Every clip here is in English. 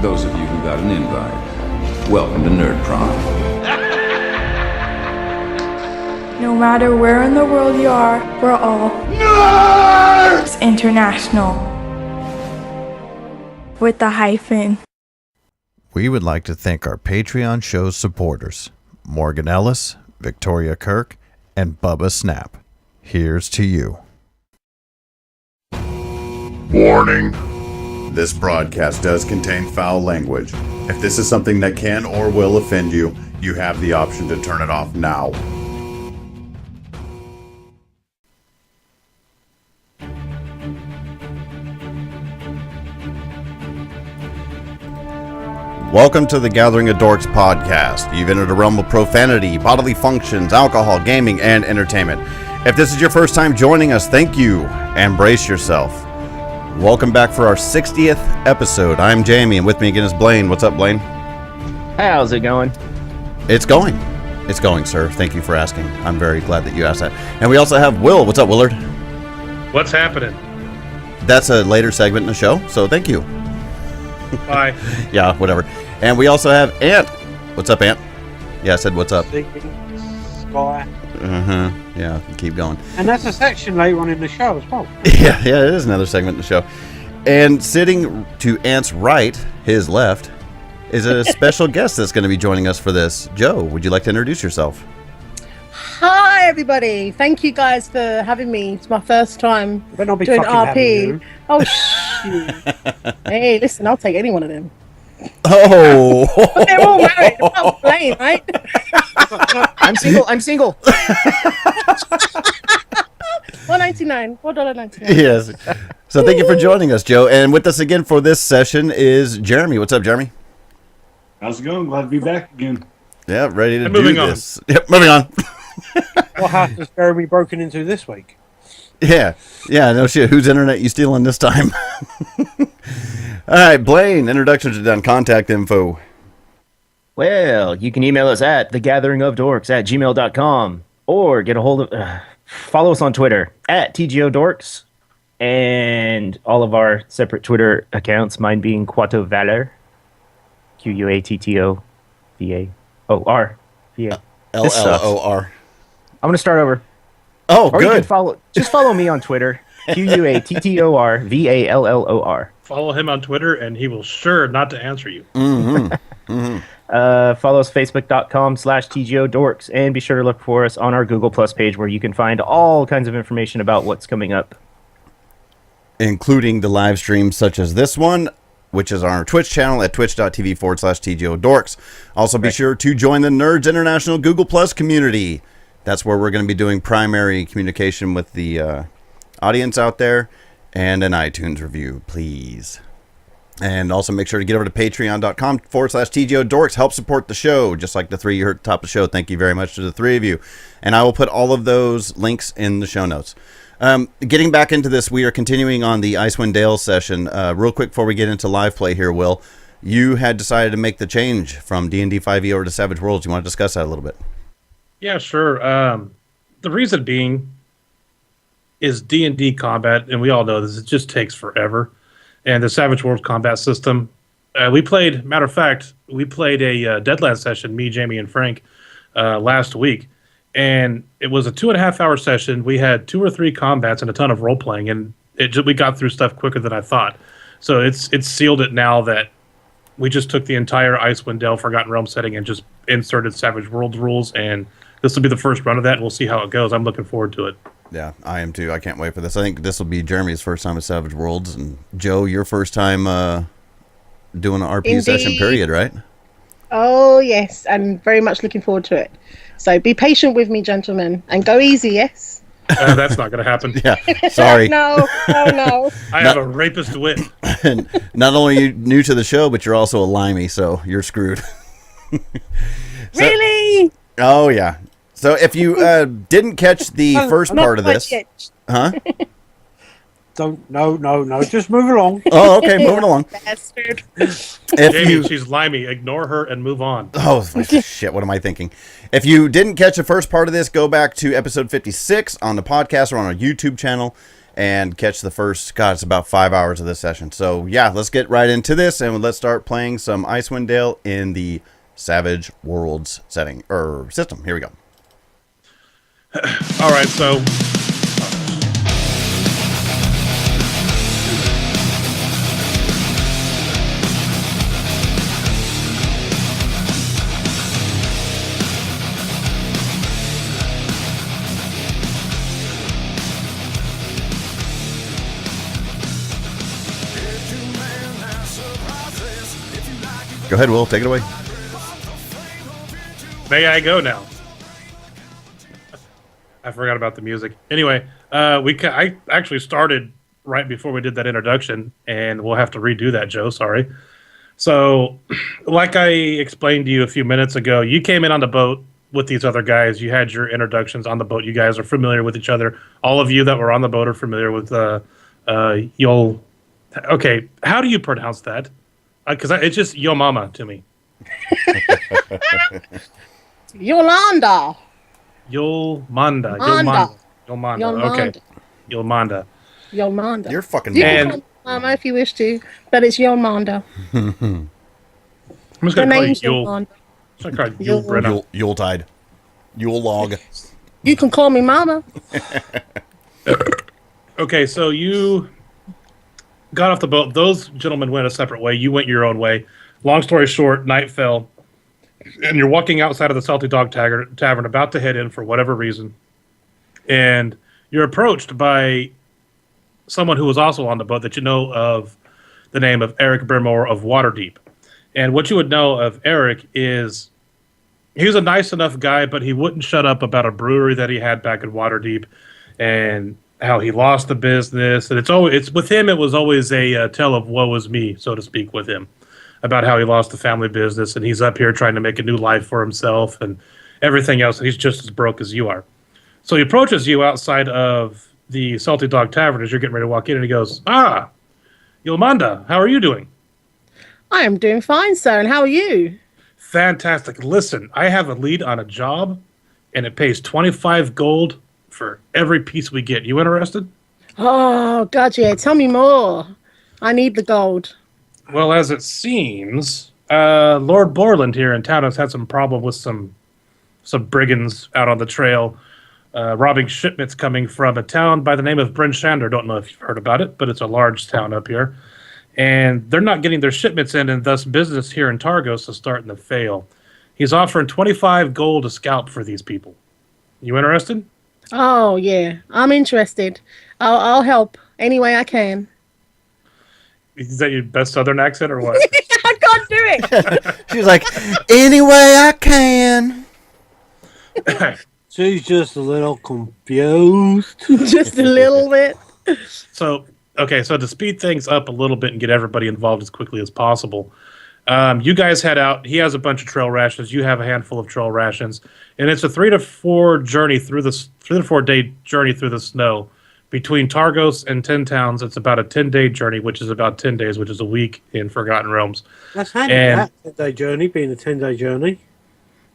those of you who got an invite, welcome to Nerd Prom. No matter where in the world you are, we're all Nerds International. With the hyphen. We would like to thank our Patreon show supporters, Morgan Ellis, Victoria Kirk, and Bubba Snap. Here's to you. Warning. This broadcast does contain foul language. If this is something that can or will offend you, you have the option to turn it off now. Welcome to the Gathering of Dorks podcast. You've entered a realm of profanity, bodily functions, alcohol, gaming, and entertainment. If this is your first time joining us, thank you, and brace yourself. Welcome back for our 60th episode. I'm Jaime, and with me again is Blaine. What's up, Blaine? How's it going? It's going. It's going, sir. Thank you for asking. I'm very glad that you asked that. And we also have Will. What's up, Willard? What's happening? That's a later segment in the show, so thank you. Bye. Yeah, whatever. And we also have Ant. What's up, Ant? Yeah, I said what's up. Sky. Yeah, keep going. And that's a section later on in the show as well. Yeah, it is another segment in the show. And sitting to Ant's right, his left, is a special guest that's going to be joining us for this. Joe, would you like to introduce yourself? Hi, everybody. Thank you guys for having me. It's my first time doing RP. Oh, shoot. Hey, listen, I'll take any one of them. Oh. They're all married. I'm Blaine, right? I'm single. $1.99. $4.99. Yes. So thank you for joining us, Joe. And with us again for this session is Jeremy. What's up, Jeremy? How's it going? Glad to be back again. Yeah, ready to do this. Yep, moving on. What house has Jeremy broken into this week? Yeah, no shit. Whose internet you stealing this time? All right, Blaine, introductions are done. Contact info. Well, you can email us at thegatheringofdorks@gmail.com or get a hold of, follow us on Twitter at TGODorks and all of our separate Twitter accounts, mine being Quato Valor, QUATTOVAOR. LLOR. I'm going to start over. Oh, or good. You can follow me on Twitter, QUATTORVALLOR. Follow him on Twitter, and he will sure not to answer you. Follow us facebook.com/TGODorks, and be sure to look for us on our Google Plus page where you can find all kinds of information about what's coming up. Including the live streams such as this one, which is on our Twitch channel at twitch.tv/TGODorks. Also be sure to join the Nerds International Google Plus community. That's where we're going to be doing primary communication with the audience out there, and an iTunes review, please. And also make sure to get over to patreon.com/TGODorks. Help support the show, just like the three you heard at the top of the show. Thank you very much to the three of you. And I will put all of those links in the show notes. Getting back into this, we are continuing on the Icewind Dale session. Real quick before we get into live play here, Will, you had decided to make the change from D&D 5e over to Savage Worlds. You want to discuss that a little bit? Yeah, sure. The reason being is D&D combat, and we all know this, it just takes forever. And the Savage Worlds combat system, we played a Deadlands session, me, Jamie, and Frank, last week. And it was a 2.5-hour session. We had 2 or 3 combats and a ton of role-playing, and we got through stuff quicker than I thought. So it's sealed it now that we just took the entire Icewind Dale Forgotten Realms setting and just inserted Savage Worlds rules, and this will be the first run of that, and we'll see how it goes. I'm looking forward to it. Yeah, I am too. I can't wait for this. I think this will be Jeremy's first time at Savage Worlds, and Joe, your first time doing an RP session, period, right? Oh, yes. I'm very much looking forward to it. So be patient with me, gentlemen, and go easy, yes? That's not going to happen. Yeah, sorry. No. I have a rapist wit. And not only are you new to the show, but you're also a limey, so you're screwed. Really? Oh, yeah. So if you didn't catch the first part of this... Huh? No. Just move along. Oh, okay, moving along. Bastard. Jamie, she's limey. Ignore her and move on. Oh, shit, what am I thinking? If you didn't catch the first part of this, go back to episode 56 on the podcast or on our YouTube channel, and catch the first, God, it's about 5 hours of this session. So yeah, let's get right into this and let's start playing some Icewind Dale in the Savage Worlds setting or system. Here we go. All right, so Go ahead, Will. Take it away. may I go now? I forgot about the music. Anyway, I actually started right before we did that introduction, and we'll have to redo that, Joe. Sorry. So, like I explained to you a few minutes ago, you came in on the boat with these other guys. You had your introductions on the boat. You guys are familiar with each other. All of you that were on the boat are familiar with Yol. Okay, how do you pronounce that? Because it's just Yo Mama to me. Yolanda. Yolmanda. Okay. Yolmanda. Yolanda. You're fucking. You can call me Mama if you wish to, but it's Yolanda. I'm just going to call you Yule. Yolanda. I'm just going to call you Yule Brenna. Yuletide. Yule log. You can call me Mama. Okay, so you got off the boat. Those gentlemen went a separate way. You went your own way. Long story short, night fell, and you're walking outside of the Salty Dog Tavern, about to head in for whatever reason, and you're approached by someone who was also on the boat that you know of the name of Eric Bermore of Waterdeep. And what you would know of Eric is he was a nice enough guy, but he wouldn't shut up about a brewery that he had back in Waterdeep and how he lost the business. And it's with him, it was always a tale of woe is me, so to speak, with him, about how he lost the family business and he's up here trying to make a new life for himself and everything else. And he's just as broke as you are. So he approaches you outside of the Salty Dog Tavern as you're getting ready to walk in, and he goes, Yolmanda, how are you doing? I am doing fine, sir. And how are you? Fantastic. Listen, I have a lead on a job, and it pays 25 gold for every piece we get. You interested? Oh, God, yeah. Tell me more. I need the gold. Well, as it seems, Lord Borland here in town has had some problem with some brigands out on the trail, robbing shipments coming from a town by the name of Bryn Shander. Don't know if you've heard about it, but it's a large town up here. And they're not getting their shipments in, and thus business here in Targos is starting to fail. He's offering 25 gold a scalp for these people. You interested? Oh, yeah. I'm interested. I'll help any way I can. Is that your best southern accent or what? I can't do it. She's like, any way I can. She's just a little confused. Just a little bit. So to speed things up a little bit and get everybody involved as quickly as possible, you guys head out. He has a bunch of trail rations. You have a handful of trail rations, and it's a 3 to 4 journey through the 3 to 4 day journey through the snow between Targos and 10 towns. It's about a 10-day journey, which is about 10 days, which is a week in Forgotten Realms. That's handy. That 10-day journey being a 10-day journey.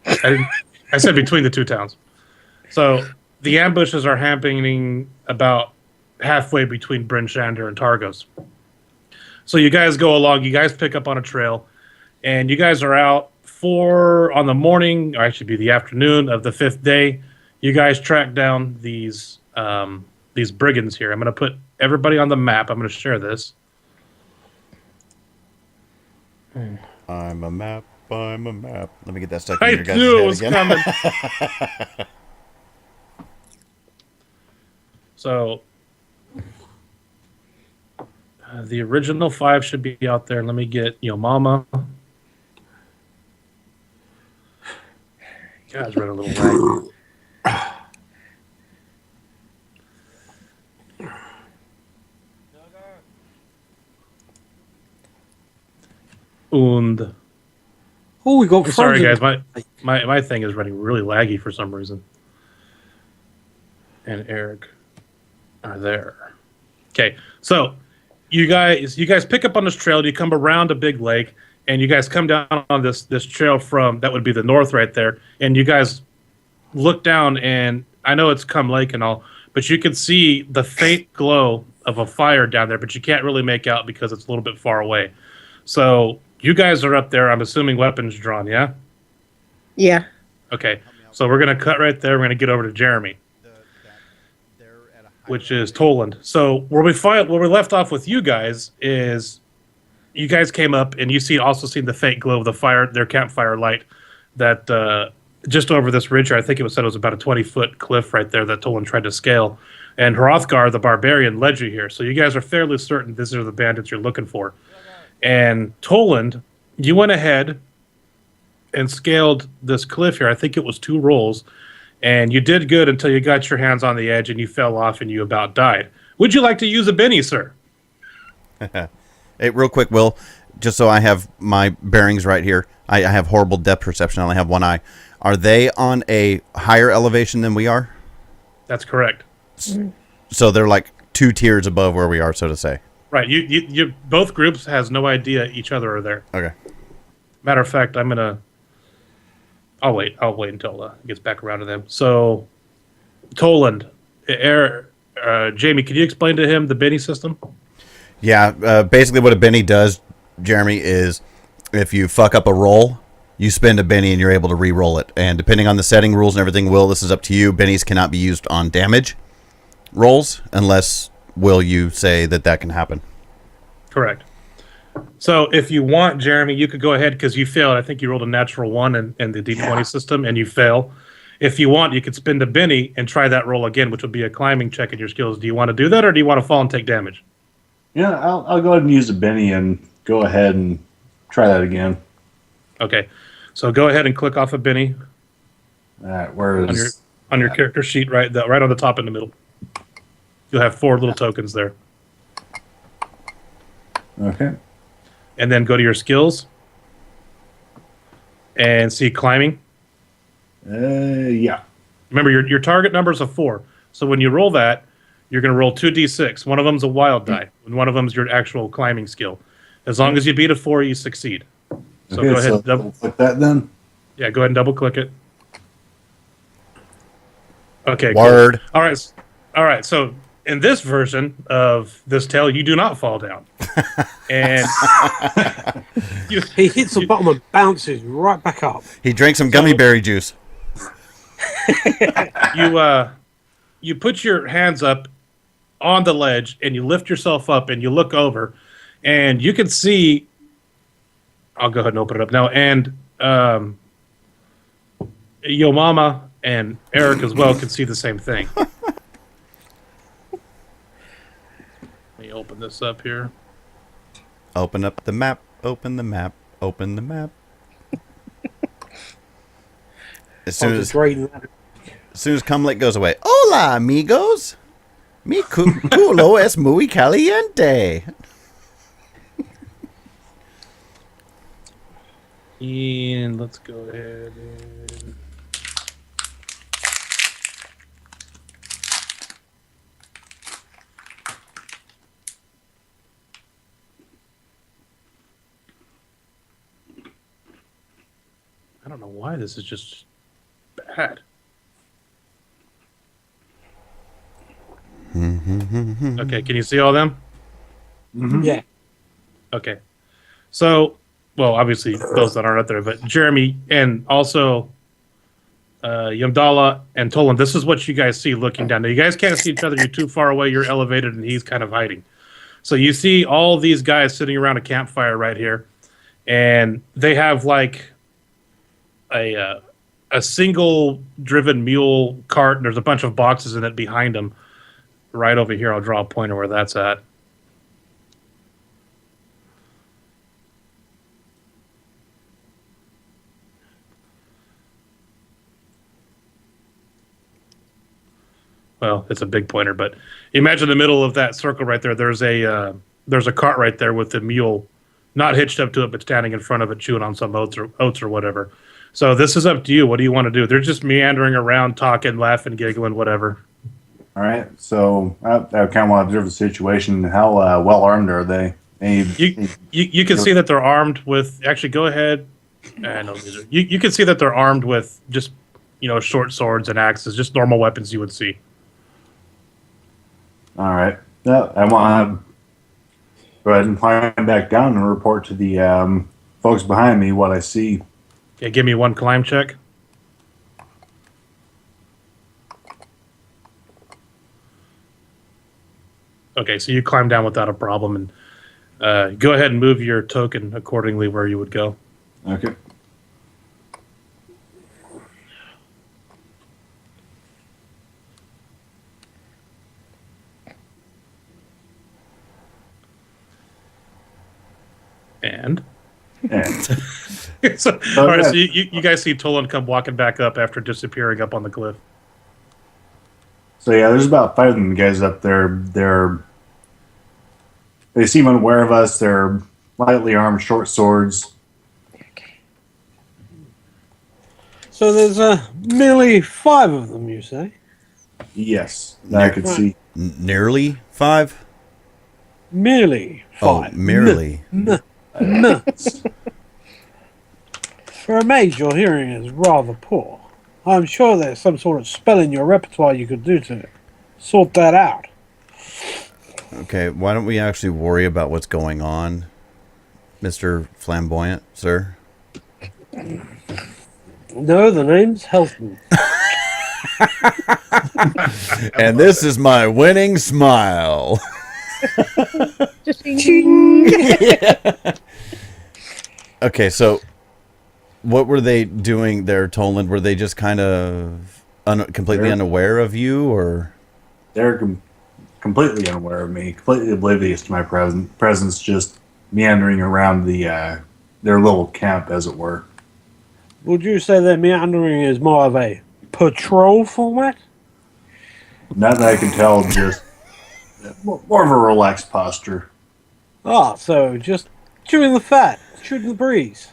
I said between the two towns. So the ambushes are happening about halfway between Bryn Shander and Targos. So you guys go along, you guys pick up on a trail, and you guys are out on the morning, or actually be the afternoon of the 5th day. You guys track down these brigands here. I'm going to put everybody on the map. I'm going to share this. I'm a map. Let me get that stuck in your guys' knew head it was again. coming. So the original 5 should be out there. Let me get Mama. Guys, running a little lag. And Oh, we got. sorry, guys, my thing is running really laggy for some reason. And Eric are there. Okay, so you guys pick up on this trail. You come around a big lake, and you guys come down on this trail from that would be the north right there. And you guys look down, and I know it's Cum Lake and all, but you can see the faint glow of a fire down there, but you can't really make out because it's a little bit far away. So you guys are up there. I'm assuming weapons drawn, yeah? Yeah. Okay, so we're going to cut right there. We're going to get over to Jeremy, which is Toland. So where we left off with you guys is you guys came up and you also seen the faint glow of the fire, their campfire light that just over this ridge here. I think it was about a 20-foot cliff right there that Toland tried to scale. And Hrothgar, the barbarian, led you here. So you guys are fairly certain these are the bandits you're looking for. And Toland, you went ahead and scaled this cliff here. I think it was 2 rolls. And you did good until you got your hands on the edge and you fell off and you about died. Would you like to use a Benny, sir? Hey, real quick, Will, just so I have my bearings right here. I have horrible depth perception. I only have one eye. Are they on a higher elevation than we are? That's correct. So they're like 2 tiers above where we are, so to say. Right. You both groups has no idea each other are there. Okay. Matter of fact, I'll wait until it gets back around to them. So, Toland, Jamie, can you explain to him the Benny system? Yeah, basically what a Benny does, Jeremy, is if you fuck up a roll, you spend a Benny and you're able to re-roll it. And depending on the setting rules and everything, Will, this is up to you. Bennies cannot be used on damage rolls unless, Will, you say that can happen. Correct. So if you want, Jeremy, you could go ahead because you failed. I think you rolled a natural 1 in the D20 system and you fail. If you want, you could spend a Benny and try that roll again, which would be a climbing check in your skills. Do you want to do that or do you want to fall and take damage? Yeah, I'll go ahead and use a Benny and go ahead and try that again. Okay. So go ahead and click off a Benny. All right, where is on your character sheet, right on the top in the middle. You'll have 4 little tokens there. Okay. And then go to your skills and see climbing. Yeah. Remember, your target number is a 4. So when you roll that, you're going to roll 2d6. One of them's a wild die, and one of them's your actual climbing skill. As long as you beat a 4, you succeed. So okay, go ahead and double click that then. Yeah, go ahead and double click it. Okay. Word. Cool. All right. So in this version of this tale, you do not fall down, and he hits the bottom and bounces right back up. He drank some gummy berry juice. You put your hands up on the ledge and you lift yourself up and you look over, and you can see. I'll go ahead and open it up now, and Yo Mama and Eric as well can see the same thing. Let me open this up here. Open up the map. Open the map. Open the map. As soon as Cumlick goes away. Hola, amigos. Mi culo es muy caliente. And let's go ahead and... I don't know why this is just bad. Okay, can you see all them? Mm-hmm. Yeah. Okay. So, well, obviously those that aren't up there, but Jeremy and also Yamdala and Toland, this is what you guys see looking down. Now, you guys can't see each other. You're too far away. You're elevated, and he's kind of hiding. So you see all these guys sitting around a campfire right here, and they have like a single driven mule cart, and there's a bunch of boxes in it behind them. Right over here, I'll draw a pointer where that's at. Well, it's a big pointer, but imagine the middle of that circle right there. There's a cart right there with the mule, not hitched up to it, but standing in front of it, chewing on some oats or whatever. So this is up to you. What do you want to do? They're just meandering around, talking, laughing, giggling, whatever. All right. So I kind of want to observe the situation. How well armed are they? You can see that they're armed with. Actually, go ahead. You can see that they're armed with just short swords and axes, just normal weapons you would see. All right. Yeah, I want to go ahead and climb back down and report to the folks behind me what I see. Yeah, give me one climb check. Okay, so you climb down without a problem, and go ahead and move your token accordingly where you would go. Okay. And? And so, all right, so you guys see Tolan come walking back up after disappearing up on the cliff. so yeah, there's about 5 of them guys up there. They seem unaware of us. They're lightly armed, short swords. So there's merely 5 of them, you say? Yes, that I could see. Nearly 5? Merely 5. Oh, merely. For a mage, your hearing is rather poor. I'm sure there's some sort of spell in your repertoire you could do to sort that out. Okay, why don't we actually worry about what's going on, Mr. Flamboyant, sir? No, the name's Helton. And this is my winning smile. Okay, so what were they doing there, Toland? Were they just kind of completely unaware of you, or? They're completely unaware of me, completely oblivious to my presence, just meandering around their little camp, as it were. Would you say that meandering is more of a patrol format? Not that I can tell, just more of a relaxed posture. Ah, so just chewing the fat, shooting the breeze.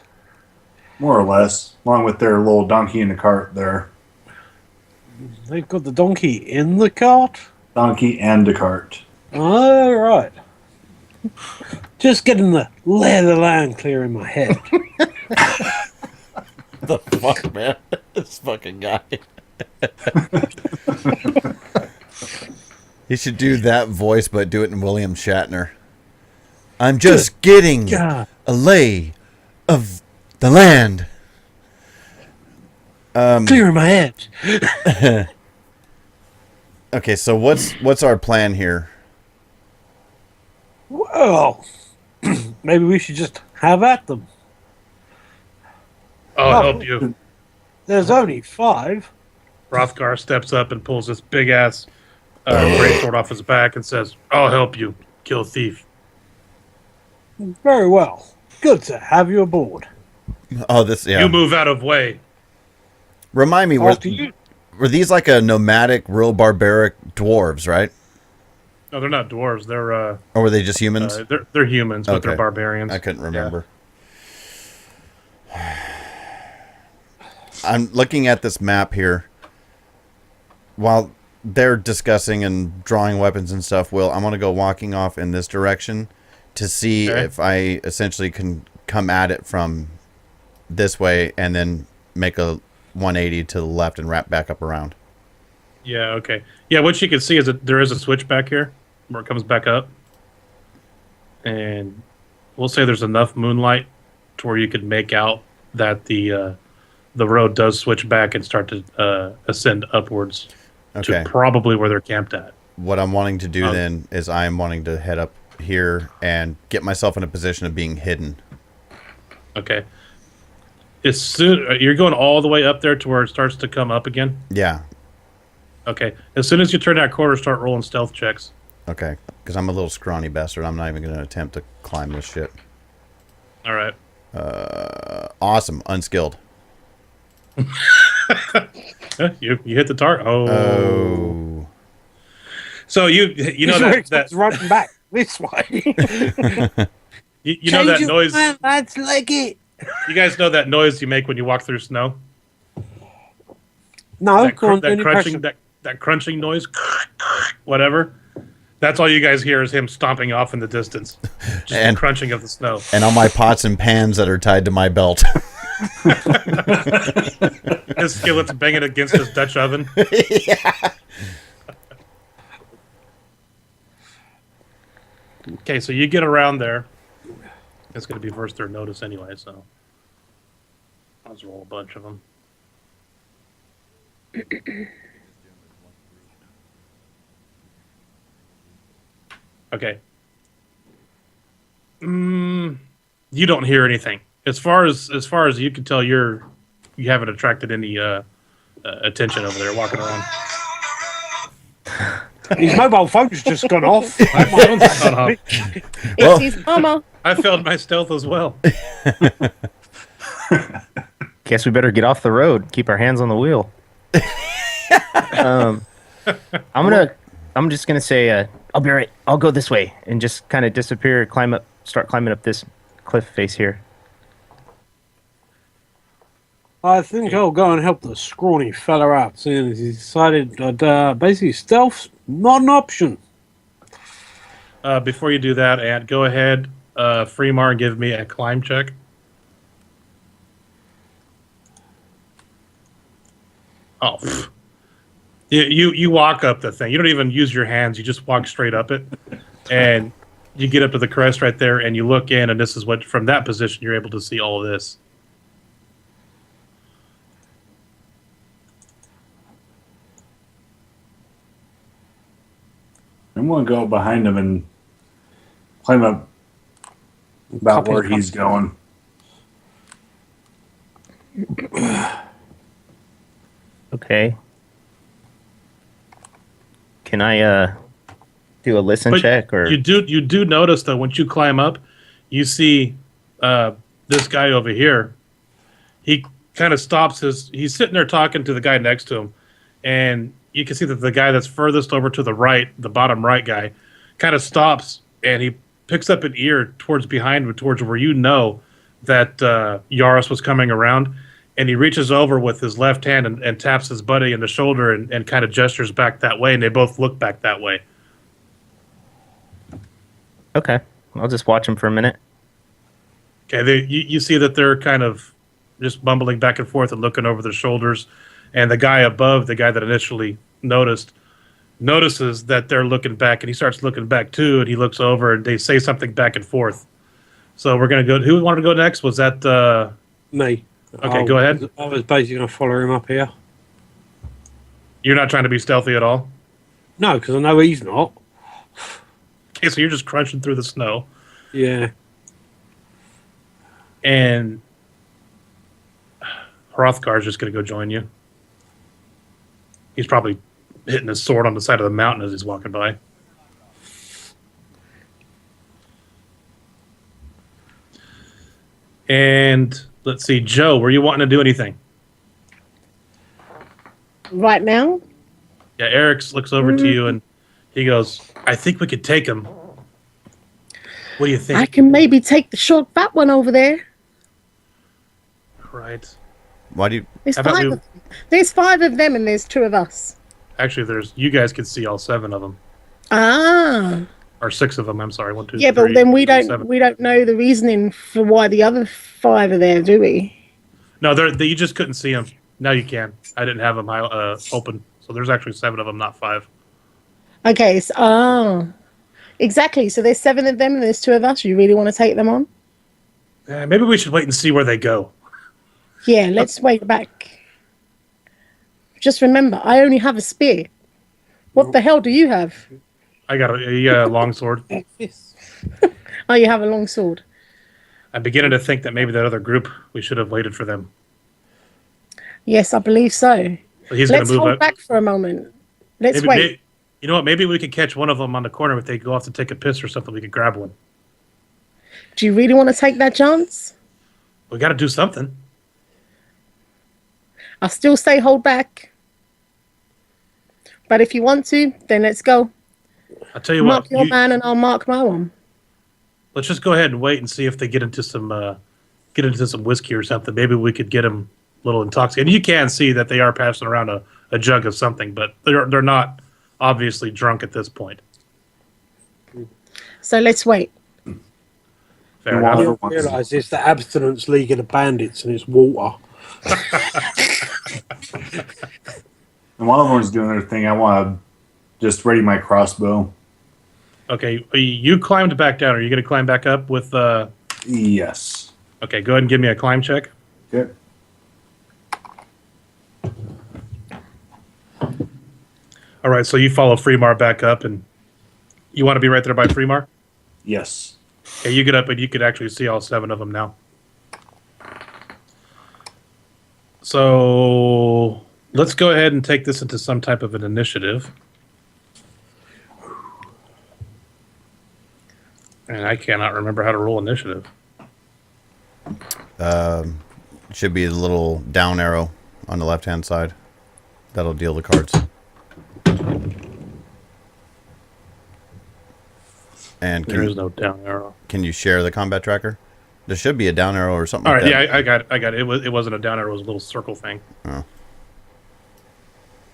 More or less, along with their little donkey in the cart there. They've got the donkey in the cart? Donkey and the cart. All right. Just getting the lay of the land clear in my head. The fuck, man? This fucking guy. He should do that voice, but do it in William Shatner. I'm just getting a lay of the land. Clear in my head. Okay, so what's our plan here? Well, maybe we should just have at them. I'll help you. There's only 5. Hrothgar steps up and pulls this big-ass greatsword off his back and says, I'll help you kill thief. Very well. Good to have you aboard. Oh, this, yeah. You move out of way. Remind me, were these like a nomadic, real barbaric dwarves, right? No, they're not dwarves. They're or were they just humans? They're humans, but they're barbarians. I couldn't remember. Yeah. I'm looking at this map here. While they're discussing and drawing weapons and stuff, I'm going to go walking off in this direction to see if I essentially can come at it from this way and then make a 180 to the left and wrap back up around. Yeah, okay. Yeah, what you can see is that there is a switch back here where it comes back up. And we'll say there's enough moonlight to where you could make out that the road does switch back and start to ascend upwards to probably where they're camped at. What I'm wanting to do then is I'm wanting to head up here and get myself in a position of being hidden. Okay. As soon you're going all the way up there to where it starts to come up again? Yeah. Okay. As soon as you turn that corner, start rolling stealth checks. Okay. Because I'm a little scrawny bastard. I'm not even going to attempt to climb this shit. All right. Awesome. Unskilled. You hit the target. Oh. So you know that's running back this way. you know that noise. That's like it. You guys know that noise you make when you walk through snow? No, that crunching noise, whatever. That's all you guys hear is him stomping off in the distance, just the crunching of the snow. And all my pots and pans that are tied to my belt. His skillet's banging against his Dutch oven. Yeah. Okay, so you get around there. It's going to be first third notice anyway, so I'll just roll a bunch of them. Okay. You don't hear anything. As far as you can tell, you haven't attracted any attention over there walking around. His mobile phone's just gone off. It's his mama. I failed my stealth as well. Guess we better get off the road. Keep our hands on the wheel. I'm just gonna say, I'll be right. I'll go this way and just kind of disappear. Start climbing up this cliff face here. I think I'll go and help the scrawny fella out, seeing as he decided that basically stealth's not an option. Before you do that, Ant, go ahead, Freemar, and give me a climb check. Oh, pfft. You walk up the thing. You don't even use your hands. You just walk straight up it, and you get up to the crest right there, and you look in, and this is what, from that position, you're able to see all of this. I'm going to go behind him and climb up about where he's going. Okay. Can I do a listen check? Or you do notice though, once you climb up, you see this guy over here. He kind of stops he's sitting there talking to the guy next to him, and you can see that the guy that's furthest over to the right, the bottom right guy, kind of stops, and he picks up an ear towards where you know that Yaris was coming around, and he reaches over with his left hand and taps his buddy in the shoulder and kind of gestures back that way, and they both look back that way. Okay. I'll just watch him for a minute. Okay, you see that they're kind of just bumbling back and forth and looking over their shoulders, and the guy above, the guy that initially notices that they're looking back, and he starts looking back too, and he looks over, and they say something back and forth. So we're going to go... Who wanted to go next? Was that... Me. Okay, go ahead. I was basically going to follow him up here. You're not trying to be stealthy at all? No, because I know he's not. Okay, so you're just crunching through the snow. Yeah. And Hrothgar's just going to go join you. He's probably hitting his sword on the side of the mountain as he's walking by. And let's see, Joe, were you wanting to do anything? Right now? Yeah, Eric looks over to you and he goes, I think we could take him. What do you think? I can maybe take the short fat one over there. Right. Why do you... There's 5 of them and there's 2 of us. Actually, you guys can see all 7 of them. Ah. Or 6 of them, I'm sorry. 1, 2, yeah, 3, but then we 7. don't know the reasoning for why the other 5 are there, do we? No, you just couldn't see them. Now you can. I didn't have them open. So there's actually 7 of them, not 5. Okay, so, exactly. So there's 7 of them and there's 2 of us. You really want to take them on? Maybe we should wait and see where they go. Yeah, let's wait back. Just remember, I only have a spear. What the hell do you have? I got a long sword. Oh, you have a long sword. I'm beginning to think that maybe that other group, we should have waited for them. Yes, I believe so. Let's hold back for a moment. Let's wait. You know what? Maybe we could catch one of them on the corner if they go off to take a piss or something. We could grab one. Do you really want to take that chance? We got to do something. I'll still say hold back. But if you want to, then let's go. I'll tell you mark what. Mark your man and I'll mark my one. Let's just go ahead and wait and see if they get into some whiskey or something. Maybe we could get them a little intoxicated. And you can see that they are passing around a jug of something, but they're not obviously drunk at this point. So let's wait. Fair enough. You realise it's the Abstinence League of the Bandits and it's water. And while everyone's doing their thing, I want to just ready my crossbow. Okay, you climbed back down. Are you going to climb back up with? Yes. Okay, go ahead and give me a climb check. Okay. All right, so you follow Fremar back up, and you want to be right there by Fremar? Yes. Okay, you get up, and you could actually see all 7 of them now. So let's go ahead and take this into some type of an initiative. And I cannot remember how to roll initiative. Should be the little down arrow on the left-hand side. That'll deal the cards. And there is no down arrow. Can you share the combat tracker? There should be a down arrow or something. All like right, that. yeah, I got it. It wasn't a down arrow; it was a little circle thing. Oh.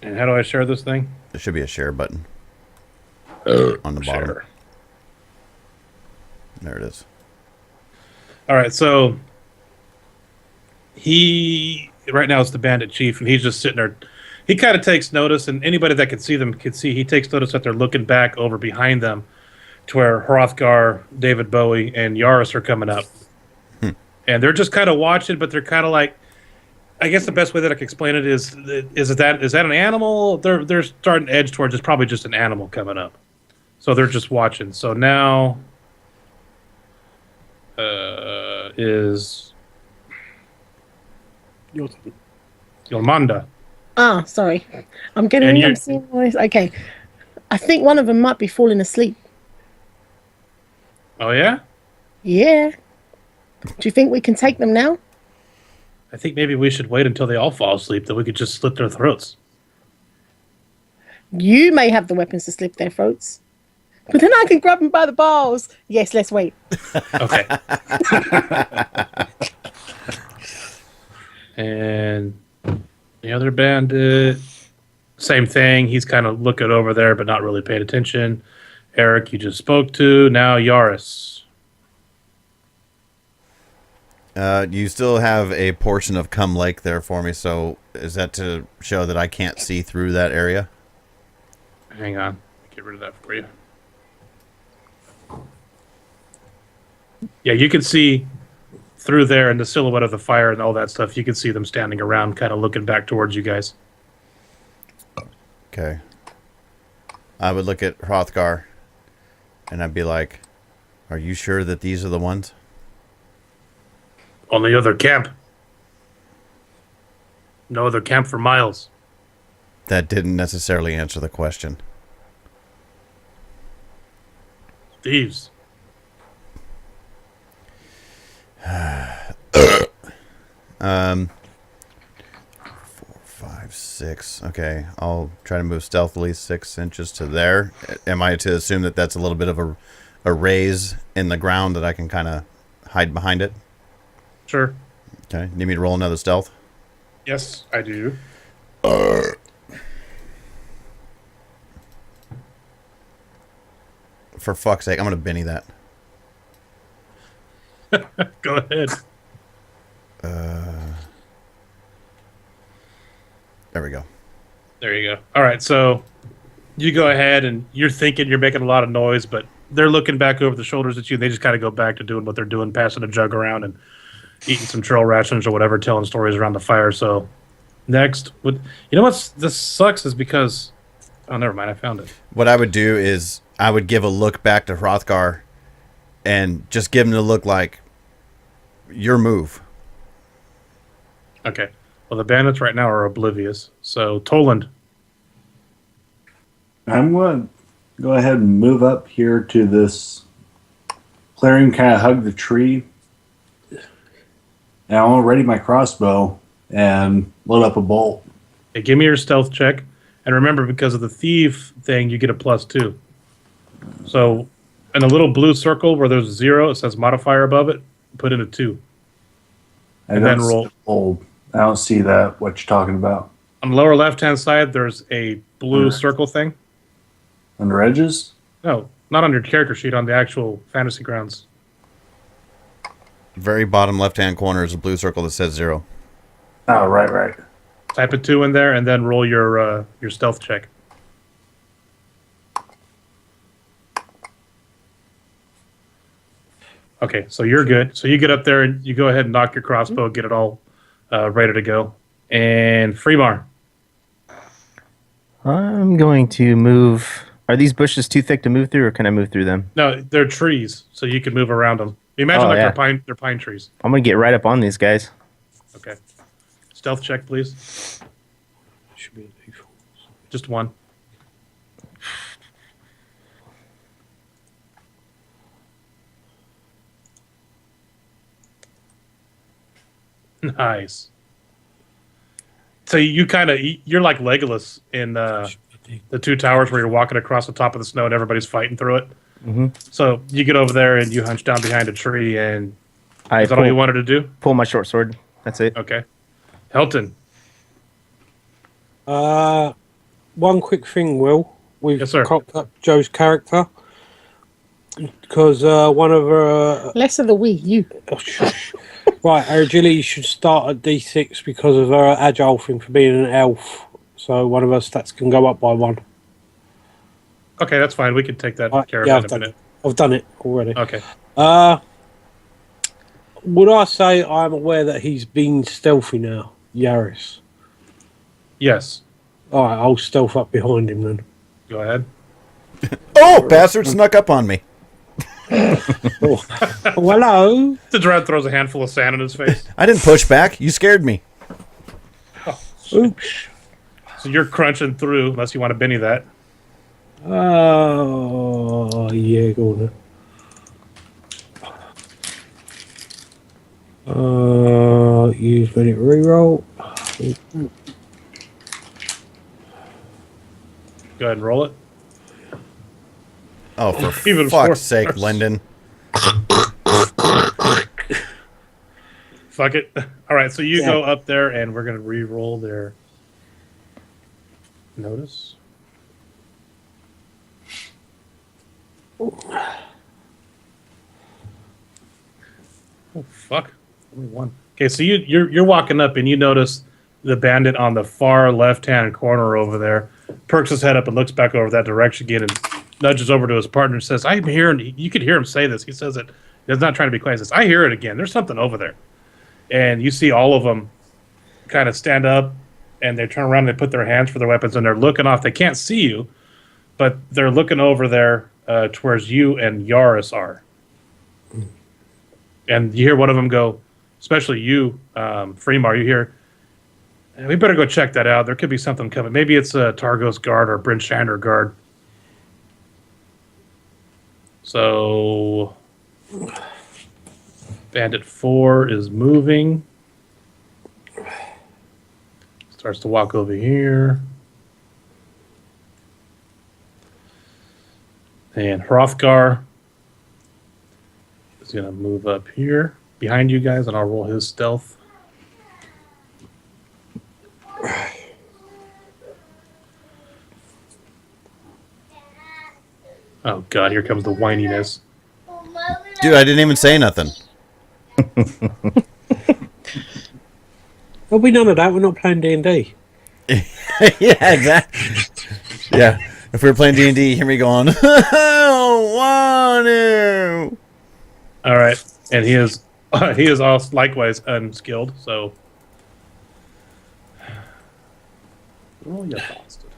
And how do I share this thing? There should be a share button on the bottom. Share. There it is. All right, so he right now is the bandit chief, and he's just sitting there. He kind of takes notice, and anybody that can see them can see. He takes notice that they're looking back over behind them, to where Hrothgar, David Bowie, and Yaris are coming up, and they're just kind of watching, but they're kind of like. I guess the best way that I can explain it is that an animal? They're starting to edge towards. It's probably just an animal coming up, so they're just watching. So now. Is Yolmanda. Ah, sorry. I'm seeing noise. Okay. I think one of them might be falling asleep. Oh, yeah? Yeah. Do you think we can take them now? I think maybe we should wait until they all fall asleep, then we could just slit their throats. You may have the weapons to slit their throats. But then I can grab them by the balls. Yes, let's wait. Okay. And the other bandit, same thing. He's kind of looking over there, but not really paying attention. Eric, you just spoke to. Now Yaris. You still have a portion of Cum Lake there for me, so is that to show that I can't see through that area? Hang on. Get rid of that for you. Yeah, you can see through there in the silhouette of the fire and all that stuff. You can see them standing around, kind of looking back towards you guys. Okay. I would look at Hrothgar, and I'd be like, are you sure that these are the ones? Only other camp. No other camp for miles. That didn't necessarily answer the question. Thieves. 4, 5, 6. Okay, I'll try to move stealthily 6 inches to there. Am I to assume that that's a little bit of a raise in the ground that I can kind of hide behind it? Sure. Okay, need me to roll another stealth? Yes, I do. For fuck's sake, I'm going to Benny that. Go ahead. There we go. There you go. All right, so you go ahead and you're thinking you're making a lot of noise, but they're looking back over the shoulders at you. And they just kind of go back to doing what they're doing, passing a jug around and eating some trail rations or whatever, telling stories around the fire. So next, you know what's this sucks is because never mind, I found it. What I would do is I would give a look back to Hrothgar and just give him the look like your move. Okay. Well, the bandits right now are oblivious. So Toland. I'm going to go ahead and move up here to this clearing, kind of hug the tree. And I'll ready my crossbow and load up a bolt. Hey, give me your stealth check. And remember, because of the thief thing, you get a +2. So in a little blue circle where there's a 0, it says modifier above it, put in a 2. And then roll. I don't see that, what you're talking about. On the lower left-hand side, there's a blue circle thing. Under edges? No, not on your character sheet, on the actual Fantasy Grounds. Very bottom left-hand corner is a blue circle that says 0. Oh, right. Type a 2 in there, and then roll your stealth check. Okay, so you're good. So you get up there and you go ahead and knock your crossbow, get it all ready to go. And Fremar. I'm going to move. Are these bushes too thick to move through, or can I move through them? No, they're trees, so you can move around them. Imagine they're pine trees. I'm gonna get right up on these guys. Okay. Stealth check, please. Should be a D4. Just one. Nice. So you're like Legolas in the two towers where you're walking across the top of the snow and everybody's fighting through it. Mm-hmm. So you get over there and you hunch down behind a tree, and is that all you wanted to do? Pull my short sword. That's it. Okay. Helton. One quick thing, Will. We've Yes, sir. cocked up Joe's character because one of her. Less of the we, you. Oh, shush. Right, her agility should start at D6 because of her agile thing for being an elf. So one of her stats can go up by 1. Okay, that's fine. We can take that care of yeah, in a minute. I've done it already. Okay. Would I say I'm aware that he's been stealthy now, Yaris? Yes. All right, I'll stealth up behind him then. Go ahead. Oh, bastard snuck up on me. Oh, hello. The Dread throws a handful of sand in his face. I didn't push back. You scared me. Oops. So you're crunching through, unless you want to Benny that. Oh, yeah, go on. Use minute reroll. Go ahead and roll it. Oh, for Even fuck's sake, worse. Lindon. Fuck it. All right, so you go up there, and we're going to re-roll their notice. Oh, fuck. Only one. Okay, so you're walking up, and you notice the bandit on the far left-hand corner over there perks his head up and looks back over that direction again and nudges over to his partner and says, I'm hearing, you could hear him say this. He says it. He's not trying to be quiet. He says, I hear it again. There's something over there. And you see all of them kind of stand up, and they turn around and they put their hands for their weapons, and they're looking off. They can't see you, but they're looking over there towards you and Yaris are. And you hear one of them go, especially you, Fremar, you hear, we better go check that out. There could be something coming. Maybe it's a Targos guard or a Bryn Shander guard. So Bandit 4 is moving. Starts to walk over here. And Hrothgar is going to move up here behind you guys, and I'll roll his stealth. Oh, God, here comes the whininess. Dude, I didn't even say nothing. There'll be none of that. We're not playing D&D. Yeah, exactly. Yeah, if we were playing D&D, you hear me going, I don't want to. All right, and he is also likewise unskilled, so... Oh, you bastard.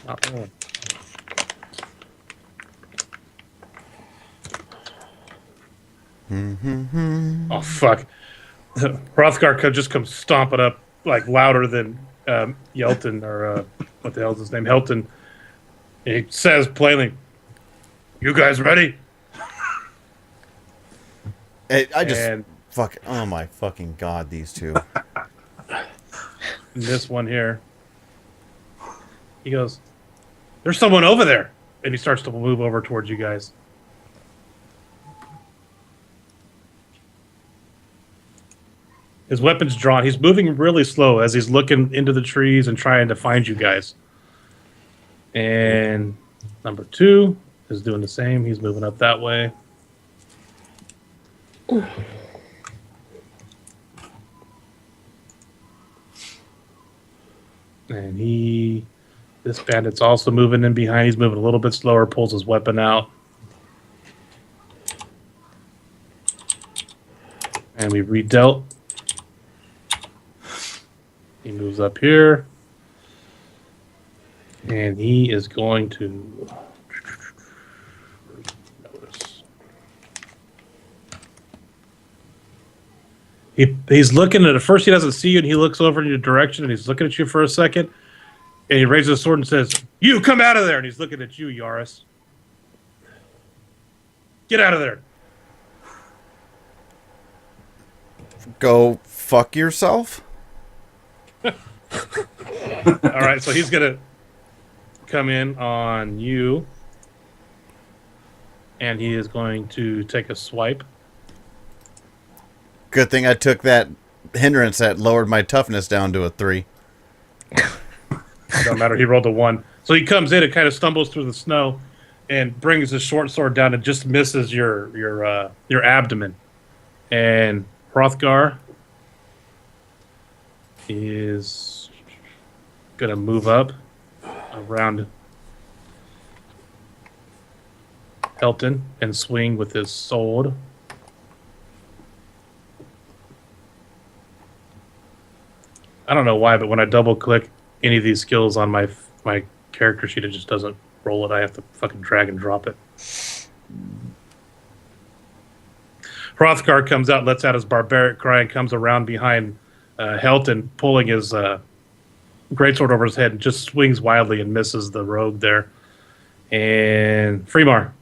Not rolling. Oh, fuck. Hrothgar could just come stomping up, like, louder than Yelton, or what the hell is his name? Helton. And he says plainly, you guys ready? I just... Fuck. Oh, my fucking God, these two. This one here. He goes, there's someone over there. And he starts to move over towards you guys. His weapon's drawn. He's moving really slow as he's looking into the trees and trying to find you guys. And number 2 is doing the same. He's moving up that way. And this bandit's also moving in behind. He's moving a little bit slower, pulls his weapon out. And we redealt. He moves up here. And he is going to... Notice. He's looking at it. First he doesn't see you, and he looks over in your direction, and he's looking at you for a second. And he raises his sword and says, "You, come out of there!" And he's looking at you, Yaris. Get out of there. Go fuck yourself? All right, so he's going to come in on you. And he is going to take a swipe. Good thing I took that hindrance that lowered my toughness down to a 3. Don't matter, he rolled a 1. So he comes in and kind of stumbles through the snow and brings his short sword down and just misses your abdomen. And Hrothgar is going to move up around Helton and swing with his sword. I don't know why, but when I double click any of these skills on my character sheet, it just doesn't roll it. I have to fucking drag and drop it. Hrothgar comes out, lets out his barbaric cry, and comes around behind Helton, pulling his greatsword over his head, and just swings wildly and misses the rogue there. And Fremar.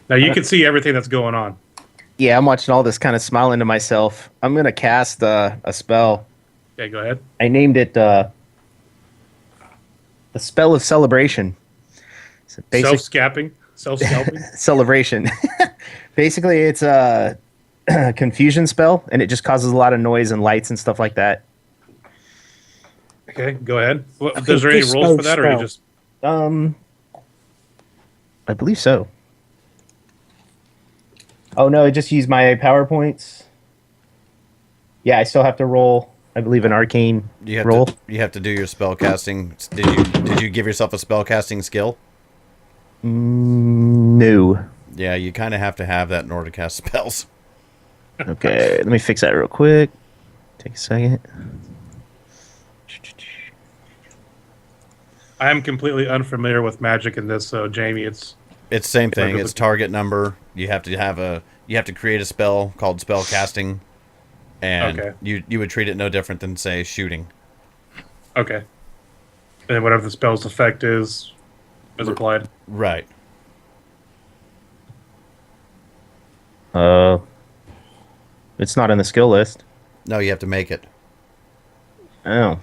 Now you can see everything that's going on. Yeah, I'm watching all this kind of smiling to myself. I'm going to cast a spell. Okay, go ahead. I named it the Spell of Celebration. So Self-scalping? Self-scalping? Celebration. Basically, it's a confusion spell, and it just causes a lot of noise and lights and stuff like that. Okay, go ahead. Is there any rules for that, or you just... I believe so. Oh, no, I just used my PowerPoints. Yeah, I still have to roll, I believe, an arcane roll. You have to do your spell casting. Did you give yourself a spell casting skill? No. Yeah, you kind of have to have that in order to cast spells. Okay, let me fix that real quick. Take a second. I am completely unfamiliar with magic in this, so Jaime, it's the same thing. It's target number. You have to create a spell called spell casting, and you would treat it no different than, say, shooting. Okay. And whatever the spell's effect is applied. Right. It's not in the skill list. No, you have to make it. Oh.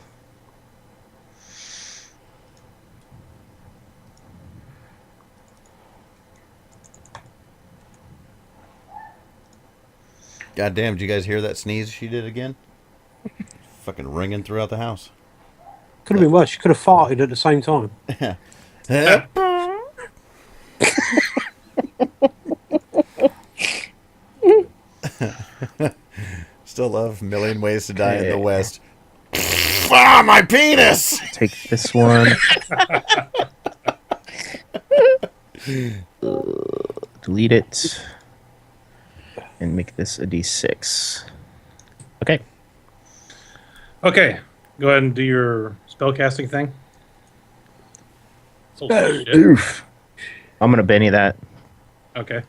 God damn, did you guys hear that sneeze she did again? Fucking ringing throughout the house. Could have been worse. She could have farted at the same time. Still love Million Ways to Die in the West. Ah, my penis! Take this one. Delete it. And make this a D6. Okay. Okay. Go ahead and do your spellcasting thing. Oof. I'm going to Benny that. Okay.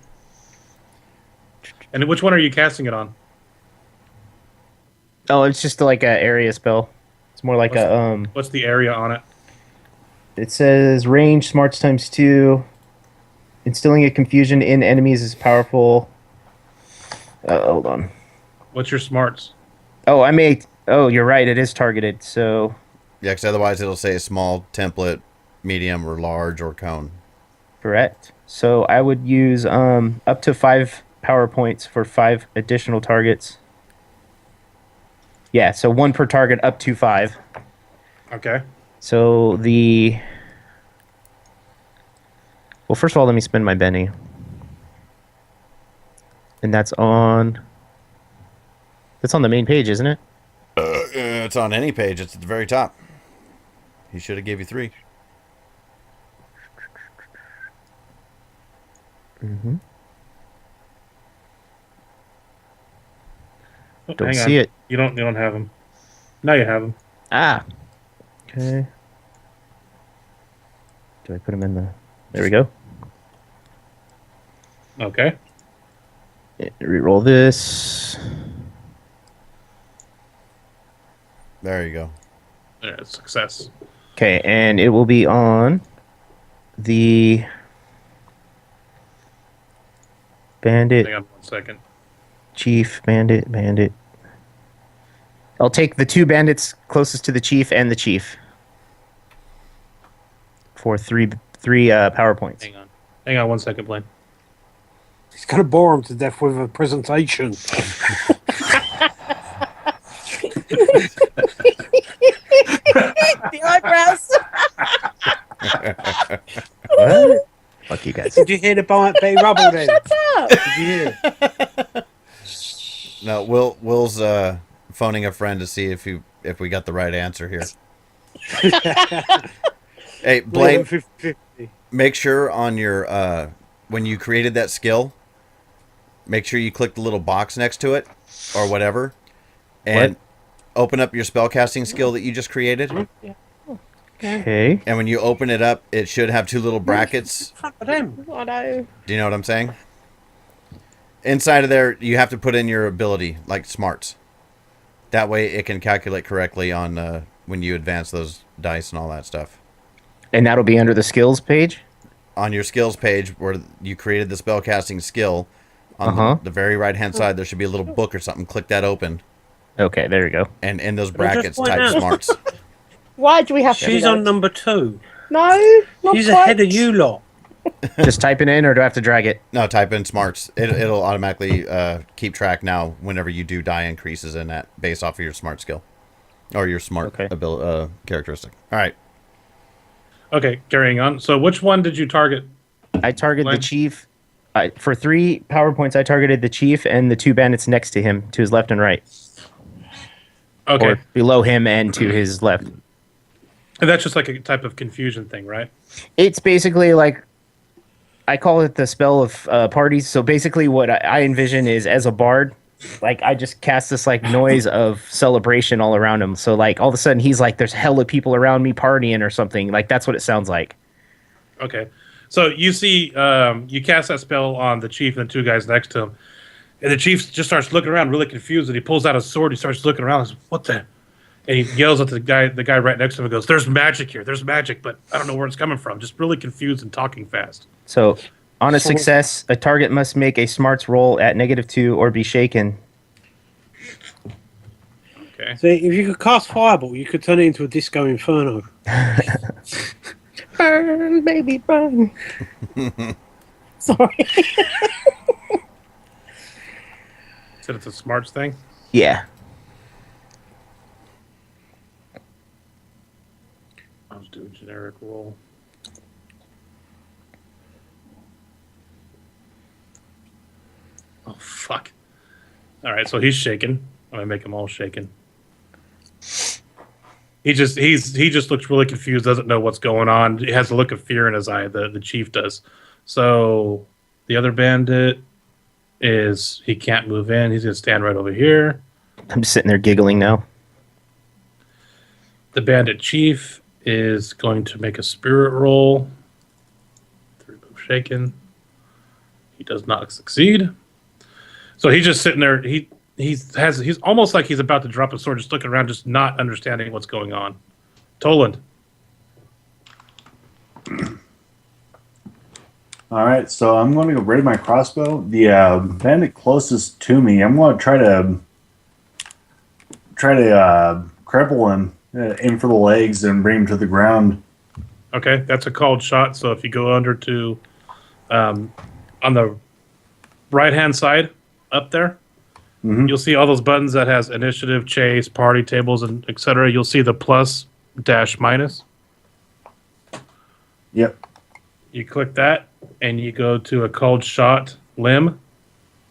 And which one are you casting it on? Oh, it's just like an area spell. It's more like What's the area on it? It says range, smarts times 2. Instilling a confusion in enemies is powerful. Hold on. What's your smarts? Oh, you're right. It is targeted. So. Yeah, because otherwise it'll say small, template, medium, or large, or cone. Correct. So I would use up to 5 power points for 5 additional targets. Yeah, so 1 per target up to 5. Okay. So well, first of all, let me spend my Benny. And that's on the main page, isn't it? It's on any page. It's at the very top. He should have gave you 3. Mm-hmm. Don't see it. You don't have them. Now you have them. Ah. Okay. Do I put them in the... There we go. Okay. Reroll this. There you go. Yeah, success. Okay, and it will be on the bandit, Hang on 1 second. chief, bandit. I'll take the 2 bandits closest to the chief and the chief for three PowerPoints. Hang on 1 second, Blaine. He's going to bore him to death with a presentation. The eyebrows. What? Fuck you guys. Did you hear the Betty Rubble then? Shut up. Did you hear it? No, Will's phoning a friend to see if we got the right answer here. Hey, Blaine, 50-50. make sure on your when you created that skill, make sure you click the little box next to it or whatever, and open up your spellcasting skill that you just created. Okay. And when you open it up, it should have 2 little brackets. I know. Do you know what I'm saying? Inside of there, you have to put in your ability, like smarts. That way it can calculate correctly on when you advance those dice and all that stuff. And that'll be under the skills page? On your skills page where you created the spellcasting skill, on the very right-hand side, there should be a little book or something. Click that open. Okay, there you go. And in those brackets, type smarts. Why do we have to She's do on that? number 2. No, not She's quite. ahead of you lot. Just type it in, or do I have to drag it? No, type in smarts. It'll automatically keep track now whenever you do die increases in that based off of your smart skill. Or your smart characteristic. All right. Okay, carrying on. So which one did you target? I targeted Blaine? the chief. For 3 PowerPoints, I targeted the chief and the 2 bandits next to him, to his left and right. Okay. Or below him and to his left. And that's just like a type of confusion thing, right? It's basically like, I call it the spell of parties. So basically what I envision is, as a bard, like I just cast this like noise of celebration all around him. So like all of a sudden he's like, there's hella people around me partying or something. Like that's what it sounds like. Okay. So you see, you cast that spell on the chief and the 2 guys next to him. And the chief just starts looking around really confused. And he pulls out a sword. He starts looking around. And says, what the? And he yells at the guy right next to him and goes, there's magic here. There's magic, but I don't know where it's coming from. Just really confused and talking fast. So on a success, a target must make a smarts roll at -2 or be shaken. Okay. So if you could cast Fireball, you could turn it into a Disco Inferno. Burn, baby, burn. Sorry. Said it's a smarts thing? Yeah. I'll just do a generic roll. Oh, fuck. All right, so he's shaken. I'm going to make him all shaken. He just looks really confused, doesn't know what's going on. He has a look of fear in his eye, the chief does. So the other bandit he can't move in. He's going to stand right over here. I'm just sitting there giggling now. The bandit chief is going to make a spirit roll. 3 move shaken. He does not succeed. So he's just sitting there. He's almost like he's about to drop a sword, just looking around, just not understanding what's going on. Toland. All right, so I'm going to go raid my crossbow. The bandit closest to me, I'm going to try to cripple him, aim for the legs, and bring him to the ground. Okay, that's a called shot. So if you go under to on the right-hand side up there, you'll see all those buttons that has initiative, chase, party tables, and etc. You'll see the plus, dash, minus. Yep. You click that, and you go to a called shot limb,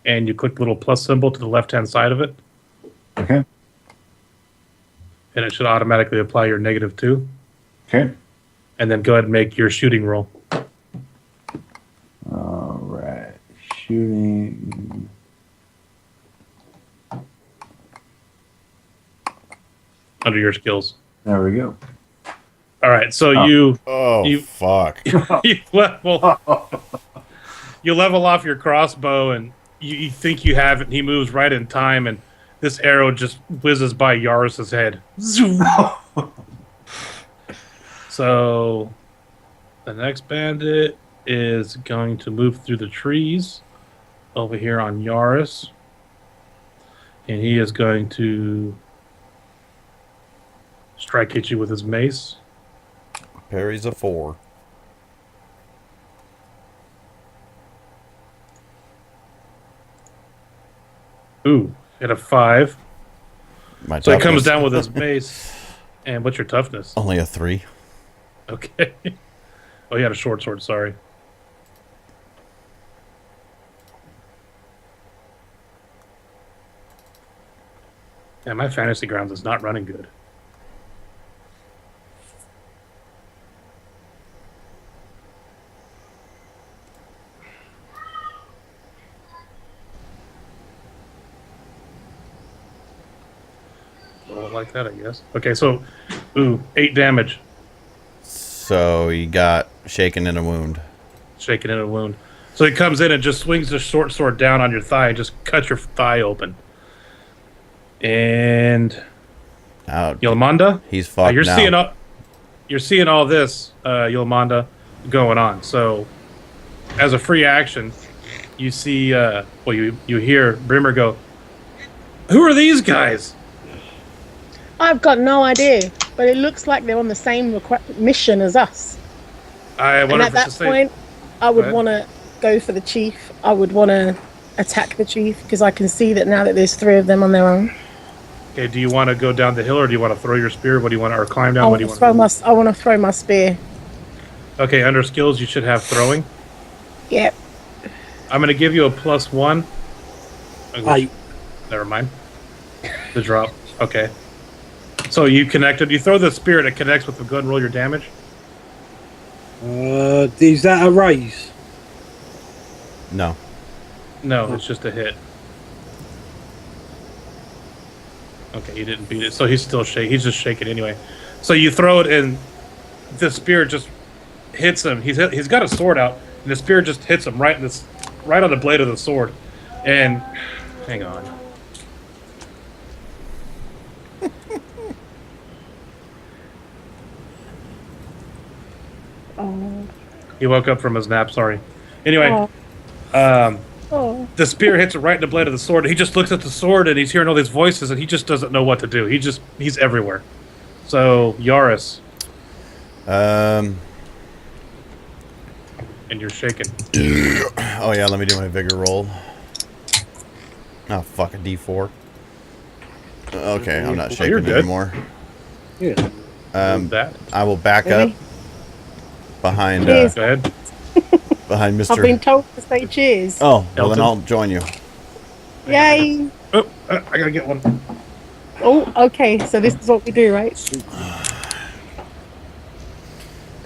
and you click the little plus symbol to the left-hand side of it. Okay. And it should automatically apply your -2. Okay. And then go ahead and make your shooting roll. All right. Shooting. under your skills. There we go. All right, so you fuck. you level off your crossbow, and you think you have it, and he moves right in time, and this arrow just whizzes by Yaris's head. So the next bandit is going to move through the trees over here on Yaris, and he is going to strike at you with his mace. Parry's a 4. Ooh, at a 5. My So he comes toughness. down with his mace. And what's your toughness? Only a 3. Okay. Oh, you had a short sword, sorry. Yeah, my fantasy grounds is not running good. Roll it like that, I guess. Okay, so, 8 damage. So he got shaken in a wound. Shaken in a wound. So he comes in and just swings the short sword down on your thigh and just cuts your thigh open. And Yolmanda, he's fucked you're now. seeing all this, Yolmanda, going on. So as a free action, you see you hear Brimmer go, "Who are these guys?" I've got no idea, but it looks like they're on the same mission as us. And at that point, I would want to go for the chief. I would want to attack the chief because I can see that now that there's 3 of them on their own. Okay, do you want to go down the hill or do you want to throw your spear? What do you want, or climb down? I want to throw my spear. Okay, under skills you should have throwing. Yep. I'm going to give you a +1. Eight. Never mind. The drop. Okay. So you connected. You throw the spear and it connects with the gun. Roll your damage. Is that a raise? No. No, it's just a hit. Okay, you didn't beat it. So he's still shaking. He's just shaking anyway. So you throw it and the spear just hits him. He's got a sword out and the spear just hits him right on the blade of the sword. And hang on. Oh. He woke up from his nap, sorry. Anyway, the spear hits him right in the blade of the sword. He just looks at the sword and he's hearing all these voices and he just doesn't know what to do. He's everywhere. So, Yaris. And you're shaking. Oh yeah, let me do my vigor roll. Oh fuck, a D4. Okay, I'm not shaking anymore. Yeah. I will back up behind behind Mr. I've been told to say cheers. Oh, well then I'll join you. Yay! Oh, I gotta get one. Oh, okay. So this is what we do, right?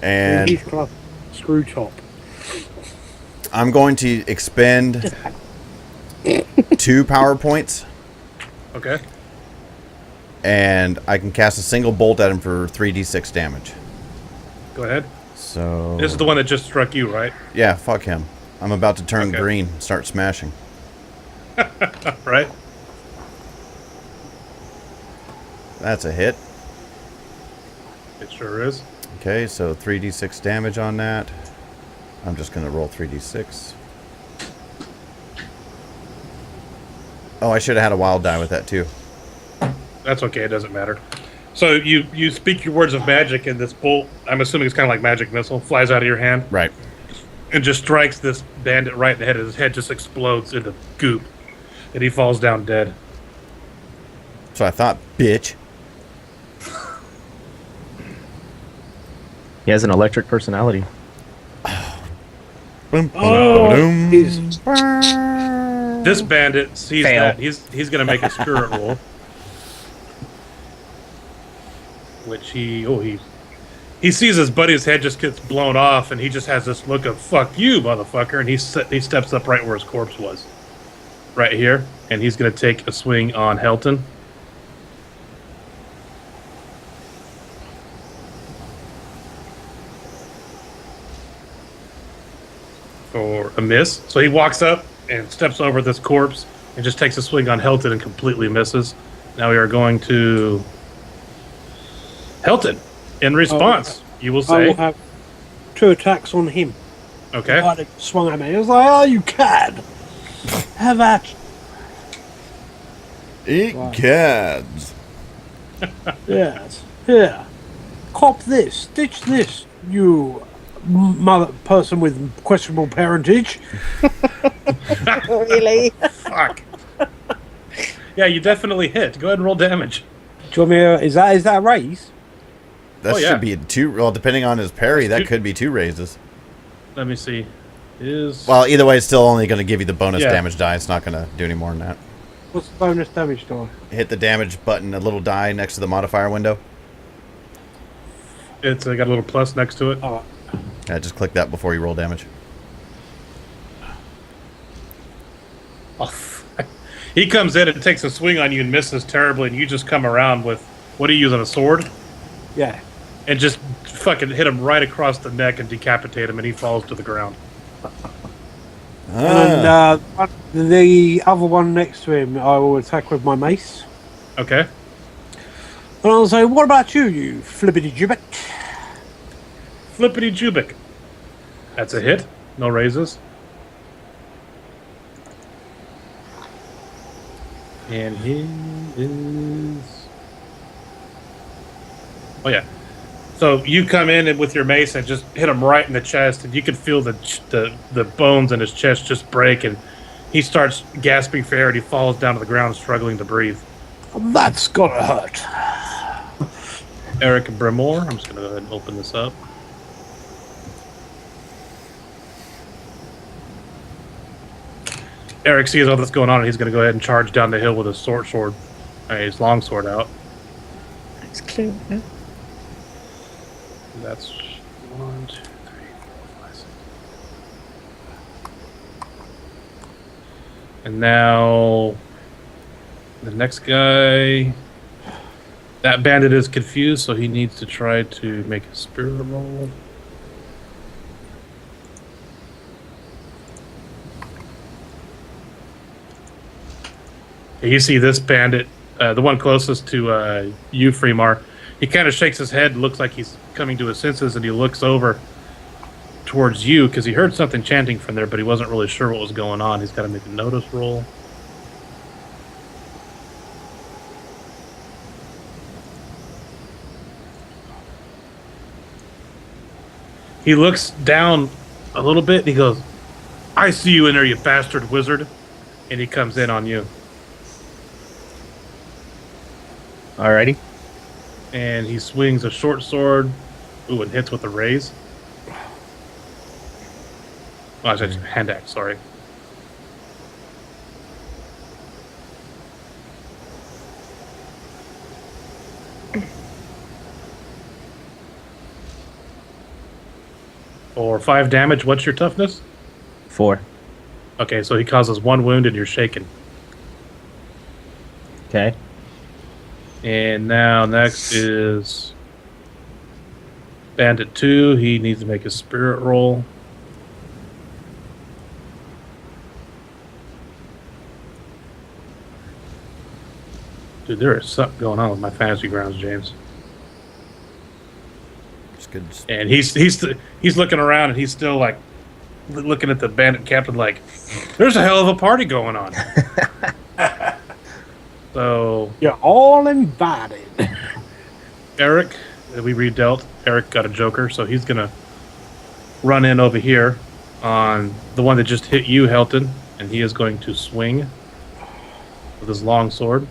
And screw top. I'm going to expend 2 power points. Okay. And I can cast a single bolt at him for 3d6 damage. Go ahead. So this is the one that just struck you, right? Yeah, fuck him. I'm about to turn green and start smashing. Right. That's a hit. It sure is. Okay, so 3d6 damage on that. I'm just going to roll 3d6. Oh, I should have had a wild die with that too. That's okay, it doesn't matter. So you speak your words of magic and this bolt, I'm assuming it's kind of like magic missile, flies out of your hand. Right. And just strikes this bandit right in the head. His head just explodes into goop. And he falls down dead. So I thought, bitch. He has an electric personality. Boom, boom. This bandit sees that. He's going to make a spirit roll. Which he sees his buddy's head just gets blown off, and he just has this look of "fuck you, motherfucker," and he steps up right where his corpse was, right here, and he's gonna take a swing on Helton. for a miss. So he walks up and steps over this corpse and just takes a swing on Helton and completely misses. Now we are going to Helton. In response, you will I say... will have 2 attacks on him. Okay. He swung at me. I was like, oh, you cad. Have at Eat cads. Yes. Here. Cop this. Ditch this, you mother person with questionable parentage. Really? Fuck. Yeah, you definitely hit. Go ahead and roll damage. Do you want me to, is that a raise? That should be 2. Well, depending on his parry, that could be 2 raises. Let me see. Well, either way, it's still only going to give you the bonus Yeah. damage die. It's not going to do any more than that. What's the bonus damage die? Hit the damage button, a little die next to the modifier window. It's got a little plus next to it. Oh, Yeah, just click that before you roll damage. Oh, he comes in and takes a swing on you and misses terribly, and you just come around with, what are you using, a sword? yeah. And just fucking hit him right across the neck and decapitate him, and he falls to the ground. And the other one next to him, I will attack with my mace. Okay. And I'll say, what about you, you flippity gibbet? Flippity Jubic. That's a hit. No raises. And he is... Oh, yeah. So you come in and with your mace and just hit him right in the chest, and you can feel the bones in his chest just break, and he starts gasping for air, and he falls down to the ground, struggling to breathe. That's gotta hurt. Eric Bremore, I'm just going to go ahead and open this up. Eric sees all this going on, and he's going to go ahead and charge down the hill with his his long sword out. That's cute. Yeah. That's 1, 2, 3, 4, 5, 6. And now the next guy. That bandit is confused, so he needs to try to make a spirit roll. You see this bandit, the one closest to you, Fremar. He kind of shakes his head, looks like he's coming to his senses, and he looks over towards you because he heard something chanting from there, but he wasn't really sure what was going on. He's got to make a notice roll. He looks down a little bit, and he goes, "I see you in there, you bastard wizard." And he comes in on you. Alrighty. And he swings a short sword. Ooh, and hits with a raise. Oh, that's hand axe, sorry. For 5 damage, what's your toughness? 4. Okay, so he causes 1 wound and you're shaken. Okay. And now next is Bandit 2. He needs to make a spirit roll. Dude, there is something going on with my fantasy grounds, James. It's good. And he's looking around and he's still like looking at the bandit captain like, there's a hell of a party going on. So You're all invited. Eric, we redealt. Eric got a joker, so he's gonna run in over here on the one that just hit you, Helton, and he is going to swing with his long sword.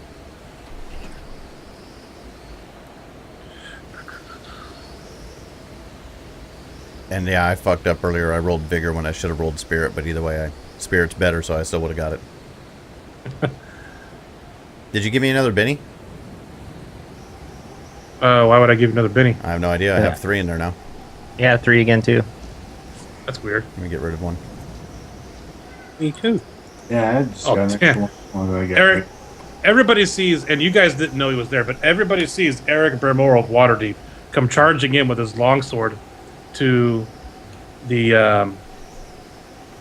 And yeah, I fucked up earlier. I rolled vigor when I should have rolled spirit, but either way, spirit's better, so I still would have got it. Did you give me another Benny? Why would I give you another Benny? I have no idea. I have 3 in there now. Yeah, 3 again too. That's weird. Let me get rid of 1. Me too. Yeah, I just got an extra one. What do I get? Eric, everybody sees, and you guys didn't know he was there, but everybody sees Eric Bermore of Waterdeep come charging in with his longsword to the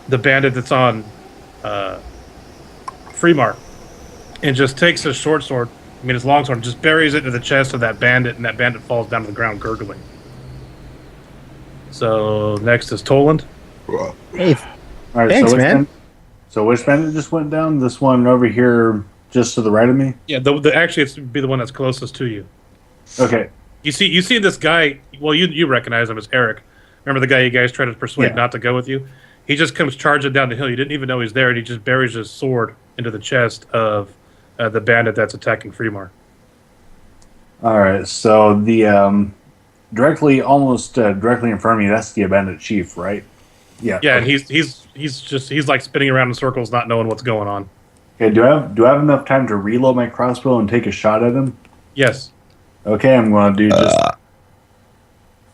the bandit that's on Fremar and just takes his short sword, his long sword, and just buries it into the chest of that bandit, and that bandit falls down to the ground gurgling. So next is Toland. Hey, All right, thanks, man. So which bandit just went down? This one over here, just to the right of me. Yeah, actually it's be the one that's closest to you. Okay. You see this guy. Well, you recognize him as Eric. Remember the guy you guys tried to persuade not to go with you? He just comes charging down the hill. You didn't even know he's there, and he just buries his sword into the chest of the bandit that's attacking Fremar. All right. So the almost directly in front of me, that's the bandit chief, right? Yeah. Yeah, and he's like spinning around in circles, not knowing what's going on. Okay. Do I have enough time to reload my crossbow and take a shot at him? Yes. Okay, I'm going to do just.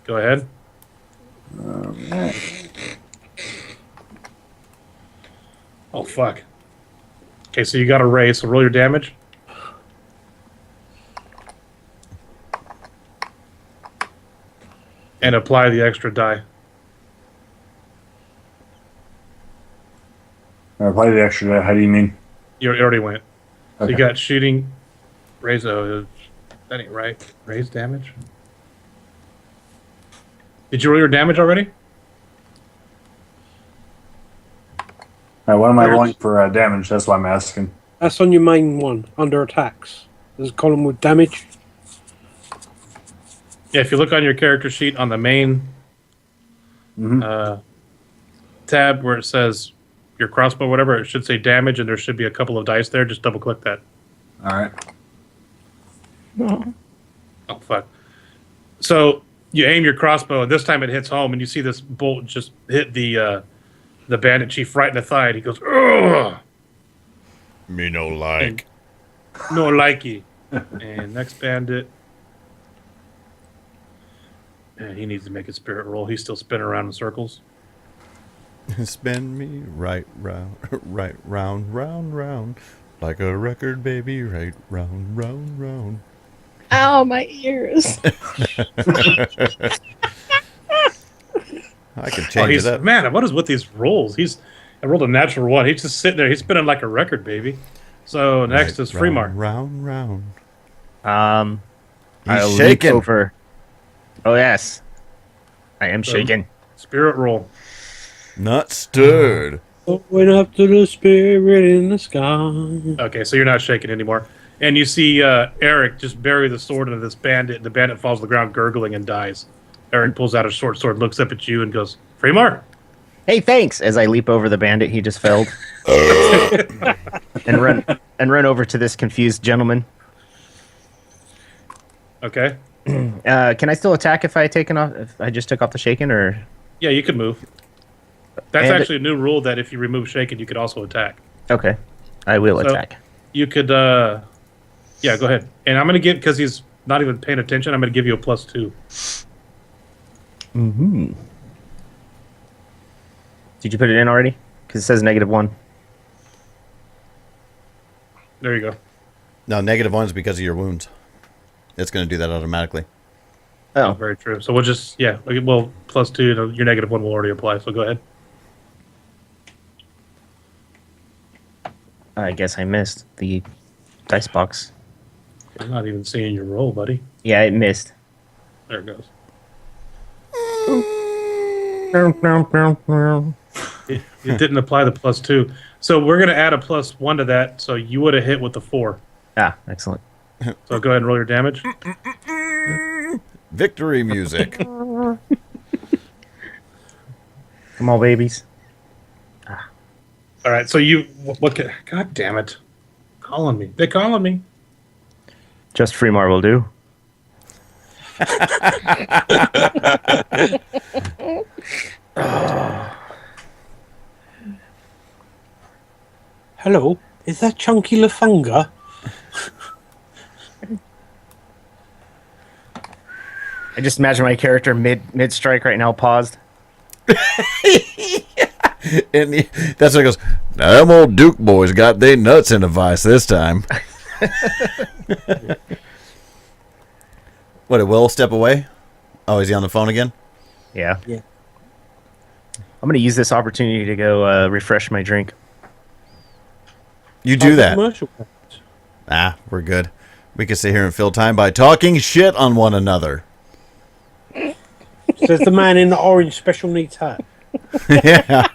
Go ahead. Oh fuck. Okay, so you got a raise, so roll your damage. And apply the extra die. Apply the extra die. How do you mean? You already went. So Okay. you got shooting, raise, that ain't right. Raise damage. Did you roll your damage already? All right, what am I rolling for damage? That's why I'm asking. That's on your main one, under attacks. There's a column with damage. Yeah, if you look on your character sheet on the main tab where it says your crossbow, whatever, it should say damage, and there should be a couple of dice there. Just double click that. All right. Oh, fuck. So you aim your crossbow, and this time it hits home, and you see this bolt just hit the bandit chief right in the thigh, and he goes, ugh! Me no like. No likey. And next bandit. And he needs to make a spirit roll. He's still spinning around in circles. Spin me right round, round, like a record, baby, right round, round. Ow, my ears. I can change it up. Man, what is with these rolls? I rolled a natural one. He's just sitting there. He's spinning like a record, baby. So next is Fremar. Round. I'll He's leap shaking. over. Oh yes, I am shaking. Spirit roll. Not stirred. Went up to the spirit in the sky. Okay, so you're not shaking anymore. And you see Eric just bury the sword into this bandit. The bandit falls to the ground gurgling and dies. Eric pulls out his short sword, looks up at you, and goes, Fremar! Hey, thanks! As I leap over the bandit he just felled, and run over to this confused gentleman. Okay. Can I still attack if I just took off the shaken, or? Yeah, you could move. That's And- actually a new rule that if you remove shaken, you could also attack. Okay, I will So- attack. You could, go ahead. And I'm going to give, because he's not even paying attention, I'm going to give you a +2. Mm-hmm. Did you put it in already? Because it says -1. There you go. No, -1 is because of your wounds. It's going to do that automatically. Oh, Very true. So we'll just, well, +2, your -1 will already apply, so go ahead. I guess I missed the dice box. I'm not even seeing your roll, buddy. Yeah, it missed. There it goes. It didn't apply the +2. So we're going to add a +1 to that, so you would have hit with the 4. Ah, excellent. So go ahead and roll your damage. Victory music. Come on, babies. All right, so God damn it. Calling me. They're calling me. Just Fremar will do. Hello, is that Chunky Lafunga? I just imagine my character mid strike right now, paused. And that's what it goes, now them old Duke boys got their nuts in a vice this time. What, did Will step away? Oh, is he on the phone again? Yeah. I'm going to use this opportunity to go refresh my drink. You do that. We're good. We can sit here and fill time by talking shit on one another. Says the man in the orange special needs hat. Yeah.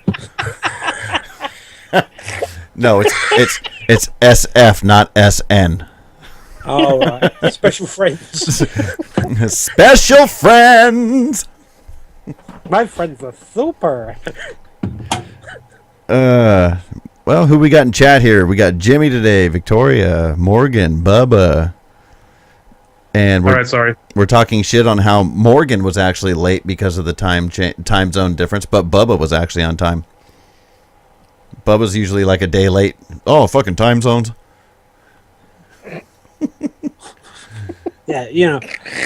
No, it's SF, not SN. Oh, right. Special friends. Special friends. My friends are super. Well, who we got in chat here? We got Jimmy today, Victoria, Morgan, Bubba. And we're talking shit on how Morgan was actually late because of the time zone difference, but Bubba was actually on time. Bubba's usually like a day late. Oh, fucking time zones. Yeah, you know,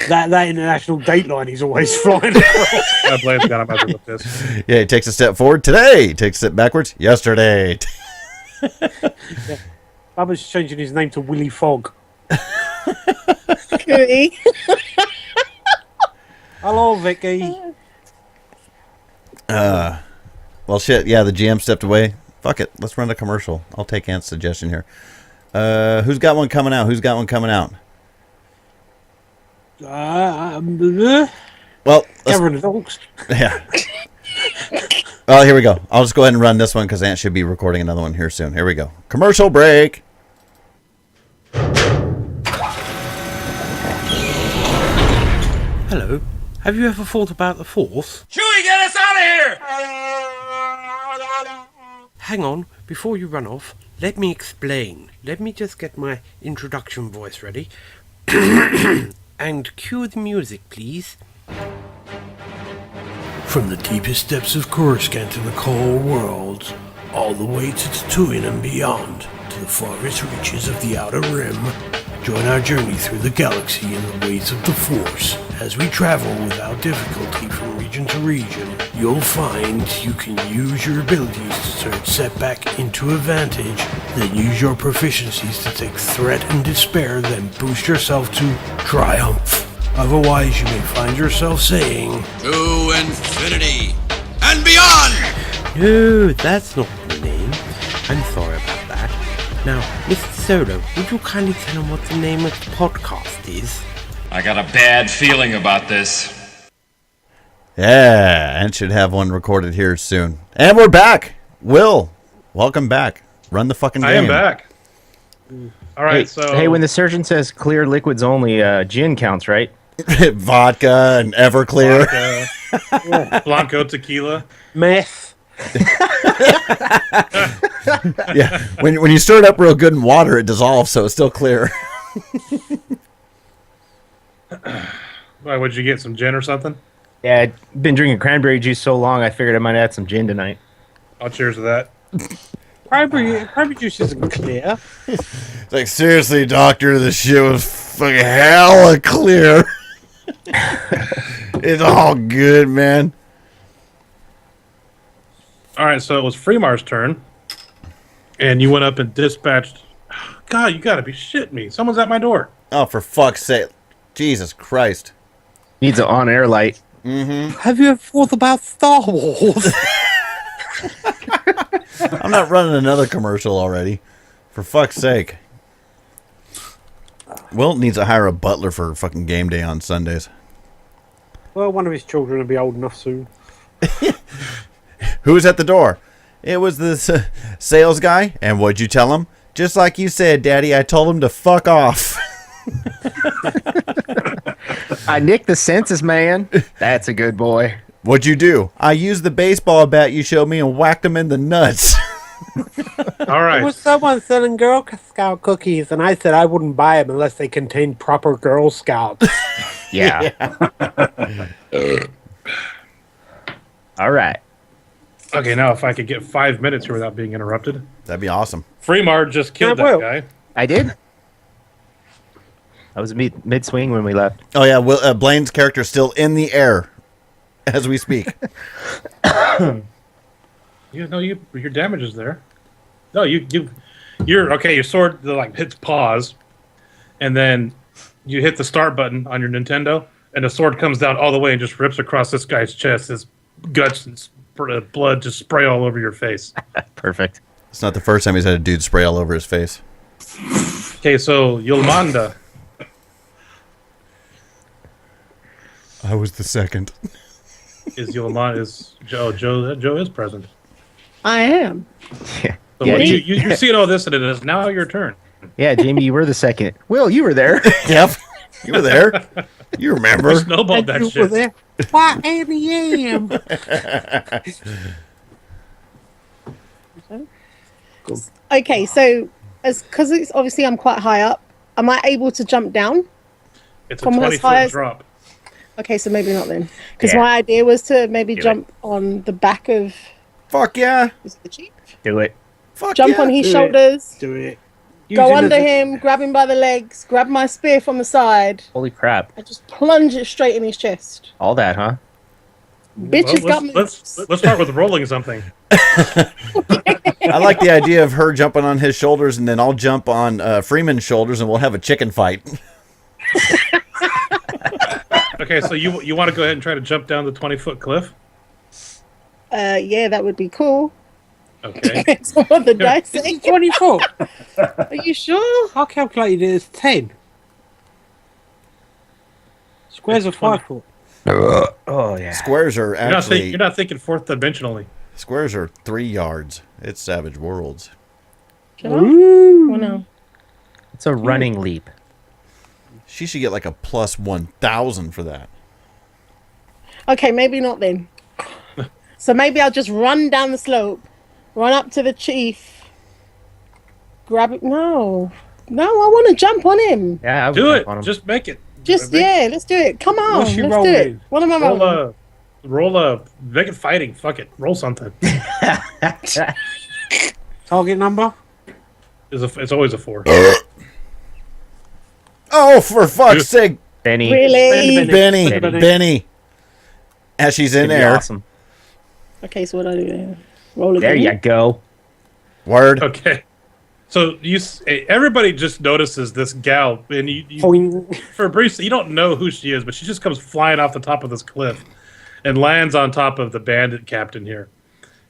that international dateline he's always flying across. Blaine's got a message with this. Yeah, he takes a step forward today. He takes a step backwards yesterday. Yeah. Bubba's changing his name to Willy Fogg. Cootie. Hello, Vicky. Well, shit. Yeah, the GM stepped away. Fuck it. Let's run a commercial. I'll take Ant's suggestion here. Who's got one coming out? Well, Dorks. Yeah. Oh, here we go. I'll just go ahead and run this one because Ant should be recording another one here soon. Here we go. Commercial break. Hello. Have you ever thought about the Force? Chewie, get us out of here! Hang on. Before you run off, let me explain. Let me just get my introduction voice ready. And cue the music, please. From the deepest depths of Coruscant in the cold worlds, all the way to Tatooine and beyond, to the farthest reaches of the Outer Rim, join our journey through the galaxy in the ways of the Force. As we travel without difficulty from region to region, you'll find you can use your abilities to turn setback into advantage, then use your proficiencies to take threat and despair, then boost yourself to triumph. Otherwise, you may find yourself saying, To infinity and beyond! No, that's not the name. I'm sorry about that. Now, Mr. Solo, would you kindly tell him what the name of the podcast is? I got a bad feeling about this. Yeah, and should have one recorded here soon. And we're back. Will, welcome back. Run the fucking game. I am back. All right, Hey, when the surgeon says clear liquids only, gin counts, right? Vodka and Everclear. Vodka, Blanco tequila. Meth. Yeah, when you stir it up real good in water, it dissolves, so it's still clear. Why, would you get some gin or something? Yeah, I've been drinking cranberry juice so long, I figured I might add some gin tonight. I'll cheers to that. Cranberry juice isn't clear. It's like, seriously, doctor, this shit was fucking hella clear. It's all good, man. All right, so it was Freemar's turn, and you went up and dispatched. God, you gotta be shitting me! Someone's at my door. Oh, for fuck's sake! Jesus Christ! Needs an on-air light. Mm-hmm. Have you ever thought about Star Wars? I'm not running another commercial already. For fuck's sake. Will needs to hire a butler for fucking game day on Sundays. Well, one of his children will be old enough soon. Who's at the door? It was the sales guy. And what'd you tell him? Just like you said, Daddy, I told him to fuck off. I nicked the census man. That's a good boy. What'd you do? I used the baseball bat you showed me and whacked him in the nuts. All right. There was someone selling Girl Scout cookies, and I said I wouldn't buy them unless they contained proper Girl Scouts. Yeah. All right. Okay, now if I could get 5 minutes here without being interrupted. That'd be awesome. Freemar just killed that guy. I did. I was mid-swing when we left. Oh, yeah. Blaine's character's still in the air as we speak. Your damage is there. No, you're okay. Your sword like hits pause, and then you hit the start button on your Nintendo, and the sword comes down all the way and just rips across this guy's chest. His guts and blood just spray all over your face. Perfect. It's not the first time he's had a dude spray all over his face. Okay, so Yolmanda. I was the second. Is Yolmanda is Joe is present. I am. Yeah. So you're seeing all this, and it is now your turn. Yeah, Jamie, you were the second. Will, you were there. Yep. You were there. You remember. I snowballed that shit. There. Why, Annie am? Okay, so because it's obviously I'm quite high up, am I able to jump down? It's a From as high 20-foot as- drop. Okay, so maybe not then. Because Yeah. my idea was to maybe Do jump on the back of Fuck yeah. the chief, Do it. Fuck jump yeah. on his Do it. shoulders, Do it. go Use it under as a- him, grab him by the legs, grab my spear from the side, Holy crap. and just plunge it straight in his chest. All that, huh? Bitch has got let's start with rolling something. I like the idea of her jumping on his shoulders, and then I'll jump on Freeman's shoulders, and we'll have a chicken fight. Okay, so you want to go ahead and try to jump down the 20-foot cliff? Yeah, that would be cool. Okay. That's what the dice say. It's 24. Are you sure? I calculated it as 10. Squares are 5 foot. Oh, yeah. Squares are actually You're not thinking fourth dimensionally. squares are 3 yards. It's Savage Worlds. Should I? Oh, no. It's a running leap. She should get like a plus 1,000 for that. Okay, maybe not then. So maybe I'll just run down the slope, run up to the chief, grab it. No, I want to jump on him. Yeah, I would Do jump it. on him. Just make it. Yeah, let's do it. Come on, What's she let's do rolling? it. What am I rolling? Roll a make it fighting. Fuck it. Roll something. Target number? It's always a 4. Oh, for fuck's sake. Benny. Really? Benny. As she's in It'd be there. Awesome. Okay, so what do I do then? Roll There again. you go. Word. Okay. So everybody just notices this gal, and Point. for a brief, you don't know who she is, but she just comes flying off the top of this cliff and lands on top of the bandit captain here.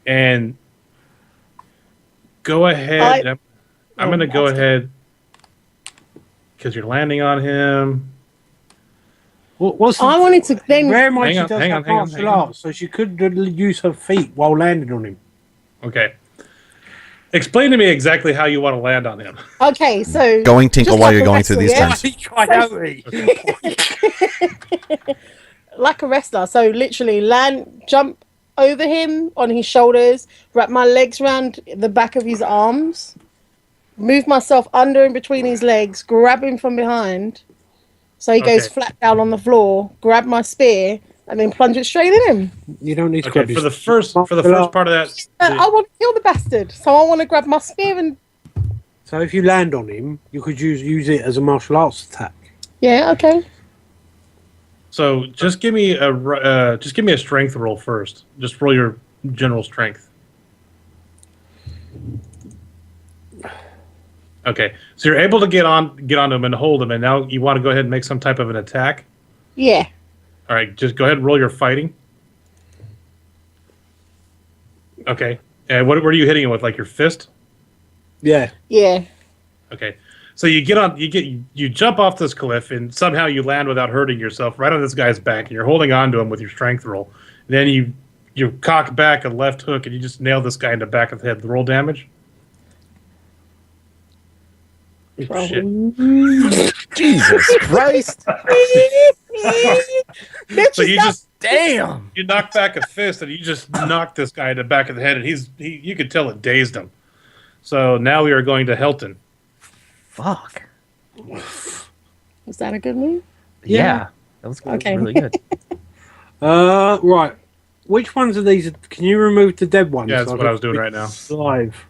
And go ahead. I'm going to go ahead because you're landing on him. What's I wanted to then. Bear in mind Hang she on, does hang have on, hang on, martial hang on. arts, so she could use her feet while landing on him. Okay. Explain to me exactly how you want to land on him. Okay, so Going tinkle just while like you're a going through wrestler, these yeah? turns. Like a wrestler. So literally jump over him on his shoulders, wrap my legs around the back of his arms, move myself under and between his legs, grab him from behind, so he goes flat down on the floor, grab my spear, and then plunge it straight in him. You don't need to Okay, grab for the his- first part of that. I want to kill the bastard, so I want to grab my spear and. So if you land on him, you could use it as a martial arts attack. Yeah. Okay. So just give me a strength roll first. Just roll your general strength. Okay, so you're able to get onto him and hold him, and now you want to go ahead and make some type of an attack. Yeah. All right, just go ahead and roll your fighting. Okay, and what are you hitting him with? Like your fist? Yeah. Yeah. Okay, so you jump off this cliff, and somehow you land without hurting yourself right on this guy's back, and you're holding on to him with your strength roll. And then you cock back a left hook, and you just nail this guy in the back of the head. Roll damage. Shit. Jesus Christ. So you just Damn. you knock back a fist, and you just knock this guy in the back of the head, and you could tell it dazed him. So now we are going to Helton. Fuck. Was that a good move? Yeah. That was Okay. really good. Right. Which ones of these? Can you remove the dead ones? Yeah, that's what I was doing right now. Live.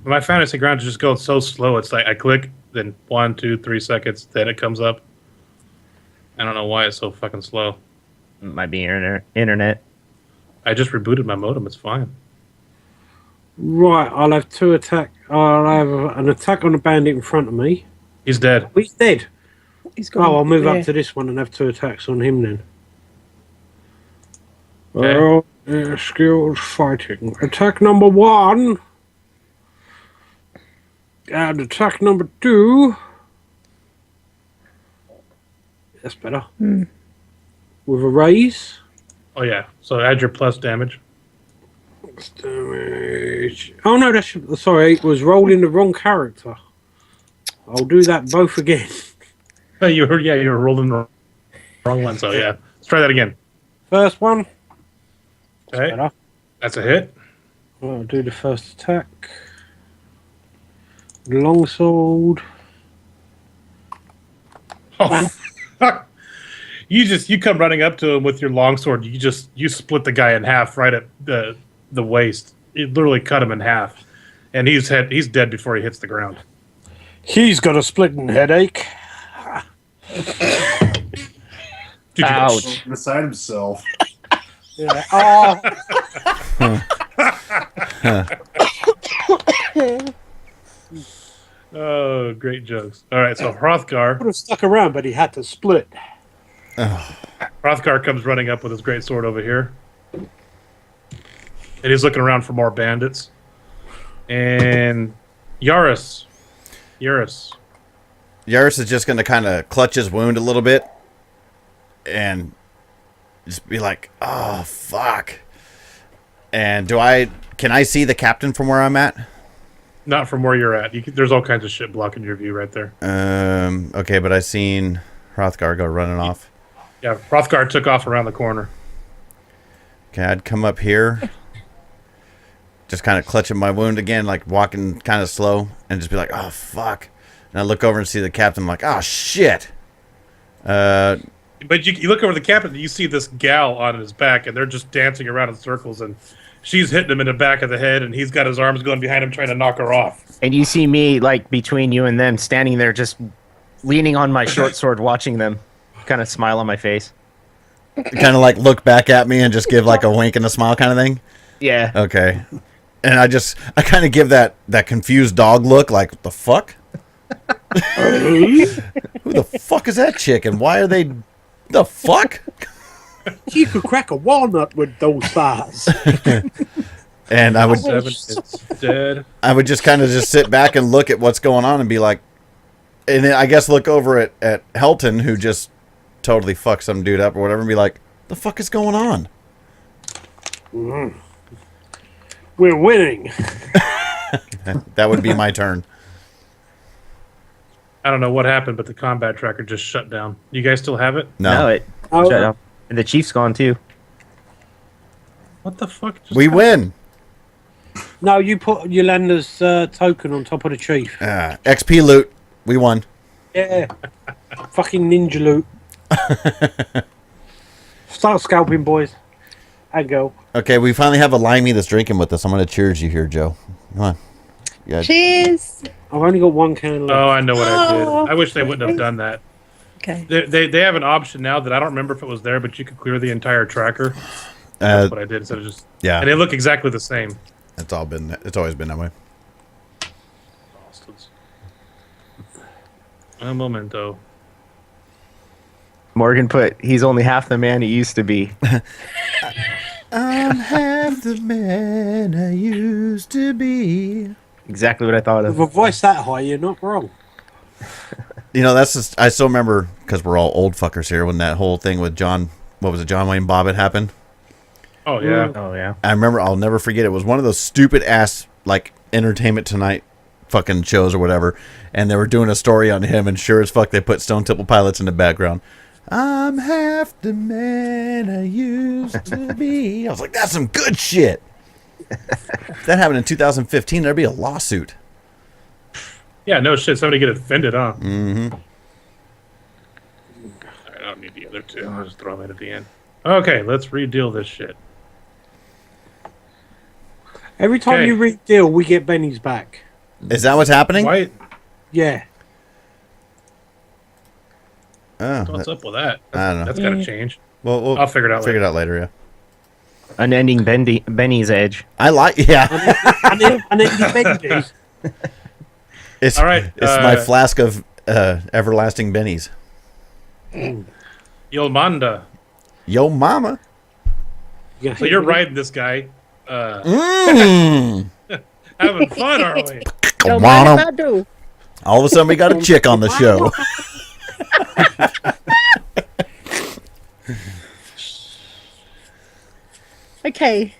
My fantasy ground just goes so slow. It's like I click, then 1, 2, 3 seconds, then it comes up. I don't know why it's so fucking slow. Might be internet. I just rebooted my modem. It's fine. Right. I'll have two attack. I'll have an attack on the bandit in front of me. He's dead. He's dead. He's gone. Oh, I'll move Yeah. up to this one and have two attacks on him then. Okay. Skills fighting. Attack number 1. And attack number 2. That's better. With a raise. Oh yeah. So add your plus damage. Damage. Oh no, sorry, it was rolling the wrong character. I'll do that both again. Oh, you were rolling the wrong one. So yeah, let's try that again. First one. Okay, that's a hit. I'll do the first attack. Longsword. Oh, fuck. You come running up to him with your longsword. You split the guy in half right at the waist. You literally cut him in half, and he's dead before he hits the ground. He's got a splitting headache. Ouch. Beside himself. Yeah. Oh, great jokes. All right, so Hrothgar Would have stuck around, but he had to split. Hrothgar comes running up with his great sword over here. And he's looking around for more bandits. And Yaris Yaris is just going to kind of clutch his wound a little bit and just be like, oh, fuck. And can I see the captain from where I'm at? Not from where you're at. There's all kinds of shit blocking your view right there. Okay, but I seen Hrothgar go running off. Yeah, Hrothgar took off around the corner. Okay, I'd come up here, just kind of clutching my wound again, like walking kind of slow, and just be like, oh, fuck. And I look over and see the captain, I'm like, oh, shit. But you look over the captain, and you see this gal on his back, and they're just dancing around in circles, and she's hitting him in the back of the head, and he's got his arms going behind him trying to knock her off. And you see me, like, between you and them, standing there just leaning on my short sword, watching them. Kind of smile on my face. Kind of like look back at me and just give like a wink and a smile kind of thing? Yeah. Okay. And I kind of give that confused dog look like, the fuck? Who the fuck is that chick and why are they... The fuck? You could crack a walnut with those bars. And I would... It's dead. I would just kind of just sit back and look at what's going on and be like... And then I guess look over at Helton, who just totally fucked some dude up or whatever, and be like, the fuck is going on? Mm-hmm. We're winning. That would be my turn. I don't know what happened, but the combat tracker just shut down. You guys still have it? No, it shut down. And the chief's gone too. What the fuck? We win. No, you put Yolanda's token on top of the chief. XP loot. We won. Yeah. Fucking ninja loot. Start scalping, boys. And go. Okay, we finally have a limey that's drinking with us. I'm going to cheers you here, Joe. Come on. Cheers. I've only got one can left. Oh, I know what I did. I wish they wouldn't have done that. Okay. They have an option now that I don't remember if it was there, but you could clear the entire tracker. That's what I did instead of just... Yeah. And they look exactly the same. It's always been that way. Bastards. Un momento. Morgan put, he's only half the man he used to be. I'm half the man I used to be. Exactly what I thought of. With a voice that high, you're not wrong. You know, that's just, I still remember, because we're all old fuckers here, when that whole thing with John Wayne Bobbitt happened. Oh, yeah. Oh, yeah. I remember, I'll never forget, it was one of those stupid ass, like, Entertainment Tonight fucking shows or whatever, and they were doing a story on him, and sure as fuck, they put Stone Temple Pilots in the background. I'm half the man I used to be. I was like, that's some good shit. If that happened in 2015, there'd be a lawsuit. Yeah, no shit. Somebody get offended, huh? Mm-hmm. All right, I don't need the other two. I'll just throw them in at the end. Okay, let's redeal this shit. Every time you redeal, we get Benny's back. Is that what's happening? Why? Yeah. Oh, What's up with that? I don't know. That's got to change. Well, I'll figure it out later. Figure it out later, yeah. Unending Benny's edge. I like, yeah. Unending Benny's. It's, all right. It's my flask of everlasting bennies. Yo Manda. Yo mama. So you're riding this guy. Mm. Having fun, are we? Don't mind if I do. All of a sudden, we got a chick on the show. Okay.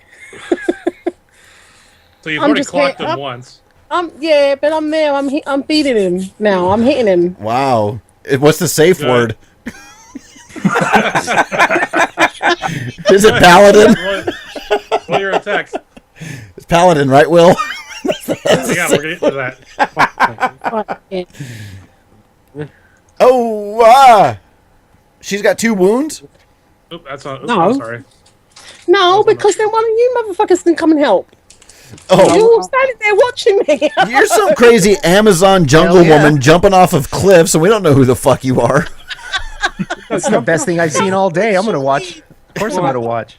So you've I'm already just clocked hit- him I'm- once. Yeah, but I'm there. I'm beating him now. I'm hitting him. Wow. What's the safe Good. word? Is it Paladin? What are your attacks? It's Paladin, right, Will? Yeah, we're getting to that. Oh, she's got 2 wounds? Oop, that's not. Oop, No. I'm sorry. No, because then one of you motherfuckers can come and help. Oh, You're all standing there watching me. you're some crazy Amazon jungle woman jumping off of cliffs, and we don't know who the fuck you are. That's the best thing I've seen all day. I'm gonna watch. Of course, I'm gonna watch.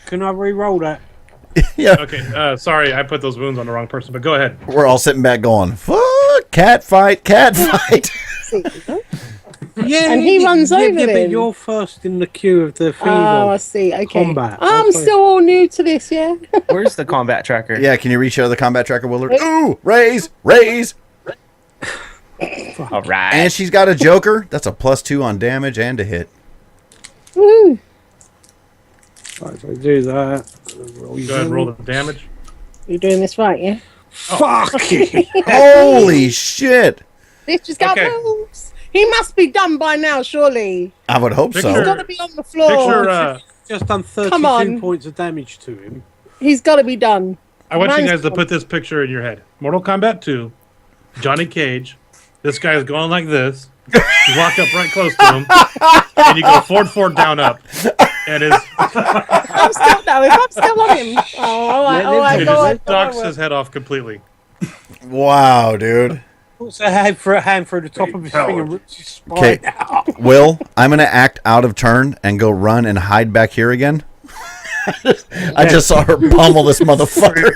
Can I re-roll that? Yeah, Okay, sorry, I put those wounds on the wrong person, but go ahead. we're all sitting back going, fuck, cat fight, cat fight. Yeah, And he runs over but then. you're first in the queue of the theme Oh, I of see. Okay. combat. I'm That's still all new to this, yeah. Where's the combat tracker? Yeah, can you reach out the combat tracker, Willard? Ooh, raise. All right. And she's got a joker. That's a +2 on damage and a hit. Woo. Right, so do that. Go ahead and roll the damage. You're doing this right, yeah? Fuck it. Holy shit. This just got Okay. moves. He must be done by now, surely. I would hope He's Picture- so. got to be on the floor. Picture, Just done Come on. 32 points of damage to him. He's got to be done. I want you Mine's guys to done. put this picture in your head. Mortal Kombat 2, Johnny Cage. This guy is going like this. You walk up right close to him, and you go forward, down, up. And his, I'm still going. I'm still on him. Oh, all right, all right, it go on. just knocks his head off completely. Wow, dude. Puts a hand through the top of his finger, rips his spine Okay, out. Will, I'm going to act out of turn and go run and hide back here again. I just saw her pummel this motherfucker.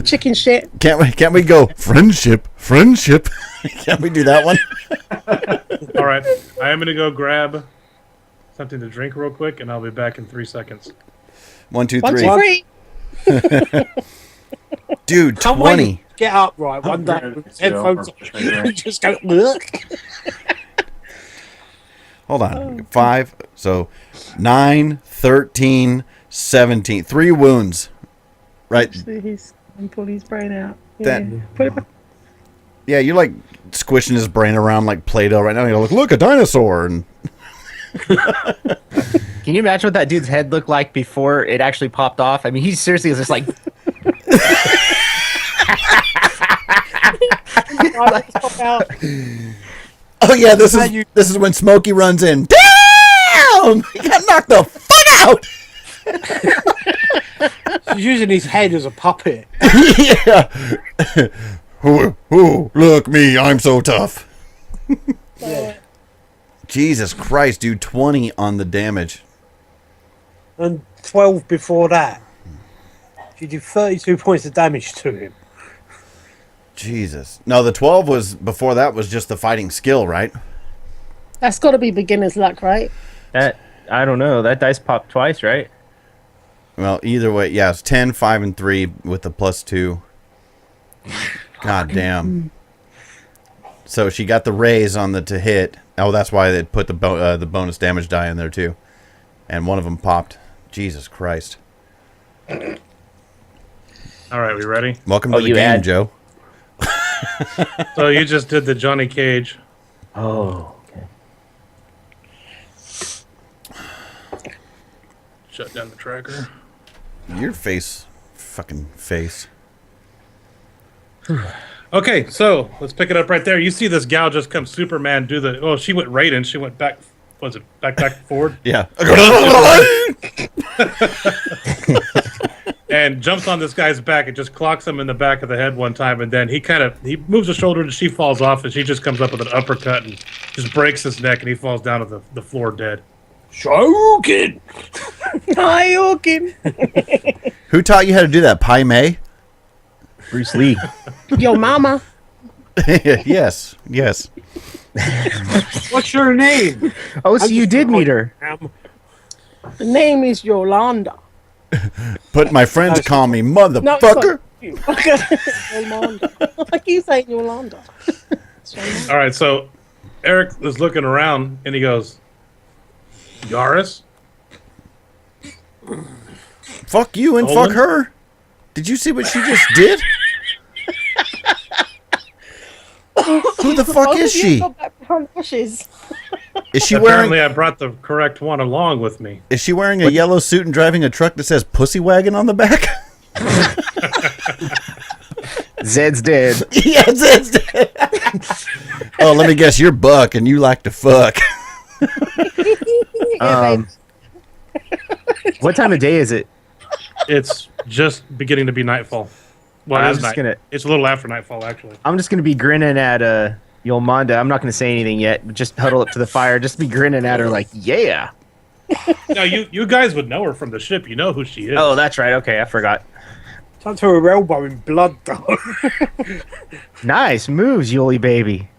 Chicken shit. Can't we go friendship? Can't we do that one? All right, I am going to go grab something to drink real quick, and I'll be back in 3 seconds. 1, 2, 1, 3. 2, 3. Dude, Come 20. on, get up right one day with his headphones on. Just go, look. Hold on. 5. So 9, 13, 17. 3 wounds. Right. He's pull his brain out. That- Yeah. Put it back. Yeah, you're like squishing his brain around like Play-Doh right now. You're like, look, a dinosaur. And Can you imagine what that dude's head looked like before it actually popped off? I mean, he seriously was just like, Pop out. oh yeah, this is when Smokey runs in. Damn! He got knocked the fuck out. He's using his head as a puppet. Yeah. Ooh, look me, I'm so tough. Jesus Christ, dude, 20 on the damage. And 12 before that. She did 32 points of damage to him. Jesus. No, the 12 was before that was just the fighting skill, right? That's got to be beginner's luck, right? that. I don't know. That dice popped twice, right? Well, either way, yeah, it's 10, 5, and 3 with the +2. God damn. So she got the raise on the to hit. Oh, that's why they put the bonus damage die in there too. And one of them popped. Jesus Christ. All right, we ready? Welcome to the you game, add- Joe. So you just did the Johnny Cage. Oh, okay. Shut down the tracker. Your face. Fucking face. Okay, so let's pick it up right there. You see this gal just come Superman do the... Oh, she went right in. She went back... Was it back forward? Yeah. And jumps on this guy's back and just clocks him in the back of the head one time, and then he moves the shoulder and she falls off, and she just comes up with an uppercut and just breaks his neck, and he falls down to the floor dead. Shokin! Hi, Who taught you how to do that? Pai Mei? Bruce Lee. Yo, mama. Yes. What's your name? Oh, so you did meet her. The name is Yolanda. But my friends call me motherfucker. Yolanda. I keep saying Yolanda. All right, so Eric is looking around and he goes, Yaris? Fuck you and Olin? fuck her. Did you see what she just did? Who the fuck is she? Is she Apparently, wearing? I brought the correct one along with me. Is she wearing a yellow suit and driving a truck that says "Pussy Wagon" on the back? Zed's dead. Yeah, Zed's dead. Oh, let me guess. You're Buck and you like to fuck. What time of day is it? It's just beginning to be nightfall. Well, I'm it is just night. It's a little after nightfall, actually. I'm just gonna be grinning at Yolanda. I'm not gonna say anything yet. But just huddle up to the fire. Just be grinning at her like, yeah. No, you guys would know her from the ship. You know who she is. Oh, that's right. Okay, I forgot. Touch her elbow in blood, though. Nice moves, Yuli baby.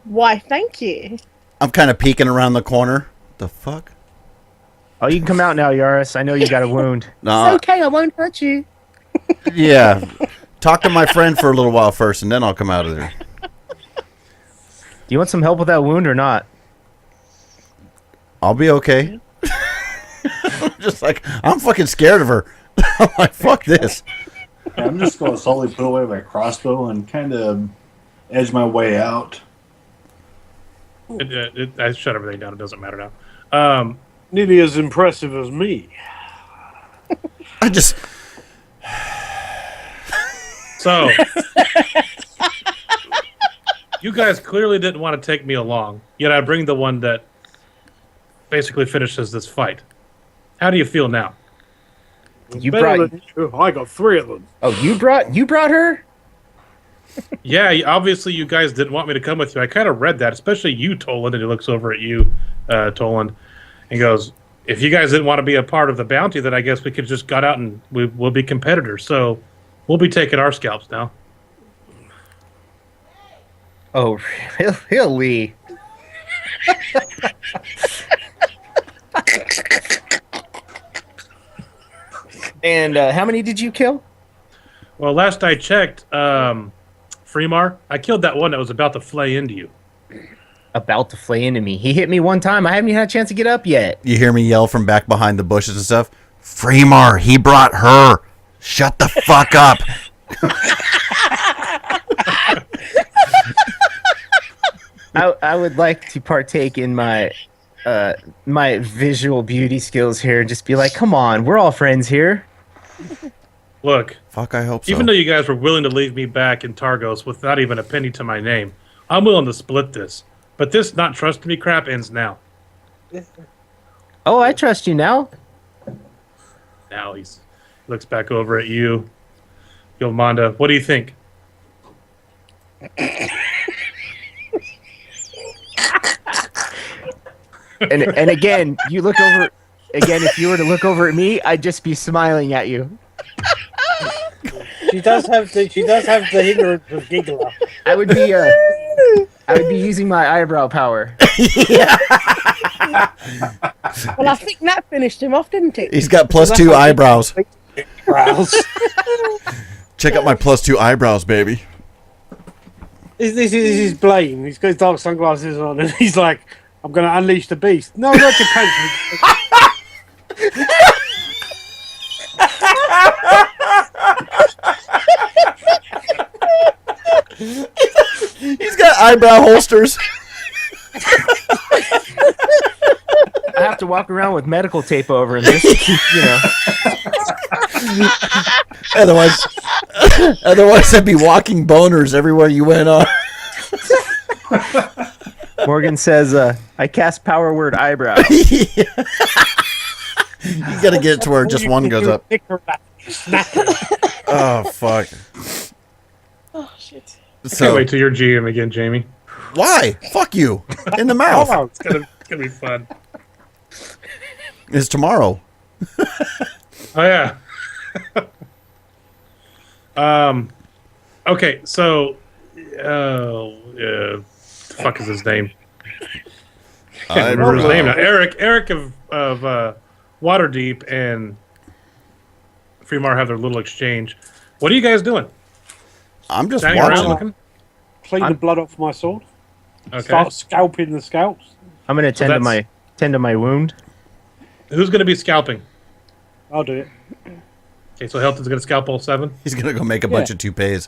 Why, thank you. I'm kind of peeking around the corner. The fuck? Oh, you can come out now, Yaris. I know you got a wound. Nah, It's okay, I won't hurt you. yeah. Talk to my friend for a little while first, and then I'll come out of there. Do you want some help with that wound or not? I'll be okay. Just like, I'm fucking scared of her. I'm like, fuck this. I'm just going to slowly put away my crossbow and kind of edge my way out. I shut everything down. It doesn't matter now. Nearly as impressive as me. I just... So, you guys clearly didn't want to take me along, yet I bring the one that basically finishes this fight. How do you feel now? You Better brought. than you. I got 3 of them. Oh, you brought her. Yeah, obviously you guys didn't want me to come with you. I kind of read that, especially you, Toland, and he looks over at you, Toland, and goes, if you guys didn't want to be a part of the bounty, then I guess we could just got out and we'll be competitors. So we'll be taking our scalps now. Oh, really? And how many did you kill? Well, last I checked, Fremar, I killed that one that was about to flay into you. About to flay into me. He hit me one time. I haven't even had a chance to get up yet. You hear me yell from back behind the bushes and stuff? Fremar, he brought her. Shut the fuck up. I would like to partake in my my visual beauty skills here and just be like, come on, we're all friends here. Look, Fuck, I hope so. even though you guys were willing to leave me back in Targos with not even a penny to my name, I'm willing to split this. But this not trusting me crap ends now. Oh, I trust you now. Now he looks back over at you. Yolanda, what do you think? And again, you look over. Again, if you were to look over at me, I'd just be smiling at you. She does have the ignorance of giggler. I would be using my eyebrow power. Well, I think that finished him off, didn't it? He's got +2 eyebrows. Brows. Check out my +2 eyebrows, baby. This is Blaine. He's got his dark sunglasses on, and he's like, "I'm going to unleash the beast." No, not your pants. He's got eyebrow holsters. I have to walk around with medical tape over him just to keep, Otherwise, I'd be walking boners everywhere you went on. Morgan says, I cast power word eyebrow. You gotta get it to where just one goes up. Oh, fuck. Oh, shit. Can't wait till you're GM again, Jamie. Why? Fuck you. In the mouth. Oh, it's gonna be fun. It's tomorrow. Oh yeah. Okay, so fuck is his name? can't remember his name now. Eric of Waterdeep and Fremar have their little exchange. What are you guys doing? I'm just Standing around watching. looking? Clean the blood off my sword. Okay. Start scalping the scalps. I'm gonna tend to my wound. Who's going to be scalping? I'll do it. Okay, so Helton's going to scalp all 7. He's gonna go make a bunch of toupees.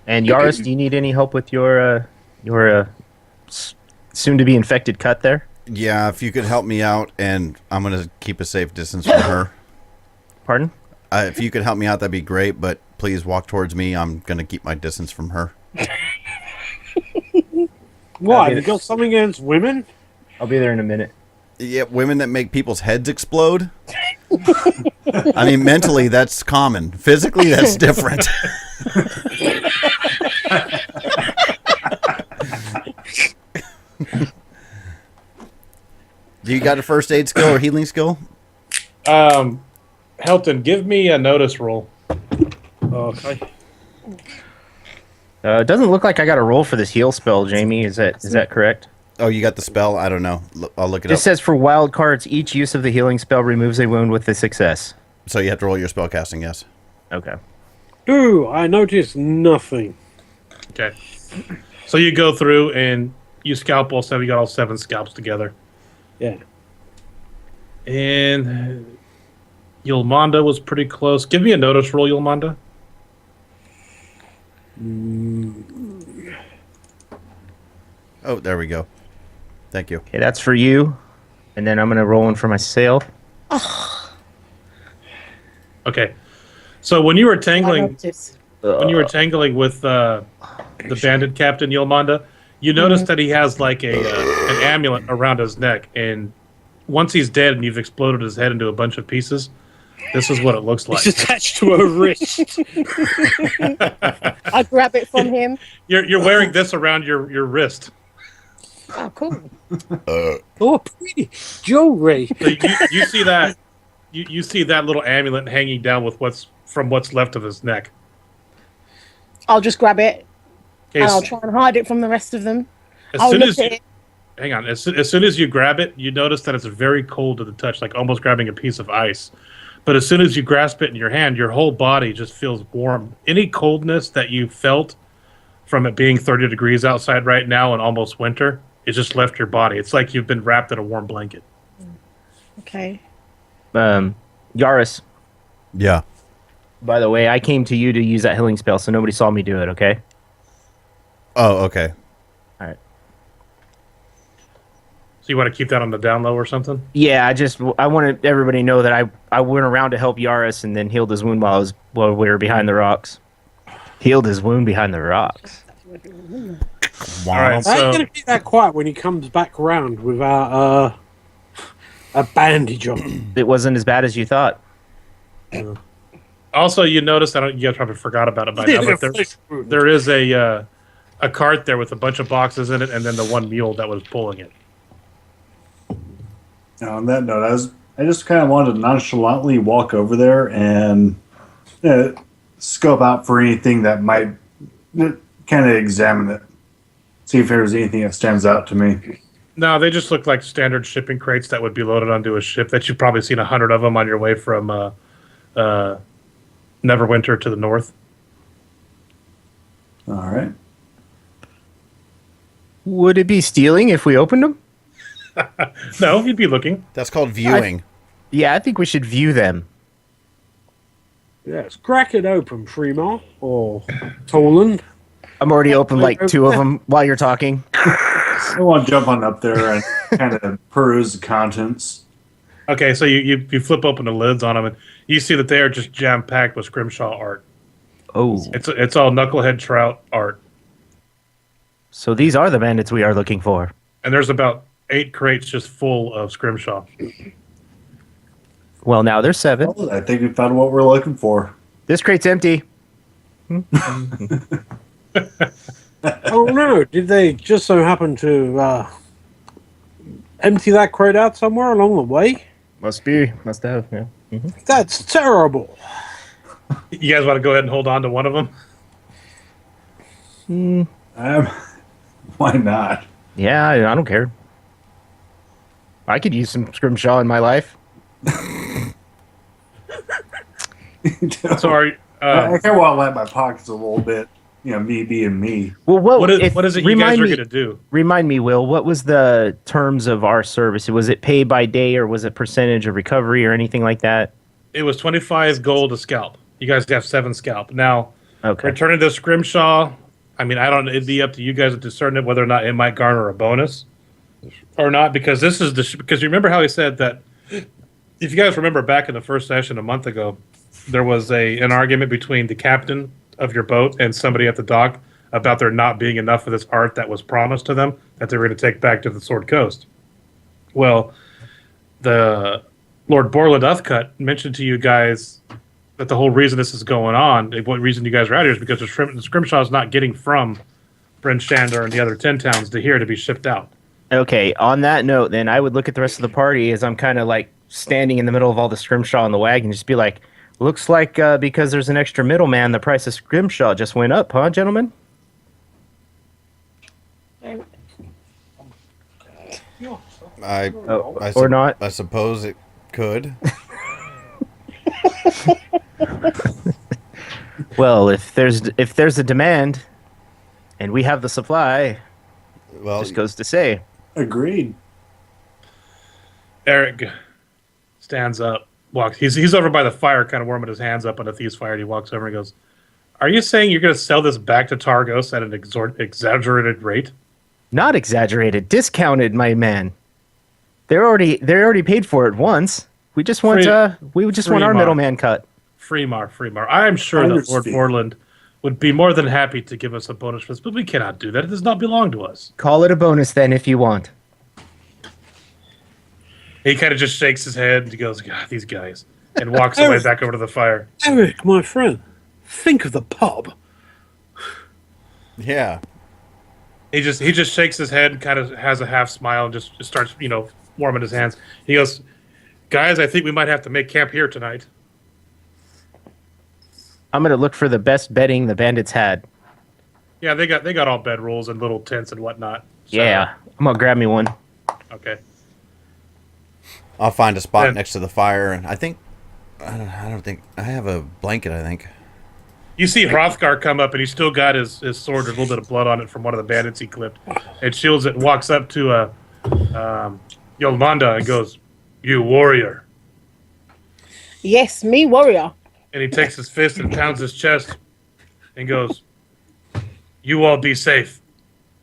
And Yaris, do you need any help with your soon-to-be infected cut there? Yeah, if you could help me out, and I'm gonna keep a safe distance from her. Pardon? If you could help me out, that'd be great. But please walk towards me. I'm gonna keep my distance from her. Why? You got something against women? I'll be there in a minute. Yeah, women that make people's heads explode. I mean, mentally that's common. Physically, that's different. Do you got a first aid skill or healing skill? Helton, give me a notice roll. Okay. It doesn't look like I got a roll for this heal spell, Jamie. Is that correct? Oh, you got the spell? I don't know. I'll look it up. It says for wild cards, each use of the healing spell removes a wound with a success. So you have to roll your spell casting, yes. Okay. Ooh, I noticed nothing. Okay. So you go through and you scalp all 7. You got all 7 scalps together. Yeah. And Yolmanda was pretty close. Give me a notice roll, Yolmanda. Oh, there we go. Thank you. Okay, that's for you. And then I'm going to roll one for myself. Okay. So when you were tangling with the bandit captain Yolmanda, you notice that he has like an amulet around his neck, and once he's dead and you've exploded his head into a bunch of pieces, this is what it looks like. It's attached to a wrist. I grab it from him. You're wearing this around your wrist. Oh, cool. Oh, pretty jewelry. So you see that you see that little amulet hanging down with what's left of his neck. I'll just grab it. Okay, And I'll try and hide it from the rest of them. Hang on. As soon as you grab it, you notice that it's very cold to the touch, like almost grabbing a piece of ice. But as soon as you grasp it in your hand, your whole body just feels warm. Any coldness that you felt from it being 30 degrees outside right now and almost winter, it just left your body. It's like you've been wrapped in a warm blanket. Okay. Yaris. Yeah. By the way, I came to you to use that healing spell, so nobody saw me do it, okay? Oh, okay. All right. So you want to keep that on the down low or something? Yeah, I wanted everybody to know that I went around to help Yaris and then healed his wound while we were behind the rocks. Healed his wound behind the rocks. All right, I ain't gonna be that quiet when he comes back around without a bandage on. It wasn't as bad as you thought. Also, you notice that you guys probably forgot about it by now, but there is a cart there with a bunch of boxes in it, and then the one mule that was pulling it. Now, on that note, I just kind of wanted to nonchalantly walk over there and scope out for anything that might kind of examine it, see if there's anything that stands out to me. No, they just look like standard shipping crates that would be loaded onto a ship that you've probably seen 100 of them on your way from Neverwinter to the north. All right. Would it be stealing if we opened them? No, you'd be looking. That's called viewing. I think we should view them. Yes, crack it open, Fremont or Toland. I'm already open like 2 of them while you're talking. I want to jump on up there and kind of peruse the contents. Okay, so you flip open the lids on them, and you see that they are just jam-packed with Scrimshaw art. Oh. It's all knucklehead trout art. So these are the bandits we are looking for. And there's about 8 crates just full of Scrimshaw. Well, now there's 7. Well, I think we found what we're looking for. This crate's empty. Oh no! Did they just so happen to empty that crate out somewhere along the way? Must have, yeah. Mm-hmm. That's terrible. You guys want to go ahead and hold on to one of them? Why not? Yeah, I don't care. I could use some scrimshaw in my life. So are I kind of want to light my pockets a little bit. Me being me. Well, what is it you guys are going to do? Remind me, Will, what was the terms of our service? Was it pay by day or was it percentage of recovery or anything like that? It was 25 gold a scalp. You guys have 7 scalp. Now, okay. Returning to Scrimshaw, I mean, I don't. It'd be up to you guys to discern it whether or not it might garner a bonus or not, because this is because you remember how he said that. If you guys remember back in the first session a month ago, there was an argument between the captain of your boat and somebody at the dock about there not being enough of this art that was promised to them that they were going to take back to the Sword Coast. Well, the Lord Borland Uthcut mentioned to you guys that the whole reason this is going on, what reason you guys are out here, is because the Scrimshaw is not getting from Bryn Shander and the other 10 towns to here to be shipped out. Okay, on that note, then I would look at the rest of the party as I'm kind of like standing in the middle of all the Scrimshaw in the wagon, just be like, looks like because there's an extra middleman, the price of Scrimshaw just went up, huh, gentlemen? Or not? I suppose it could. Well, if there's a demand, and we have the supply, well, just goes to say. Agreed. Eric stands up, walks. He's over by the fire, kind of warming his hands up on the thief's fire, and he walks over and goes, "Are you saying you're going to sell this back to Targos at an exaggerated rate?" Not exaggerated, discounted, my man. They already paid for it once. We just want our middleman cut. Freemar. I am sure that Lord Borland would be more than happy to give us a bonus for this, but we cannot do that. It does not belong to us. Call it a bonus then if you want. He kind of just shakes his head and he goes, "God, these guys," and walks away back over to the fire. Eric, my friend, think of the pub. Yeah. He just shakes his head and kind of has a half smile and just starts, warming his hands. He goes, "Guys, I think we might have to make camp here tonight." I'm gonna look for the best bedding the bandits had. Yeah, they got all bedrolls and little tents and whatnot. So, yeah, I'm gonna grab me one. Okay. I'll find a spot next to the fire, and I don't think I have a blanket. I think. You see Hrothgar come up, and he's still got his sword with a little bit of blood on it from one of the bandits he clipped, and shields it and walks up to Yolmanda and goes, "You warrior." Yes, me warrior. And he takes his fist and pounds his chest and goes, "You all be safe.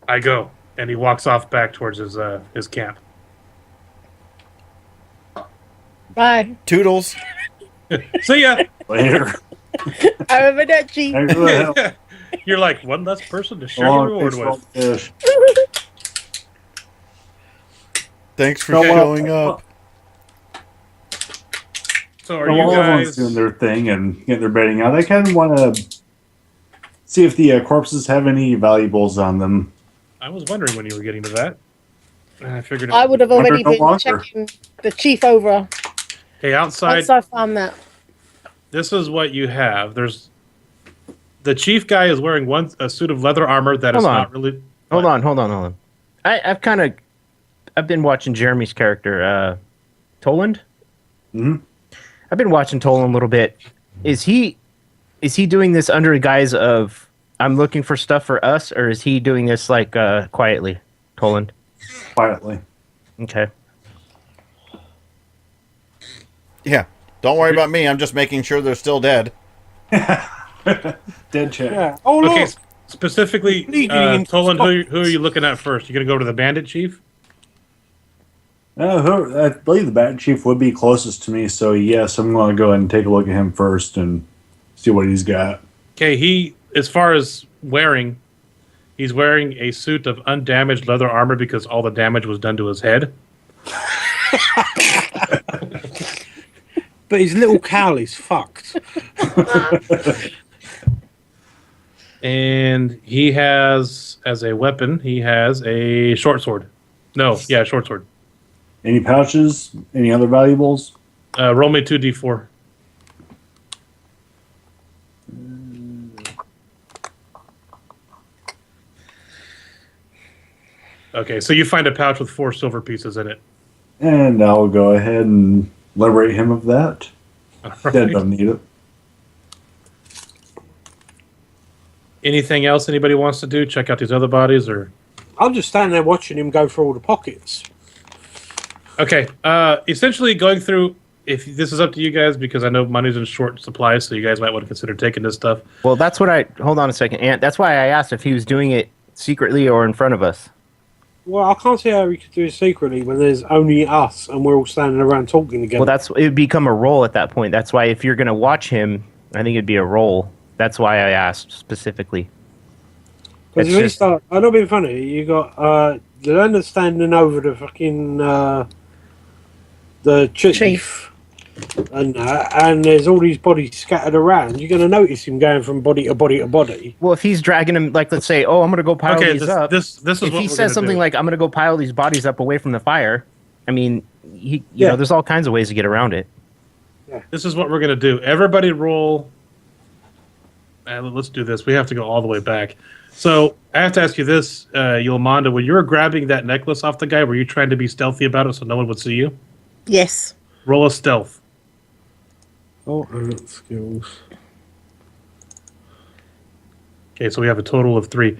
I go." And he walks off back towards his camp. Bye. Toodles. See ya. Later. Arrivederci. You're like one less person to share your reward with. Thanks for showing up. So are you guys doing their thing and getting their bedding out? I kind of want to see if the corpses have any valuables on them. I was wondering when you were getting to that. I figured I would have already been checking the chief over. Okay, outside. Once I found that. This is what you have. There's the chief guy is wearing a suit of leather armor that is not really. Hold on. I've been watching Jeremy's character, Toland. Mm-hmm. I've been watching Toland a little bit. Is he doing this under the guise of I'm looking for stuff for us, or is he doing this like quietly, Toland? Quietly. Okay. Yeah. Don't worry about me. I'm just making sure they're still dead. Dead check. Yeah. Oh, look. Okay, specifically, Toland, who are you looking at first? You going to go to the bandit chief? I believe the Bat Chief would be closest to me, so yes, I'm going to go ahead and take a look at him first and see what he's got. Okay, as far as wearing, he's wearing a suit of undamaged leather armor because all the damage was done to his head. But his little cowley's fucked. And he has, as a weapon, he has a short sword. Short sword. Any pouches? Any other valuables? Roll me 2d4. Okay, so you find a pouch with 4 silver pieces in it. And I'll go ahead and liberate him of that. Right. Dead don't need it. Anything else anybody wants to do? Check out these other bodies, or I'll just stand there watching him go through all the pockets. okay. Essentially, going through. If this is up to you guys, because I know money's in short supply, so you guys might want to consider taking this stuff. Well, that's what I... Hold on a second, Ant. That's why I asked if he was doing it secretly or in front of us. Well, I can't see how we could do it secretly when there's only us and we're all standing around talking together. Well, it would become a role at that point. That's why if you're going to watch him, I think it'd be a role. That's why I asked specifically. Because if we start... I'm not being funny. You got Lindon standing over the fucking... the chief. And there's all these bodies scattered around. You're going to notice him going from body to body to body. Well, if he's dragging him, like, let's say, I'm going to go pile these up. This is if what he we're says something do. like, I'm going to go pile these bodies up away from the fire, I mean, you know, there's all kinds of ways to get around it. Yeah. This is what we're going to do. Everybody roll. Let's do this. We have to go all the way back. So I have to ask you this, Yolanda. When you were grabbing that necklace off the guy, were you trying to be stealthy about it so no one would see you? Yes. Roll a stealth. Oh, skills. Okay, so we have a total of 3.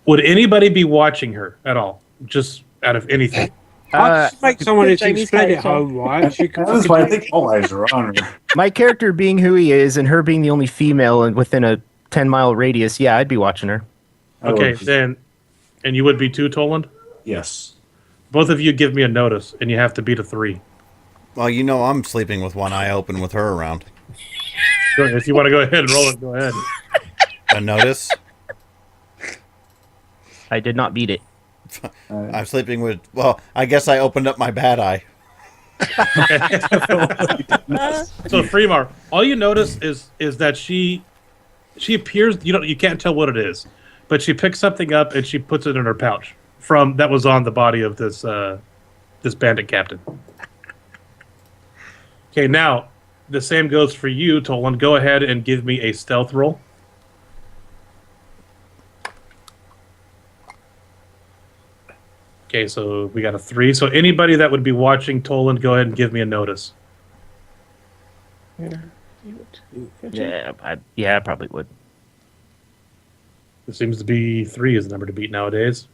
Would anybody be watching her at all? Just out of anything? I'll just make someone who's Jamie's explained it character. home, right? She can That's why I think all eyes are on her. My character being who he is and her being the only female and within a 10-mile radius, yeah, I'd be watching her. Okay, then, and you would be too, Toland? Yes. Both of you give me a notice, and you have to beat a 3. Well, you know I'm sleeping with one eye open with her around. If you want to go ahead and roll it, go ahead. A notice? I did not beat it. I'm sleeping with... Well, I guess I opened up my bad eye. So, Fremar, all you notice is that she appears... You can't tell what it is, but she picks something up and she puts it in her pouch that was on the body of this bandit captain. Okay, now, the same goes for you, Toland. Go ahead and give me a stealth roll. Okay, so we got a 3. So anybody that would be watching Toland, go ahead and give me a notice. Yeah, I probably would. It seems to be 3 is the number to beat nowadays.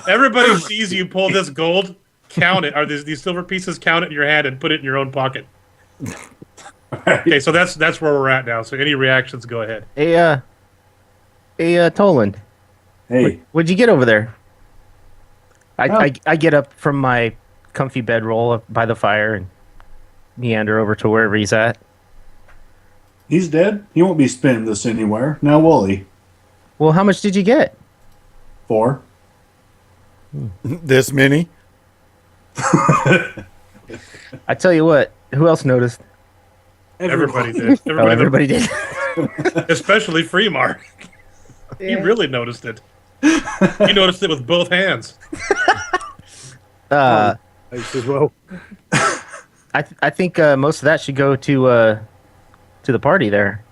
Everybody sees you pull this gold, count it. Are these silver pieces? Count it in your hand and put it in your own pocket. Okay, so that's where we're at now. So any reactions, go ahead. Hey, Toland. Hey. What'd you get over there? I get up from my comfy bedroll up by the fire and meander over to wherever he's at. He's dead. He won't be spending this anywhere. Now will he? Well, how much did you get? 4. This many? I tell you what, who else noticed? Everybody did. Everybody did. Especially Fremar. He really noticed it. He noticed it with both hands. as well. I think most of that should go to the party there,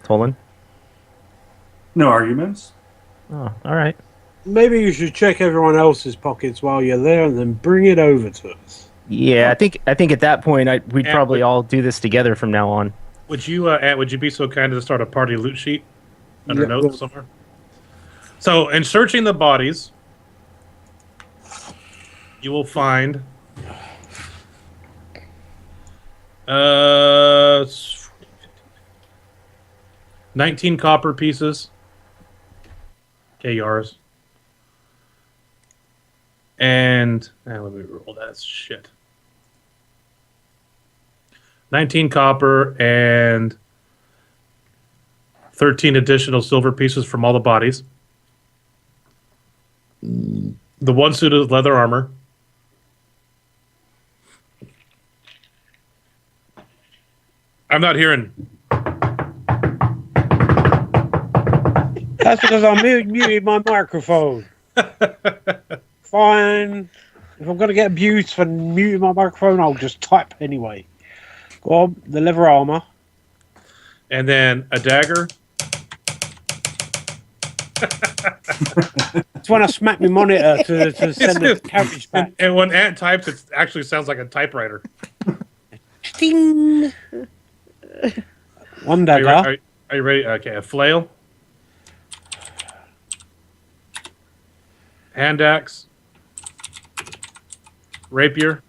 Toland. No arguments. Oh, all right. Maybe you should check everyone else's pockets while you're there and then bring it over to us. Yeah, I think at that point we'd probably all do this together from now on. Would you be so kind as to start a party loot sheet under notes somewhere? So, in searching the bodies, you will find 19 copper pieces, KRs, and let me roll that shit. 19 copper and 13 additional silver pieces from all the bodies. The one suit of leather armor. I'm not hearing. That's because I muted my microphone. Fine. If I'm going to get abused for muting my microphone, I'll just type anyway. Go on, the leather armor. And then a dagger. It's when I smack my monitor to send the carriage back. And when Ant types, it actually sounds like a typewriter. Ding. One dagger. Are you ready? Okay, a flail. Hand axe. Rapier.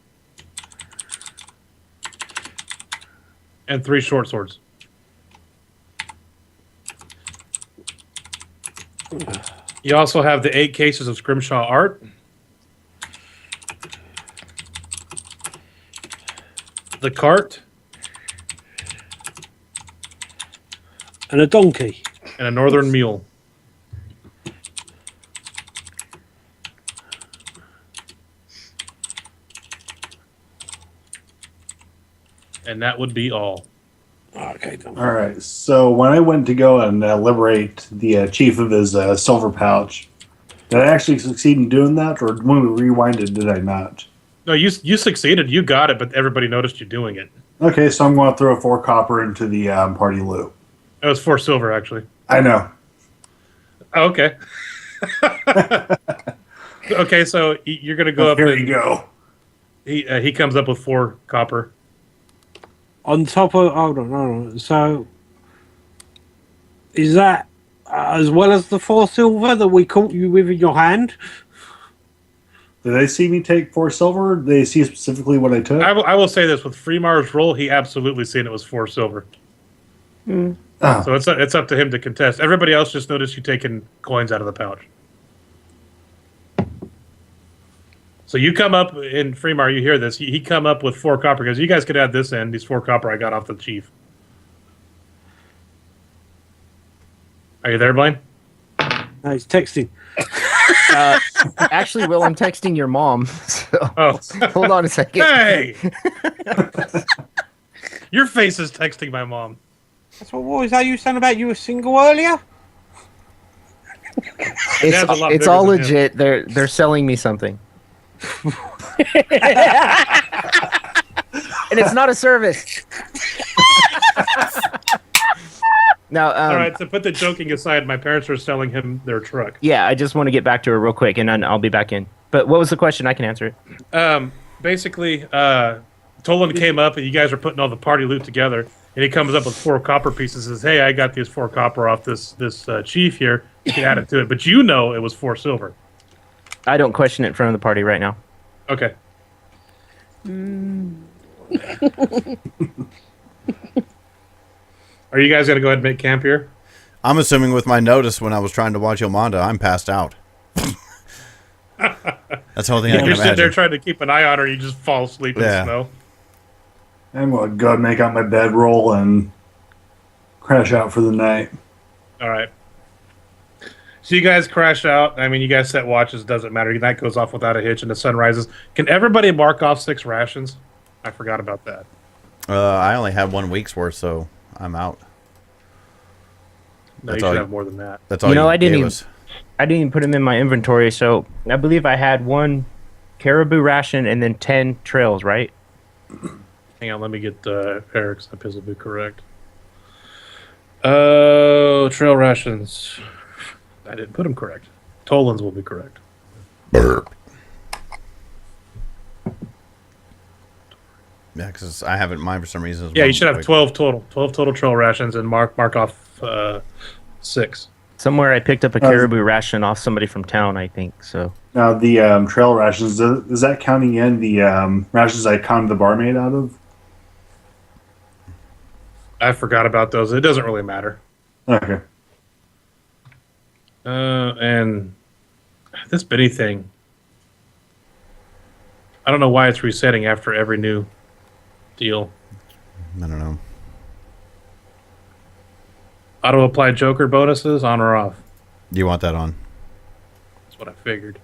And 3 short swords. You also have the 8 cases of Scrimshaw art. The cart. And a donkey. And a northern mule. And that would be all. Okay. All right. So when I went to go and liberate the chief of his silver pouch, did I actually succeed in doing that, or when we rewinded, did I not? No, you succeeded. You got it, but everybody noticed you doing it. Okay, so I'm going to throw 4 copper into the party loot. It was 4 silver, actually. I know. Oh, okay. Okay, so you're going to go up. Here you go. He comes up with 4 copper. On top of... Hold on. So, is that as well as the 4 silver that we caught you with in your hand? Did they see me take 4 silver? Did they see specifically what I took? I will say this. With Freemar's roll, he absolutely seen it was 4 silver. Mm. Oh. So it's up to him to contest. Everybody else just noticed you taking coins out of the pouch. So you come up in Freemar, you hear this. He come up with 4 copper because you guys could add this in. These 4 copper I got off the chief. Are you there, Blaine? No, he's texting. Actually, Will, I'm texting your mom. So hold on a second. Hey! Your face is texting my mom. That's what was that you saying about you were single earlier? It's all legit. They're selling me something. And it's not a service. Now, all right, so put the joking aside. My parents are selling him their truck. Yeah, I just want to get back to her real quick, and then I'll be back in. But what was the question? I can answer it. Basically, Toland came up, and you guys are putting all the party loot together, and he comes up with 4 copper pieces and says, hey, I got these 4 copper off this chief here. You can add it to it. But you know it was 4 silver. I don't question it in front of the party right now. Okay. Are you guys going to go ahead and make camp here? I'm assuming with my notice when I was trying to watch Yomanda, I'm passed out. That's the only thing I can You're sitting imagine. there trying to keep an eye on her, you just fall asleep in the snow. I'm going to go and make out my bedroll and crash out for the night. All right. So you guys crash out. I mean, you guys set watches. Doesn't matter. Your night goes off without a hitch and the sun rises. Can everybody mark off 6 rations? I forgot about that. I only had 1 week's worth, so I'm out. No, you should have more than that. That's all I didn't even put them in my inventory. So I believe I had 1 caribou ration and then 10 trails, right? Hang on, let me get Eric's. That will be correct. Trail rations. I didn't put them correct. Toland's will be correct. Burp. Yeah, because I haven't mine for some reason. Yeah, you should have 12 total. 12 total trail rations and mark off 6. Somewhere I picked up a caribou ration off somebody from town, I think. So now the trail rations, is that counting in the rations I counted the barmaid out of? I forgot about those. It doesn't really matter. Okay. And this Benny thing, I don't know why it's resetting after every new deal. I don't know. Auto apply Joker bonuses on or off? You want that on? That's what I figured.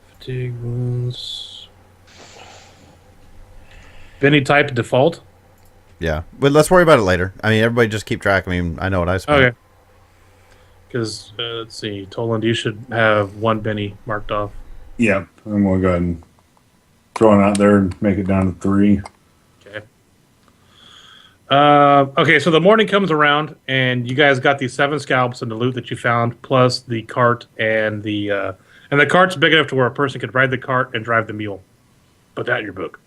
Fatigue wounds. Benny type default? Yeah, but let's worry about it later. I mean, everybody just keep track. I mean, I know what I spent. Okay. Because, let's see, Toland, you should have 1 Benny marked off. Yeah, I'm going to go ahead and throw it out there and make it down to 3. Okay. Okay, so the morning comes around, and you guys got these 7 scalps and the loot that you found, plus the cart and the cart's big enough to where a person could ride the cart and drive the mule. Put that in your book.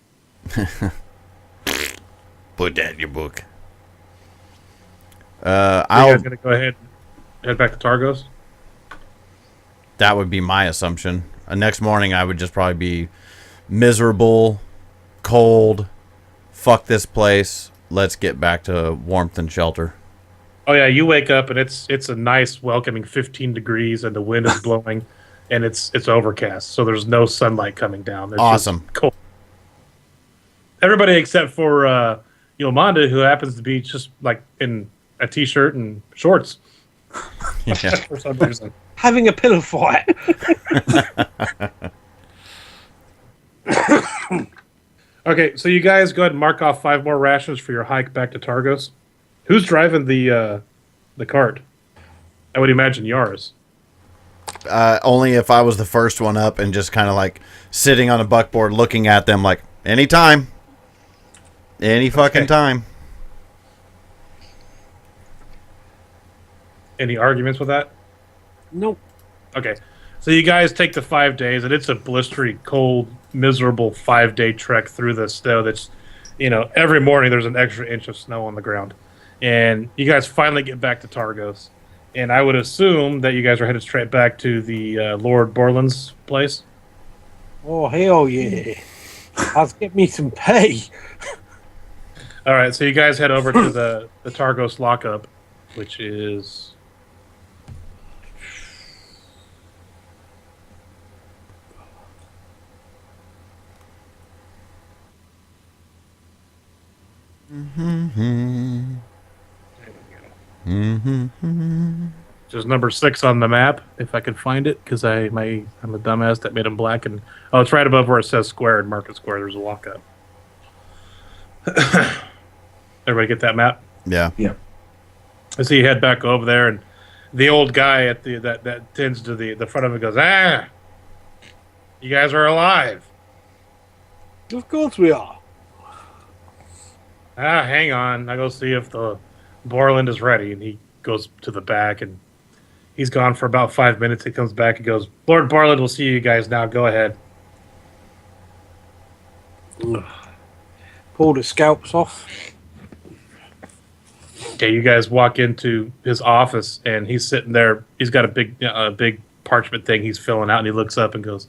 Put that in your book. You guys gonna go ahead and head back to Targos? That would be my assumption. Next morning, I would just probably be miserable, cold. Fuck this place. Let's get back to warmth and shelter. Oh yeah, you wake up and it's a nice, welcoming 15 degrees, and the wind is blowing, and it's overcast, so there's no sunlight coming down. There's awesome. Cold. Everybody except for Yomanda, who happens to be just like in a t-shirt and shorts. Yeah. For some reason. Having a pillow fight. Okay, so you guys go ahead and mark off 5 more rations for your hike back to Targos. Who's driving the cart? I would imagine Yaris. Only if I was the first one up and just kind of like sitting on a buckboard looking at them like, anytime. Any fucking time. Any arguments with that? Nope. Okay. So you guys take the 5 days, and it's a blistery, cold, miserable 5-day trek through the snow that's, every morning there's an extra inch of snow on the ground. And you guys finally get back to Targos. And I would assume that you guys are headed straight back to the Lord Borland's place. Oh, hell yeah. Let's get me some pay. All right, so you guys head over to the Targos lockup, which is... Just number 6 on the map, if I could find it, because I'm a dumbass that made them black. And it's right above where it says square in Market Square. There's a lockup. Everybody get that map? Yeah. Yeah. So you head back over there, and the old guy at that tends to the front of it goes, you guys are alive. Of course we are. Hang on. I go see if the Borland is ready. And he goes to the back, and he's gone for about 5 minutes. He comes back and goes, Lord Borland will see you guys now. Go ahead. Pull the scalps off. Okay, you guys walk into his office, and he's sitting there. He's got a big parchment thing he's filling out, and he looks up and goes,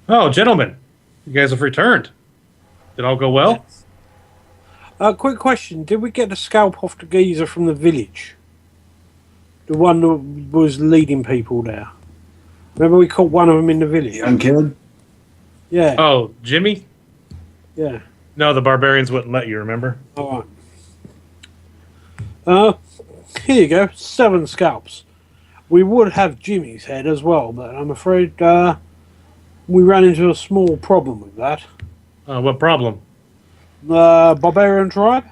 "Oh, gentlemen, you guys have returned. Did all go well?" Quick question. Did we get the scalp off the geezer from the village? The one that was leading people there. Remember we caught one of them in the village? Young kid? Yeah. Oh, Jimmy? Yeah. No, the barbarians wouldn't let you, remember? All right. Here you go. 7 scalps. We would have Jimmy's head as well, but I'm afraid we ran into a small problem with that. What problem? Barbarian tribe?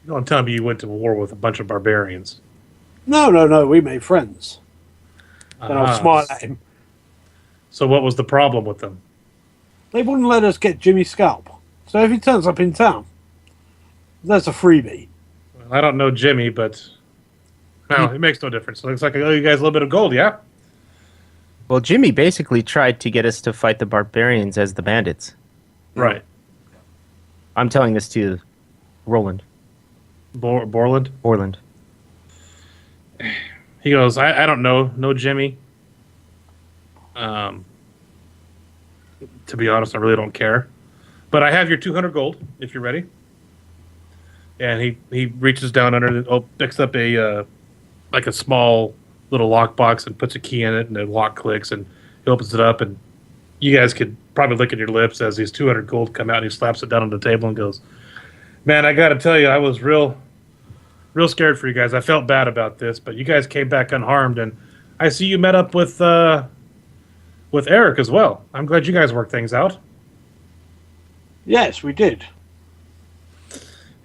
Don't tell me you went to war with a bunch of barbarians. No. We made friends. And I'll smile at him. So what was the problem with them? They wouldn't let us get Jimmy's scalp. So if he turns up in town, that's a freebie. Well, I don't know Jimmy, but it makes no difference. It looks like I owe you guys a little bit of gold, yeah? Well, Jimmy basically tried to get us to fight the barbarians as the bandits. Right. I'm telling this to Roland. Borland? Borland. He goes, I don't know Jimmy. To be honest, I really don't care. But I have your 200 gold, if you're ready. And he reaches down under picks up a small little lockbox and puts a key in it, and the lock clicks, and he opens it up, and you guys could probably lick at your lips as these 200 gold come out, and he slaps it down on the table and goes, "Man, I got to tell you, I was real scared for you guys. I felt bad about this, but you guys came back unharmed, and I see you met up with Eric as well. I'm glad you guys worked things out." Yes, we did.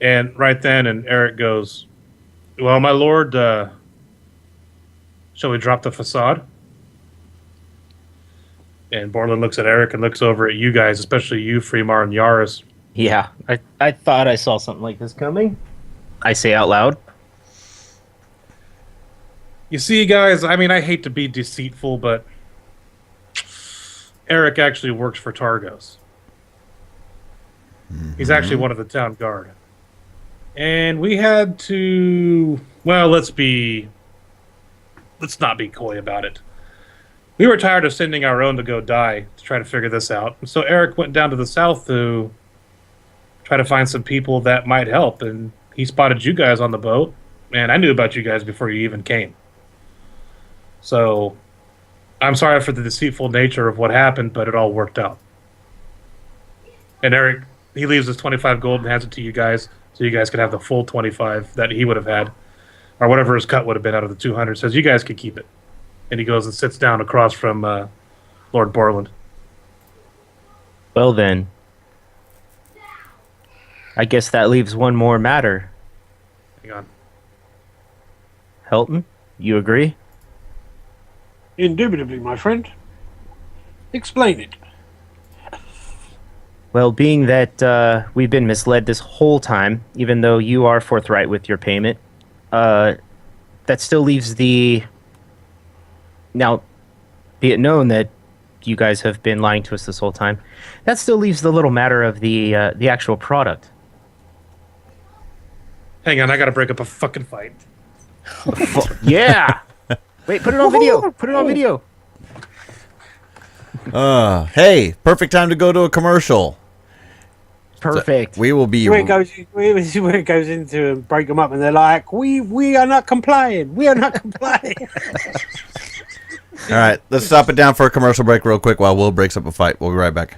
And right then, and Eric goes, "Well, my lord, shall we drop the facade?" And Borland looks at Eric and looks over at you guys, especially you, Fremar and Yaris, Yeah, I thought I saw something like this coming. I say out loud. You see, guys, I mean, I hate to be deceitful, but Eric actually works for Targos. He's actually one of the town guard. And we had to, well, let's not be coy about it. We were tired of sending our own to go die to try to figure this out. So Eric went down to the south to try to find some people that might help. And he spotted you guys on the boat. And I knew about you guys before you even came. So I'm sorry for the deceitful nature of what happened, but it all worked out. And Eric, he leaves his 25 gold and hands it to you guys so you guys could have the full 25 that he would have had, or whatever his cut would have been out of the 200. Says you guys could keep it. And he goes and sits down across from Lord Borland. Well then, I guess that leaves one more matter. Hang on. Helton, you agree? Indubitably, my friend. Explain it. Well, being that we've been misled this whole time, even though you are forthright with your payment, that still leaves the... Now, be it known that you guys have been lying to us this whole time, that still leaves the little matter of the actual product. Hang on, I gotta break up a fucking fight. Yeah! Wait, put it on video! Put it on video! Hey, perfect time to go to a commercial. Perfect. We will be... Where it goes into and break them up, and they're like, we are not complying. We are not complying. All right, let's stop it down for a commercial break real quick while Will breaks up a fight. We'll be right back.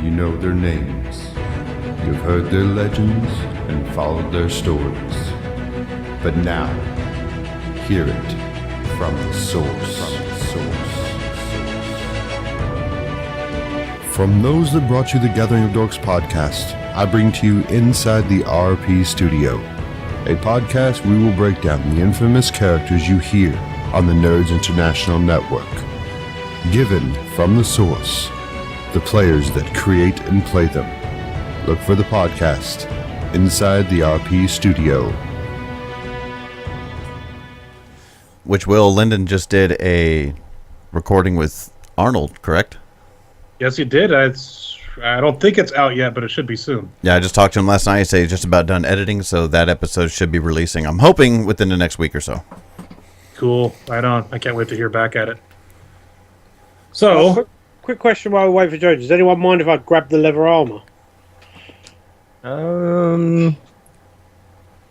You know their names. You've heard their legends and followed their stories. But now, hear it from the source. From those that brought you the Gathering of Dorks podcast, I bring to you Inside the RP Studio, a podcast we will break down the infamous characters you hear on the Nerds International Network. Given from the source, the players that create and play them. Look for the podcast, Inside the RP Studio. Which Lindon just did a recording with Arnold, correct? Yes, he did. I don't think it's out yet, but it should be soon. Yeah, I just talked to him last night. He said he's just about done editing, so that episode should be releasing, I'm hoping, within the next week or so. Cool. Right on. I can't wait to hear back at it. So... Quick question while we wait for Joe. Does anyone mind if I grab the leather armor?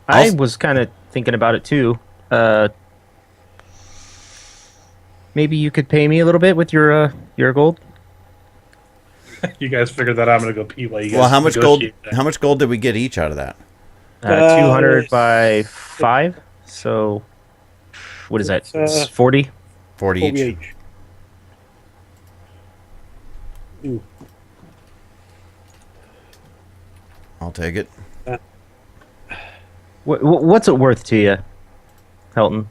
I was kind of thinking about it too. Maybe you could pay me a little bit with your gold. You guys figured that out. I'm gonna go pee while you guys. Well, how much gold? negotiate that. How much gold did we get each out of that? 200 by 5. So, what is that? It's 40. 40 each. Ooh. I'll take it. What's it worth to you, Helton?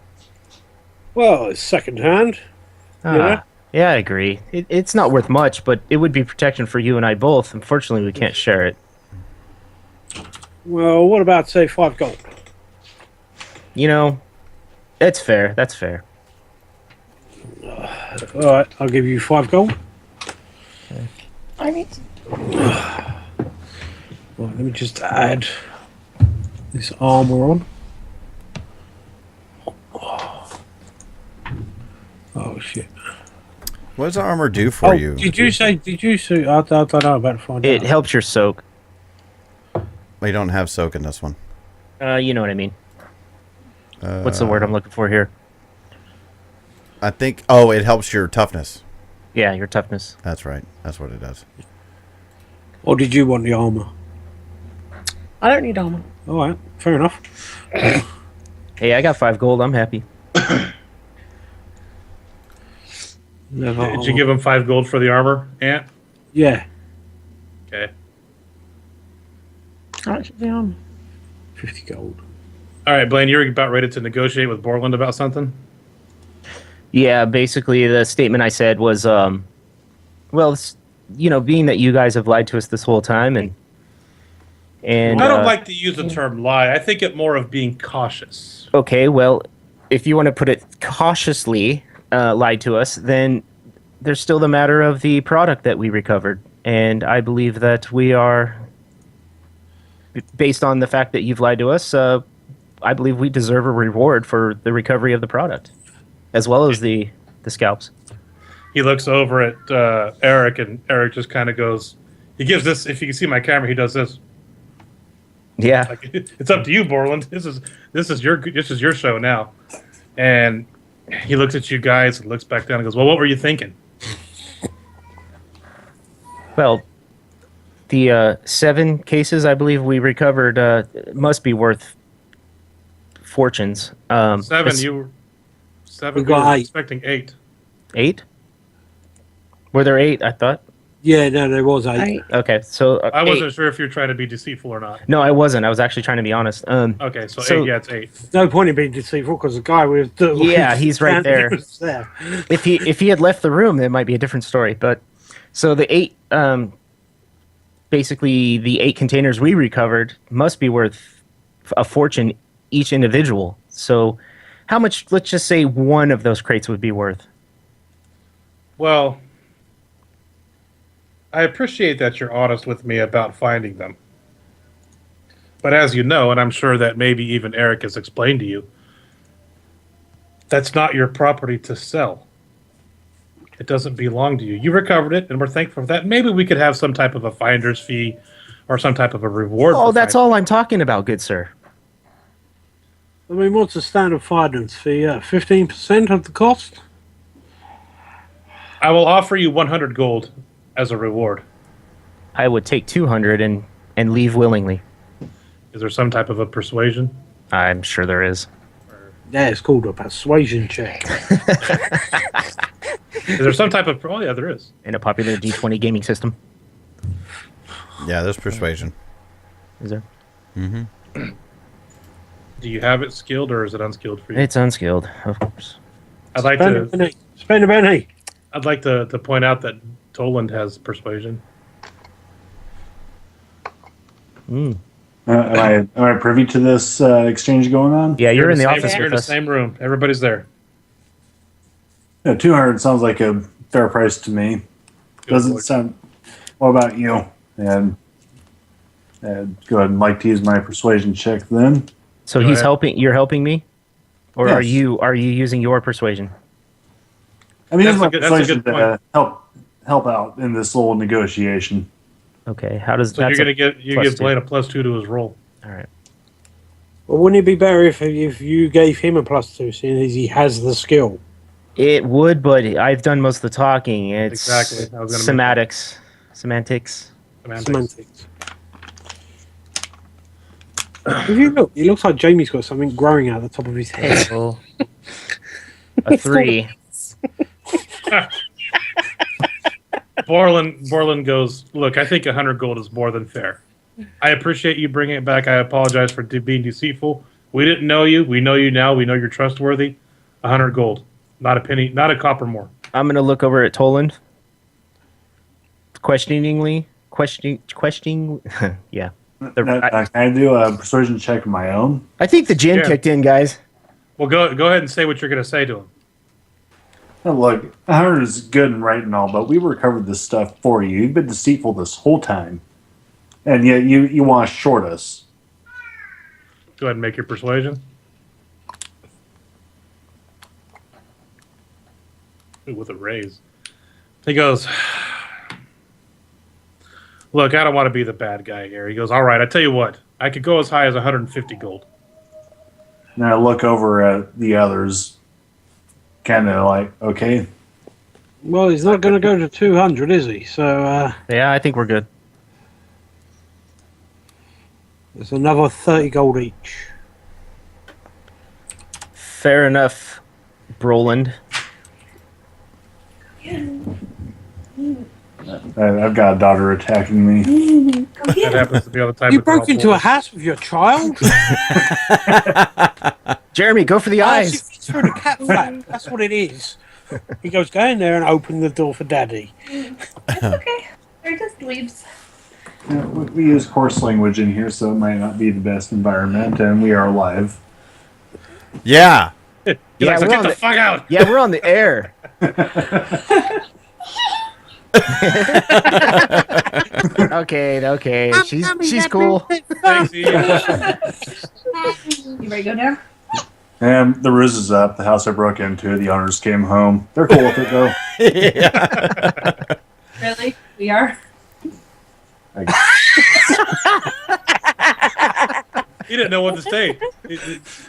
Well, it's second hand. Yeah, I agree. It's not worth much, but it would be protection for you and I both. Unfortunately, we can't share it. Well, what about, say, 5 gold? You know, it's fair. That's fair. All right, I'll give you 5 gold. I need. Well, let me just add this armor on. Oh shit! What does armor do for you? Did you say? I don't know. About to find out. It helps your soak. Well, you don't have soak in this one. You know what I mean. What's the word I'm looking for here? I think. Oh, it helps your toughness. Yeah, your toughness. That's right. That's what it does. Or did you want the armor? I don't need armor. All right, fair enough. Hey, I got 5 gold. I'm happy. Did you give him 5 gold for the armor, Ant? Yeah. Okay. How much is the armor? 50 gold. All right, Blaine, you're about ready to negotiate with Borland about something? Yeah, basically the statement I said was, well, being that you guys have lied to us this whole time, and I don't like to use the term lie. I think it more of being cautious. Okay, well, if you want to put it cautiously, lied to us, then there's still the matter of the product that we recovered, and I believe that we are, based on the fact that you've lied to us, I believe we deserve a reward for the recovery of the product, as well as the scalps. He looks over at Eric, and Eric just kind of goes. He gives this. If you can see my camera, he does this. Yeah, like, it's up to you, Borland. This is your show now. And he looks at you guys and looks back down and goes, "Well, what were you thinking?" Well, the 7 cases I believe we recovered must be worth fortunes. 7. You were expecting 8. 8? Were there 8? I thought. Yeah, no, there was 8. Okay, so I wasn't sure if you were trying to be deceitful or not. No, I wasn't. I was actually trying to be honest. Okay, so 8. Yeah, it's 8. No point in being deceitful because the guy was. Yeah, he's right there. If he had left the room, it might be a different story. But so the 8, basically the 8 containers we recovered must be worth a fortune each individual. So how much? Let's just say one of those crates would be worth. Well, I appreciate that you're honest with me about finding them. But as you know, and I'm sure that maybe even Eric has explained to you, that's not your property to sell. It doesn't belong to you. You recovered it, and we're thankful for that. Maybe we could have some type of a finder's fee or some type of a reward. Oh, that's all I'm talking about, good sir. I mean, what's the standard finder's fee? 15% of the cost? I will offer you 100 gold as a reward. I would take 200 and leave willingly. Is there some type of a persuasion? I'm sure there is. Yeah, it's called a persuasion check. Is there some type of... Oh, yeah, there is. In a popular D20 gaming system. Yeah, there's persuasion. Is there? Mm-hmm. Do you have it skilled, or is it unskilled for you? It's unskilled, of course. I'd like Spend a penny. I'd like to point out that Toland has persuasion. Am I privy to this exchange going on? Yeah, you're in the office You're in the same room. Everybody's there. Yeah, 200 sounds like a fair price to me. Doesn't sound. What about you? And go ahead and like to use my persuasion check then. So he's helping. You're helping me, or Yes. are you using your persuasion? I mean, That's it's my a good- that's a persuasion good to help out in this little negotiation. Okay, how does So that's you're gonna give +2. Blaine a +2 to his roll. All right. Well, wouldn't it be better if you gave him a +2, seeing as he has the skill? It would, but I've done most of the talking. It's Exactly. I was gonna make semantics. Semantics. If you look, it looks like Jamie's got something growing out the top of his head. Oh. A 3. Borland goes, look, I think 100 gold is more than fair. I appreciate you bringing it back. I apologize for being deceitful. We didn't know you. We know you now. We know you're trustworthy. 100 gold. Not a penny, not a copper more. I'm going to look over at Toland. Questioning. Yeah. Can I do a persuasion check of my own? I think the gin kicked in, guys. Well, go ahead and say what you're going to say to him. Now, look, 100 is good and right and all, but we recovered this stuff for you. You've been deceitful this whole time. And yet you want to short us. Go ahead and make your persuasion. Ooh, with a raise. He goes, look, I don't want to be the bad guy here. He goes, all right, I tell you what. I could go as high as 150 gold. And I look over at the others, kind of like, okay. Well, he's not going to go to 200, is he? So, yeah, I think we're good. There's another 30 gold each. Fair enough, Broland. I've got a daughter attacking me. That happens to be all the time. You broke into a house with your child? Jeremy, go for the eyes. Through the cat flap. That's what it is. He goes, go in there and open the door for Daddy. It's okay. Or just leaves. We use coarse language in here, so it might not be the best environment, and we are live. Yeah. Yeah, like, so get the fuck out. Yeah, we're on the air. Okay. She's cool. Thanks, Ian. You ready to go down? And the ruse is up. The house I broke into, the owners came home. They're cool with it, though. Yeah. Really? We are? He didn't know what to say.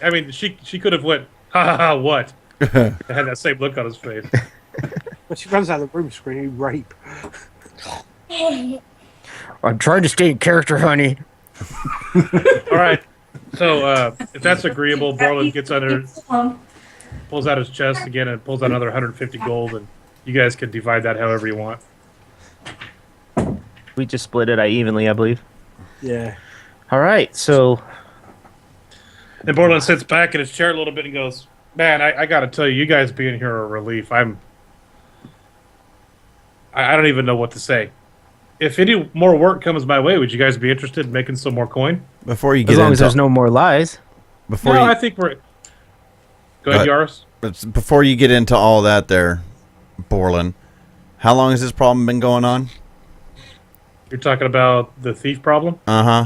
I mean, she could have went, ha ha ha, what? And had that same look on his face. When she runs out of the room screaming rape. I'm trying to stay in character, honey. All right. So if that's agreeable, Borland gets under, pulls out his chest again, and pulls out another 150 gold, and you guys can divide that however you want. We just split it evenly, I believe. Yeah. All right, so... And Borland sits back in his chair a little bit and goes, man, I got to tell you, you guys being here are a relief. I don't even know what to say. If any more work comes my way, would you guys be interested in making some more coin? Before you get as long into, as there's no more lies. I think we're... Go ahead, Yaris. Before you get into all that there, Borland, how long has this problem been going on? You're talking about the thief problem? Uh-huh.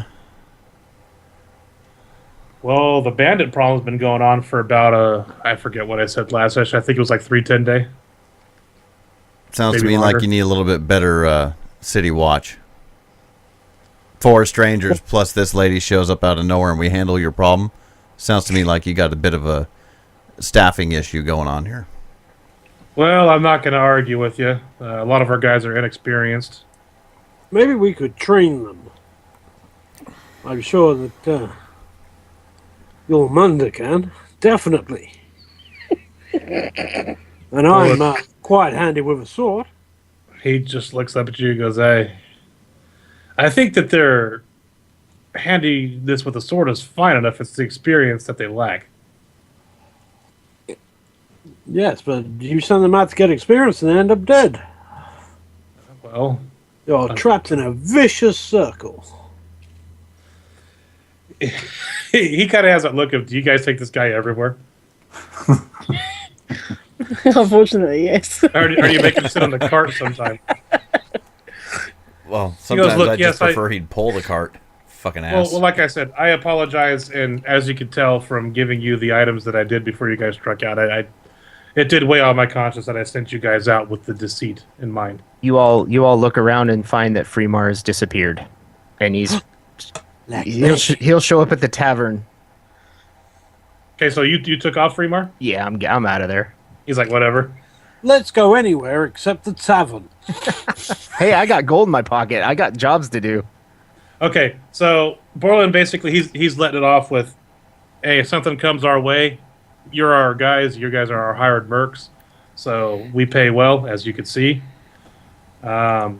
Well, the bandit problem's been going on for about I forget what I said last session. I think it was like 310 day. Sounds to Maybe me longer. like you need a little bit better city watch. 4 strangers plus this lady shows up out of nowhere and we handle your problem. Sounds to me like you got a bit of a staffing issue going on here. Well, I'm not going to argue with you. A lot of our guys are inexperienced. Maybe we could train them. I'm sure that your Munda can. Definitely. And I'm quite handy with a sword. He just looks up at you and goes, I think that their handiness with a sword is fine enough. It's the experience that they lack. Yes, but you send them out to get experience and they end up dead. Well, you're trapped in a vicious circle. He kind of has that look of, do you guys take this guy everywhere? Unfortunately, yes. Or are you making him sit on the cart sometime? Well, sometimes goes, "Look, I just yes, prefer he'd pull the cart. Fucking ass. Well, like I said, I apologize, and as you could tell from giving you the items that I did before you guys struck out, it did weigh on my conscience that I sent you guys out with the deceit in mind. You all look around and find that Fremar has disappeared, and he'll show up at the tavern. Okay, so you took off, Fremar? Yeah, I'm out of there. He's like, whatever. Let's go anywhere except the tavern. Hey, I got gold in my pocket. I got jobs to do. Okay, so Borland basically he's letting it off with, hey, if something comes our way, you're our guys. You guys are our hired mercs, so we pay well, as you can see. We'll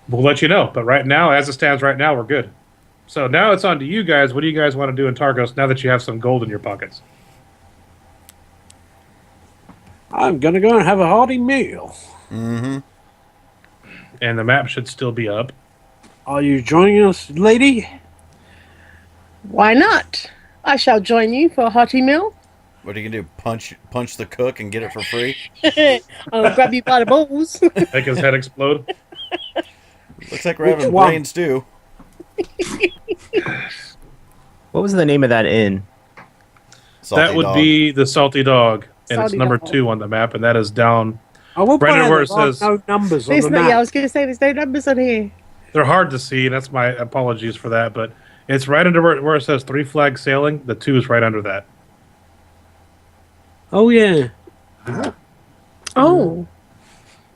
let you know, but right now, as it stands right now, we're good. So now it's on to you guys. What do you guys want to do in Targos now that you have some gold in your pockets? I'm gonna go and have a hearty meal. Mm-hmm. And the map should still be up. Are you joining us, lady? Why not? I shall join you for a hearty meal. What are you gonna do? Punch the cook and get it for free? I'll grab you by the balls. Make his head explode. Looks like we're having brain stew. What was the name of that inn? That would be the Salty Dog, and it's Salty number Dog. 2 on the map, and that is down. I will Right point out where it that there are says no numbers on the Yeah, I map. was going to say there's no numbers on here. they're hard to see, and that's my apologies for that. But it's right under where it says 3 flags sailing. The 2 is right under that. Oh yeah. Oh.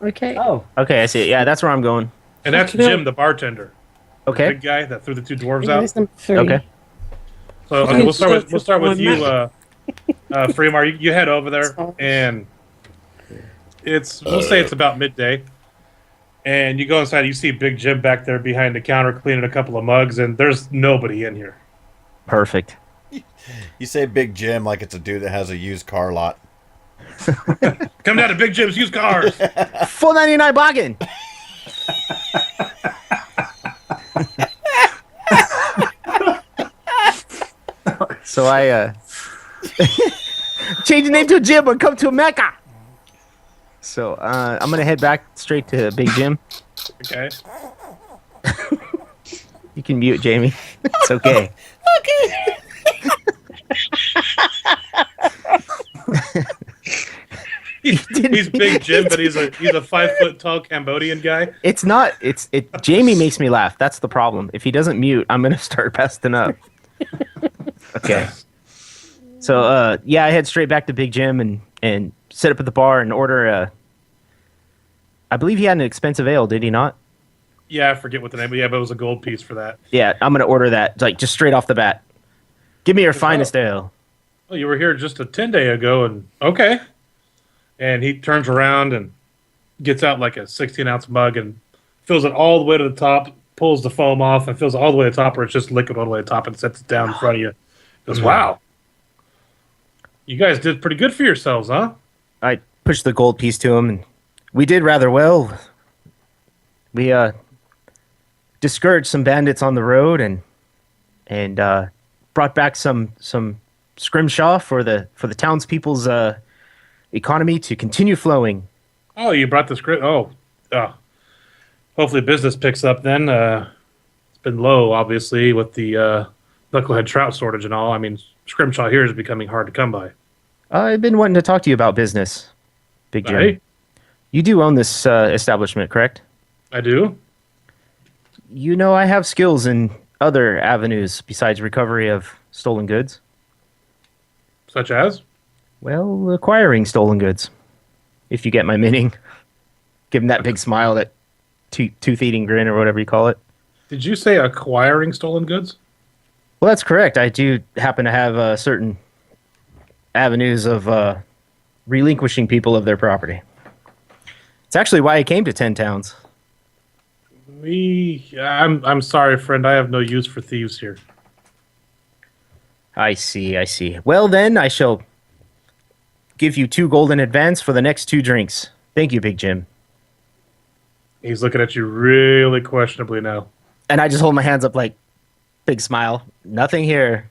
Okay. Oh. Okay, I see it. Yeah, that's where I'm going. And that's Jim, the bartender. Okay. The big guy that threw the 2 dwarves Maybe out. there's number 3. Okay. So Okay, we'll start with you, map. Fremar. You head over there, and we'll say it's about midday. And you go inside. You see Big Jim back there behind the counter cleaning a couple of mugs, and there's nobody in here. Perfect. You say Big Jim like it's a dude that has a used car lot. Come down to Big Jim's used cars. $4.99 bargain. So I change the name to Jim and come to Mecca. So I'm gonna head back straight to Big Jim. Okay. You can mute Jamie. It's okay. Okay. He's Big Jim, but he's a 5 foot tall Cambodian guy. It's not. Jamie makes me laugh. That's the problem. If he doesn't mute, I'm gonna start busting up. Okay. So I head straight back to Big Jim and sit up at the bar and order I believe he had an expensive ale, did he not? Yeah, I forget what the name. But it was a gold piece for that. Yeah, I'm gonna order that like just straight off the bat. Give me your finest ale. Oh, you were here just a 10 day ago, and okay. And he turns around and gets out like a 16-ounce mug and fills it all the way to the top, pulls the foam off, and fills it all the way to the top where it's just liquid all the way to the top and sets it down in front of you. Goes, wow. You guys did pretty good for yourselves, huh? I pushed the gold piece to him, and we did rather well. We discouraged some bandits on the road and brought back some scrimshaw for the townspeople's economy to continue flowing. Oh, you brought the script. Oh. Hopefully business picks up then. It's been low, obviously, with the knucklehead trout shortage and all. I mean, scrimshaw here is becoming hard to come by. I've been wanting to talk to you about business, Big Jim. Hey. You do own this establishment, correct? I do. You know, I have skills in other avenues besides recovery of stolen goods. Such as? Well, acquiring stolen goods. If you get my meaning. Give him that big smile, that tooth-eating grin, or whatever you call it. Did you say acquiring stolen goods? Well, that's correct. I do happen to have certain avenues of relinquishing people of their property. It's actually why I came to 10 Towns. I'm sorry, friend. I have no use for thieves here. I see. Well, then, I shall give you 2 gold in advance for the next 2 drinks. Thank you, Big Jim. He's looking at you really questionably now. And I just hold my hands up like, big smile. Nothing here.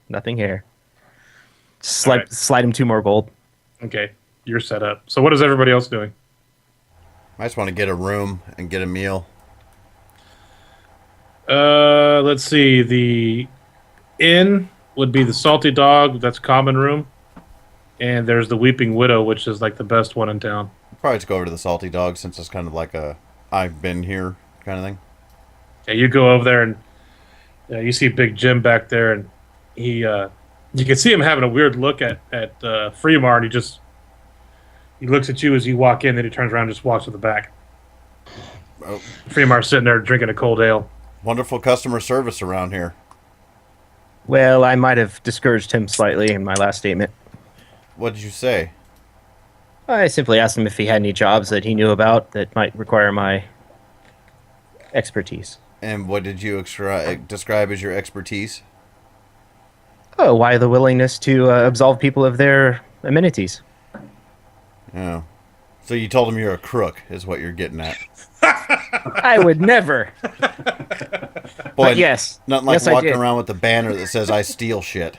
Slide him 2 more gold. Okay, you're set up. So what is everybody else doing? I just want to get a room and get a meal. Let's see. The inn would be the Salty Dog. That's common room. And there's the Weeping Widow, which is like the best one in town. Probably just go over to the Salty Dog since it's kind of like a I've been here kind of thing. Yeah, you go over there and you see Big Jim back there, and he you can see him having a weird look at Fremar, and he looks at you as you walk in, then he turns around and just walks to the back. Oh. Fremar's sitting there drinking a cold ale. Wonderful customer service around here. Well, I might have discouraged him slightly in my last statement. What did you say? I simply asked him if he had any jobs that he knew about that might require my expertise. And what did you describe as your expertise? Oh, why the willingness to absolve people of their amenities? Oh. So you told him you're a crook, is what you're getting at. I would never. Boy, but yes. Nothing like yes, walking around with a banner that says, I steal shit.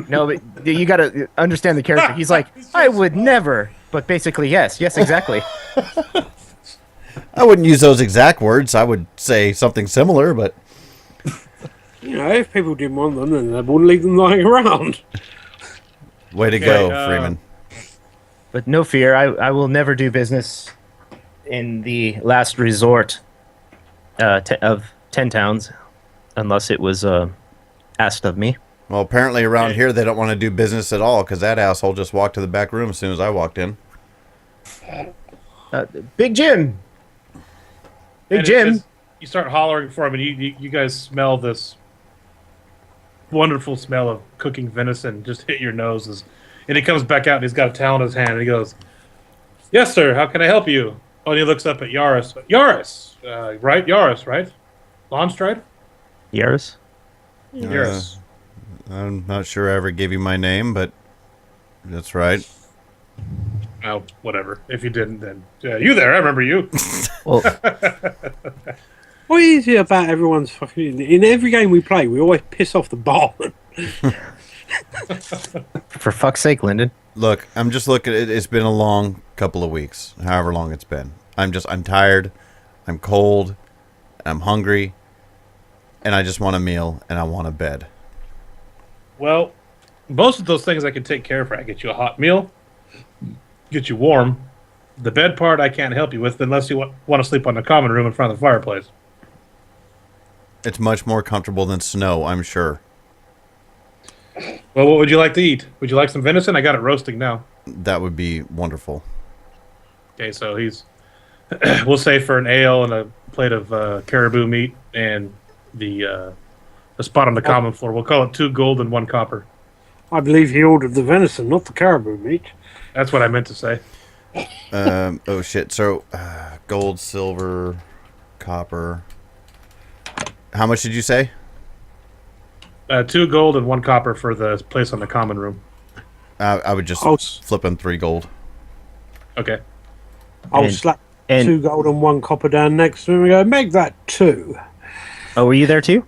No, but you got to understand the character. He's like, I would never. But basically, yes, exactly. I wouldn't use those exact words. I would say something similar, but... You know, if people didn't want them, then they wouldn't leave them lying around. Way to go, Freeman. But no fear, I will never do business in the last resort of 10 Towns unless it was asked of me. Well, apparently around here they don't want to do business at all because that asshole just walked to the back room as soon as I walked in. Big Jim! Big And Jim! You start hollering for him, and you guys smell this wonderful smell of cooking venison just hit your noses. And he comes back out, and he's got a towel in his hand, and he goes, "Yes, sir, how can I help you?" Oh, and he looks up at Yaris. Yaris! Right? Yaris, right? Lawnstride? Yaris? Yaris. I'm not sure I ever gave you my name, but that's right. Oh, whatever. If you didn't, then you there. I remember you. Well, what is it about everyone's fucking... In every game we play, we always piss off the barman. For fuck's sake, Lindon. Look, I'm just looking. It's been a long couple of weeks, however long it's been. I'm tired. I'm cold. I'm hungry. And I just want a meal and I want a bed. Well, most of those things I can take care of. I get you a hot meal, get you warm. The bed part I can't help you with unless you want to sleep on the common room in front of the fireplace. It's much more comfortable than snow, I'm sure. Well, what would you like to eat? Would you like some venison? I got it roasting now. That would be wonderful. Okay, so he's... we'll say for an ale and a plate of caribou meat and the spot on the common floor. We'll call it 2 gold and 1 copper. I believe he ordered the venison, not the caribou meat. That's what I meant to say. Oh, shit. So, gold, silver, copper... How much did you say? 2 gold and 1 copper for the place on the common room. I would just flip him 3 gold. Okay. I'll slap 2 gold and 1 copper down next to him and go, make that 2. Oh, were you there too?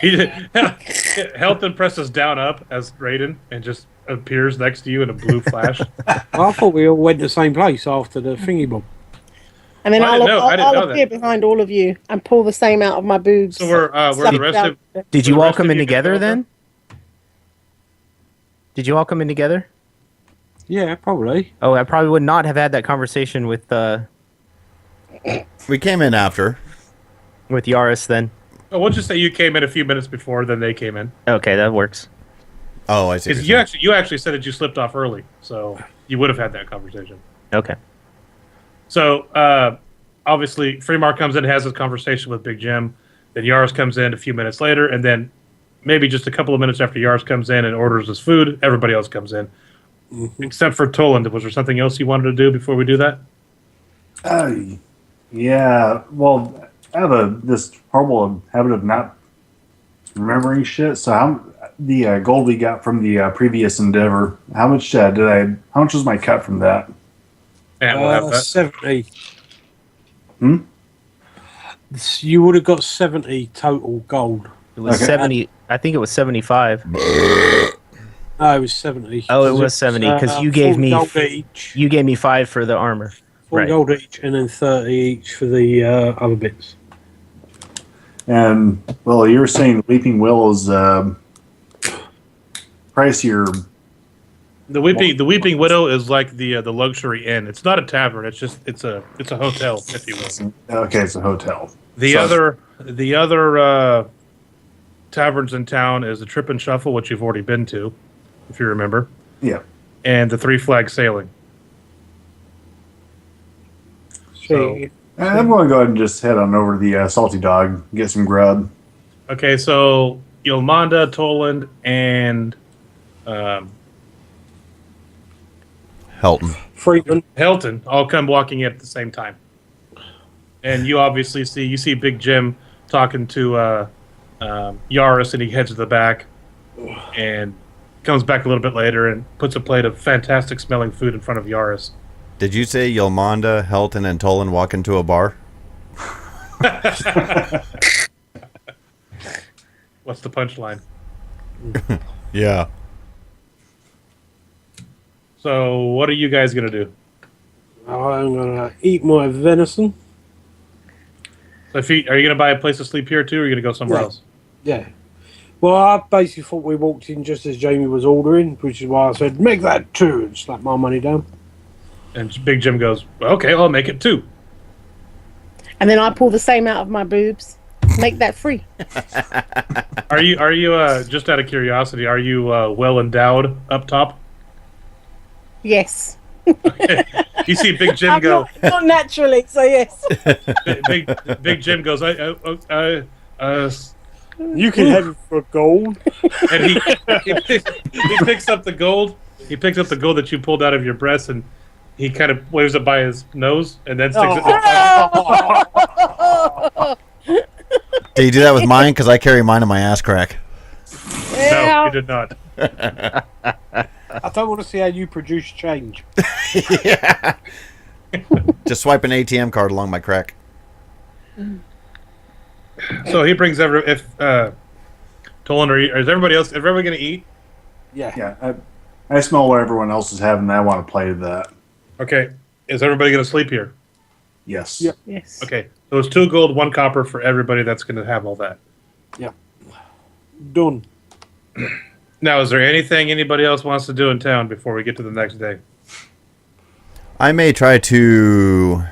Helton presses down up as Raiden and just appears next to you in a blue flash. I thought we all went to the same place after the thingy bomb. And then I I'll appear behind all of you and pull the same out of my boobs. So we're the rest of... Did you all come in together then? Did you all come in together? Yeah, probably. Oh, I probably would not have had that conversation with We came in after. With Yaris then. Oh, we'll just say you came in a few minutes before, then they came in. Okay, that works. Oh, I see. You actually said that you slipped off early, so you would have had that conversation. Okay. So, obviously, Fremar comes in and has this conversation with Big Jim. Then Yaris comes in a few minutes later, and then maybe just a couple of minutes after Yaris comes in and orders his food, everybody else comes in. Mm-hmm. Except for Toland. Was there something else you wanted to do before we do that? Yeah. Well, I have this horrible habit of not remembering shit. So the gold we got from the previous endeavor, how much was my cut from that? And we'll have that. 70. You would have got 70 total gold. It was 70. I think it was 75. No, it was 70. Oh, it was 70 because you gave me gold each. You gave me 5 for the armor. 4 gold each, and then 30 each for the other bits. And well, you were saying Weeping Will is pricier. The Weeping Widow is like the luxury inn. It's not a tavern. It's a hotel, if you will. Okay, it's a hotel. The other taverns in town is the Trip and Shuffle, which you've already been to, if you remember. Yeah. And the Three Flag Sailing. So, I'm going to go ahead and just head on over to the Salty Dog, get some grub. Okay, so Yolmanda, Toland, and Helton all come walking in at the same time. And you obviously see Big Jim talking to Yaris, and he heads to the back and comes back a little bit later and puts a plate of fantastic smelling food in front of Yaris. Did you say Yolmanda, Helton, and Toland walk into a bar? What's the punchline? Yeah. So, what are you guys going to do? I'm going to eat my venison. So are you going to buy a place to sleep here, too, or are you going to go somewhere else? Yeah. Well, I basically thought we walked in just as Jaime was ordering, which is why I said, make that 2, and slap my money down. And Big Jim goes, okay, I'll make it 2. And then I pull the same out of my boobs. Make that 3. Are you just out of curiosity, are you well endowed up top? Yes. You see Big Jim go... Not naturally, so yes. Big Jim goes, you can have it for gold. And he picks up the gold. He picks up the gold that you pulled out of your breast, and he kind of waves it by his nose, and then sticks it in his Did you do that with mine? Because I carry mine in my ass crack. No, you did not. I don't want to see how you produce change. Yeah. Just swipe an ATM card along my crack. So he brings Tolan, is everybody going to eat? Yeah. I smell what everyone else is having, and I want to play to that. Okay. Is everybody going to sleep here? Yes. Yep. Yes. Okay. So it's 2 gold, 1 copper for everybody that's going to have all that. Yep. Done. Now, is there anything anybody else wants to do in town before we get to the next day? I may try to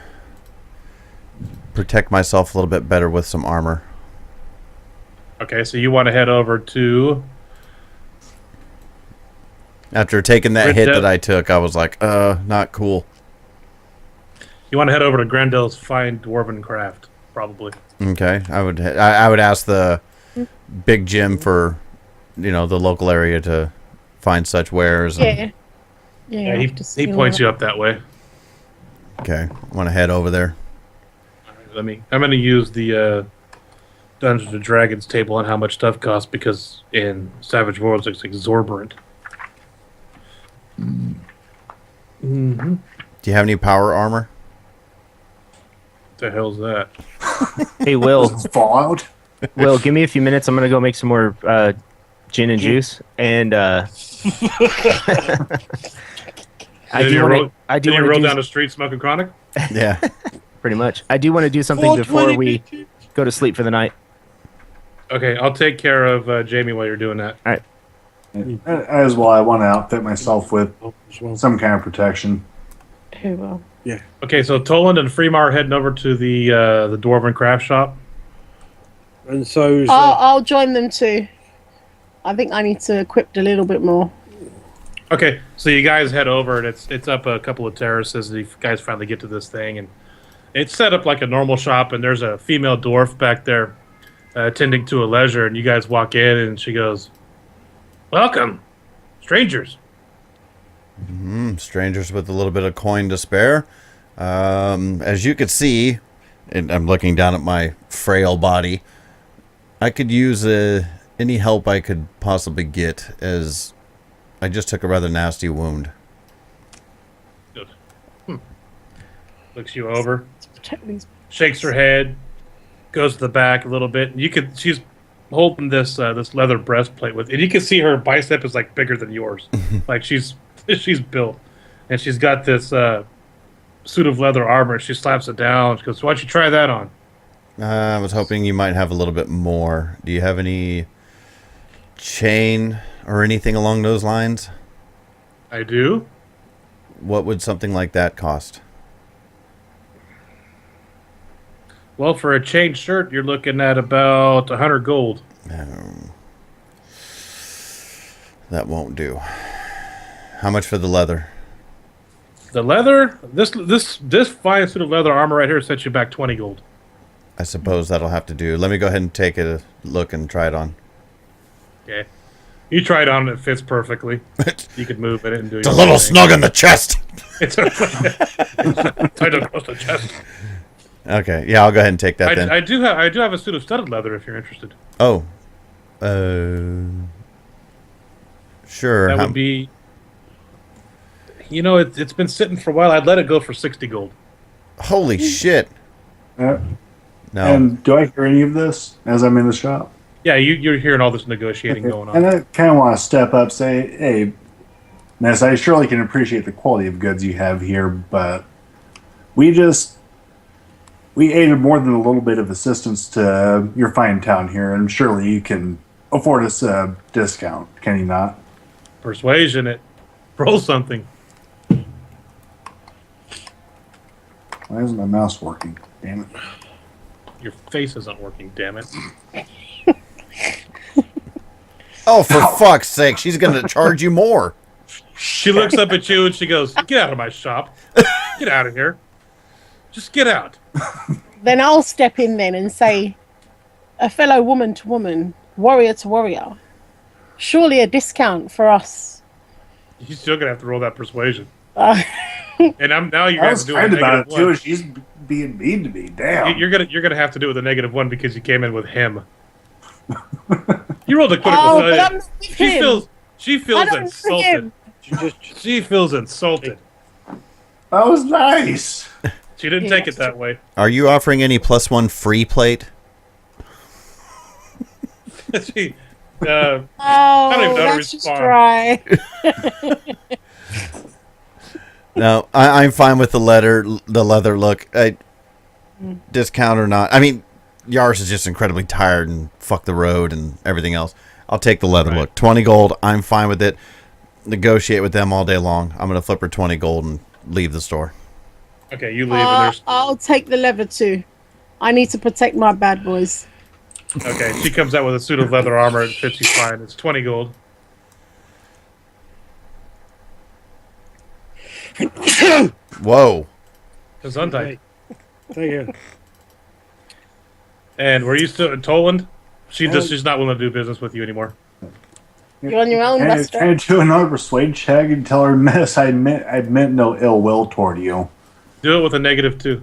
protect myself a little bit better with some armor. Okay, so you want to head over to... After taking that Red hit Death. that I took, I was like, not cool. You want to head over to Grendel's Fine Dwarven Craft, probably. Okay, I would ask the big Jim for, the local area to find such wares. Yeah. Yeah. He points you up that way. Okay, I want to head over there. I'm going to use the Dungeons and Dragons table on how much stuff costs because in Savage Worlds it's exorbitant. Mm-hmm. Do you have any power armor? What the hell's that? Hey, Will. Fallout? Will, give me a few minutes. I'm going to go make some more gin and juice. And I do want to roll down the street smoking chronic? Yeah. Pretty much. I do want to do something before we go to sleep for the night. Okay, I'll take care of Jaime while you're doing that. All right. As well, I want to outfit myself with some kind of protection. Who will? Yeah. Okay, so Toland and Fremar are heading over to the Dwarven Craft Shop. And so... I'll join them too. I think I need to equip a little bit more. Okay, so you guys head over, and it's up a couple of terraces. You guys finally get to this thing, and it's set up like a normal shop, and there's a female dwarf back there attending to a leisure, and you guys walk in, and she goes, "Welcome, strangers." Strangers with a little bit of coin to spare. As you could see, and I'm looking down at my frail body, I could use any help I could possibly get, as I just took a rather nasty wound. Good. Looks you over, shakes her head, goes to the back a little bit, and she's holding this leather breastplate with, and you can see her bicep is like bigger than yours, like she's built, and she's got this suit of leather armor. She slaps it down. She goes, "Why don't you try that on?" I was hoping you might have a little bit more. Do you have any chain or anything along those lines? I do. What would something like that cost? Well, for a chain shirt, you're looking at about 100 gold. That won't do. How much for the leather? The leather, this fine suit of leather armor right here sets you back 20 gold. I suppose that'll have to do. Let me go ahead and take a look and try it on. Okay. You try it on and it fits perfectly. You could move it and do it. It's a little snug in the chest. It's tight across the chest. Okay, yeah, I'll go ahead and take that then. I do have a suit of studded leather if you're interested. Oh. Sure. That would be... it's been sitting for a while. I'd let it go for 60 gold. Holy shit. No. And do I hear any of this as I'm in the shop? Yeah, you're hearing all this negotiating going on. And I kind of want to step up, say, "Hey, Ness, I surely can appreciate the quality of goods you have here, but we aided more than a little bit of assistance to your fine town here, and surely you can afford us a discount, can you not?" Persuasion it. Roll something. Why isn't my mouse working? Damn it. Your face isn't working, damn it. Oh, for fuck's sake, she's going to charge you more. She looks up at you and she goes, "Get out of my shop. Get out of here. Just get out." Then I'll step in then and say, "A fellow woman to woman, warrior to warrior. Surely a discount for us." You're still going to have to roll that persuasion. I And you're going to have to do a about negative it too. one. She's being mean to me. Damn. You're gonna have to do it with a -1 because you came in with him. You rolled a critical. But I'm not with him. She feels I don't insulted. She feels insulted. That was nice. She didn't take it that way. Are you offering any +1 free plate? I Oh, don't even know how to that's just respond. dry. No, I'm fine with the leather look. Discount or not. I mean, Yaris is just incredibly tired and fuck the road and everything else. I'll take the leather look. 20 gold. I'm fine with it. Negotiate with them all day long. I'm going to flip her 20 gold and leave the store. Okay, you leave. And there's... I'll take the leather too. I need to protect my bad boys. Okay, she comes out with a suit of leather armor. It fits you fine. It's 20 gold. Whoa. Gesundheit. Thank you. And were you still in Toland? She's not willing to do business with you anymore. You're on your own, Can Buster. I do another persuade check and tell her, Miss, I meant no ill will toward you. Do it with a -2.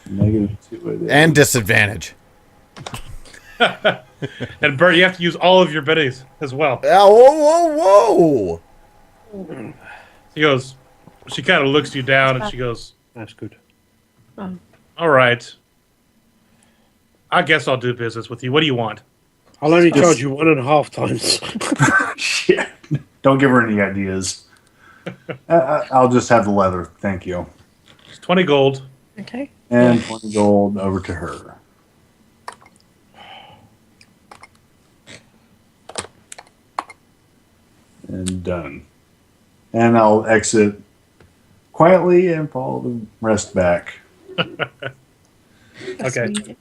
-2. And disadvantage. And Bert, you have to use all of your bennies as well. Whoa. She goes, she kind of looks you down and she goes, That's good. all right. I guess I'll do business with you. What do you want? I'll only charge you 1.5 times. Shit. Don't give her any ideas. I'll just have the leather. Thank you. It's 20 gold. Okay. And 20 gold over to her. And done. And I'll exit quietly and follow the rest back. Okay.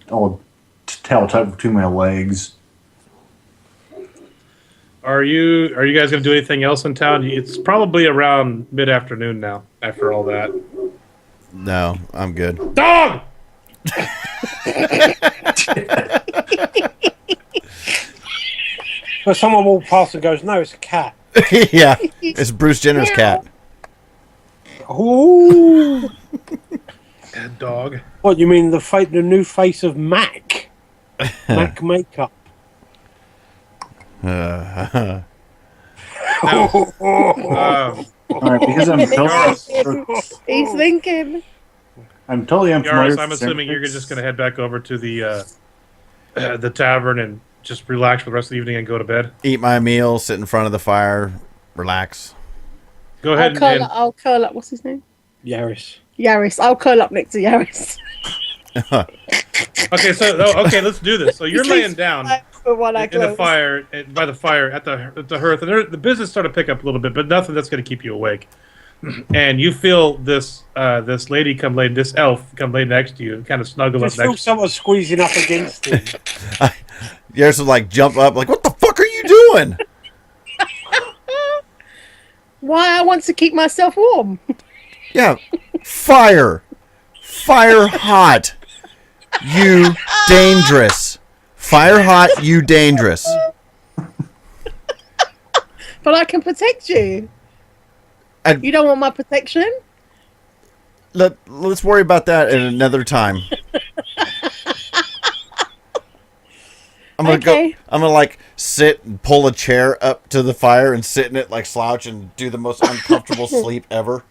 I'll tail tuck between my legs. Are you guys going to do anything else in town? It's probably around mid-afternoon now, after all that. No, I'm good. Dog! But someone walked past and goes, no, it's a cat. Yeah, it's Bruce Jenner's cat. Ooh. Dog. What, you mean the new face of Mac? Mac makeup. Now, Alright, because I'm He's thinking. I'm totally unfamiliar. Yaris, I'm assuming you're just going to head back over to the tavern and just relax for the rest of the evening and go to bed. Eat my meal, sit in front of the fire, relax. Go ahead I'll curl up. What's his name? Yaris. Yaris. I'll curl up next to Yaris. Okay, let's do this. So you're laying down in the fire, by the fire at the hearth, and the business started to pick up a little bit, but nothing that's going to keep you awake. And you feel this this elf come lay next to you and kind of snuggle up Just next feel someone squeezing up against him. Yaris would like jump up, like, what the fuck are you doing? Why? I want to keep myself warm. Yeah, fire hot, you dangerous. Fire hot, you dangerous. But I can protect you. You don't want my protection? Let's worry about that at another time. I'm gonna like sit and pull a chair up to the fire and sit in it, like slouch, and do the most uncomfortable sleep ever.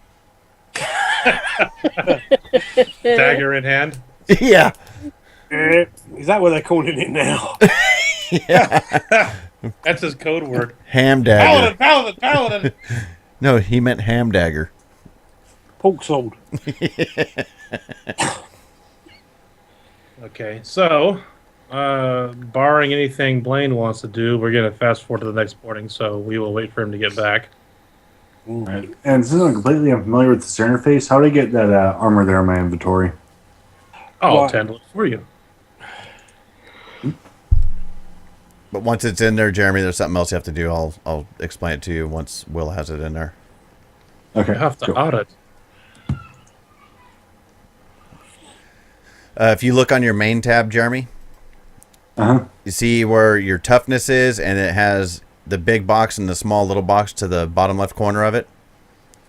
dagger in hand. Yeah. Is that what they're calling it now? Yeah. That's his code word. Ham dagger. Paladin. No, he meant ham dagger. Pork sword. Okay, so barring anything Blaine wants to do, we're gonna fast forward to the next morning. So we will wait for him to get back. Right. And since I'm completely unfamiliar with this interface, how do I get that armor there in my inventory? I'll handle it for you. But once it's in there, Jeremy, there's something else you have to do. I'll explain it to you once Will has it in there. Okay. You have to audit. If you look on your main tab, Jeremy, you see where your toughness is, and it has the big box and the small little box to the bottom left corner of it.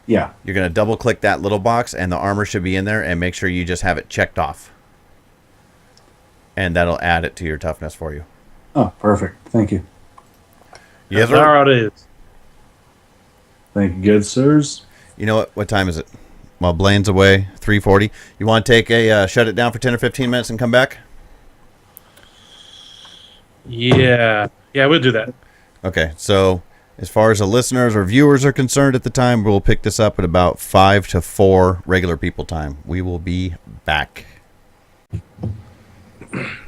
Yeah. You're going to double click that little box, and the armor should be in there, and make sure you just have it checked off. And that'll add it to your toughness for you. Oh, perfect. Thank you. Yes, sir. There it is. Thank you, good sirs. You know what? What time is it? While Blaine's away, 3:40. You want to take shut it down for 10 or 15 minutes and come back? Yeah, we'll do that. Okay, so as far as the listeners or viewers are concerned at the time, we'll pick this up at about 5 to 4 regular people time. We will be back.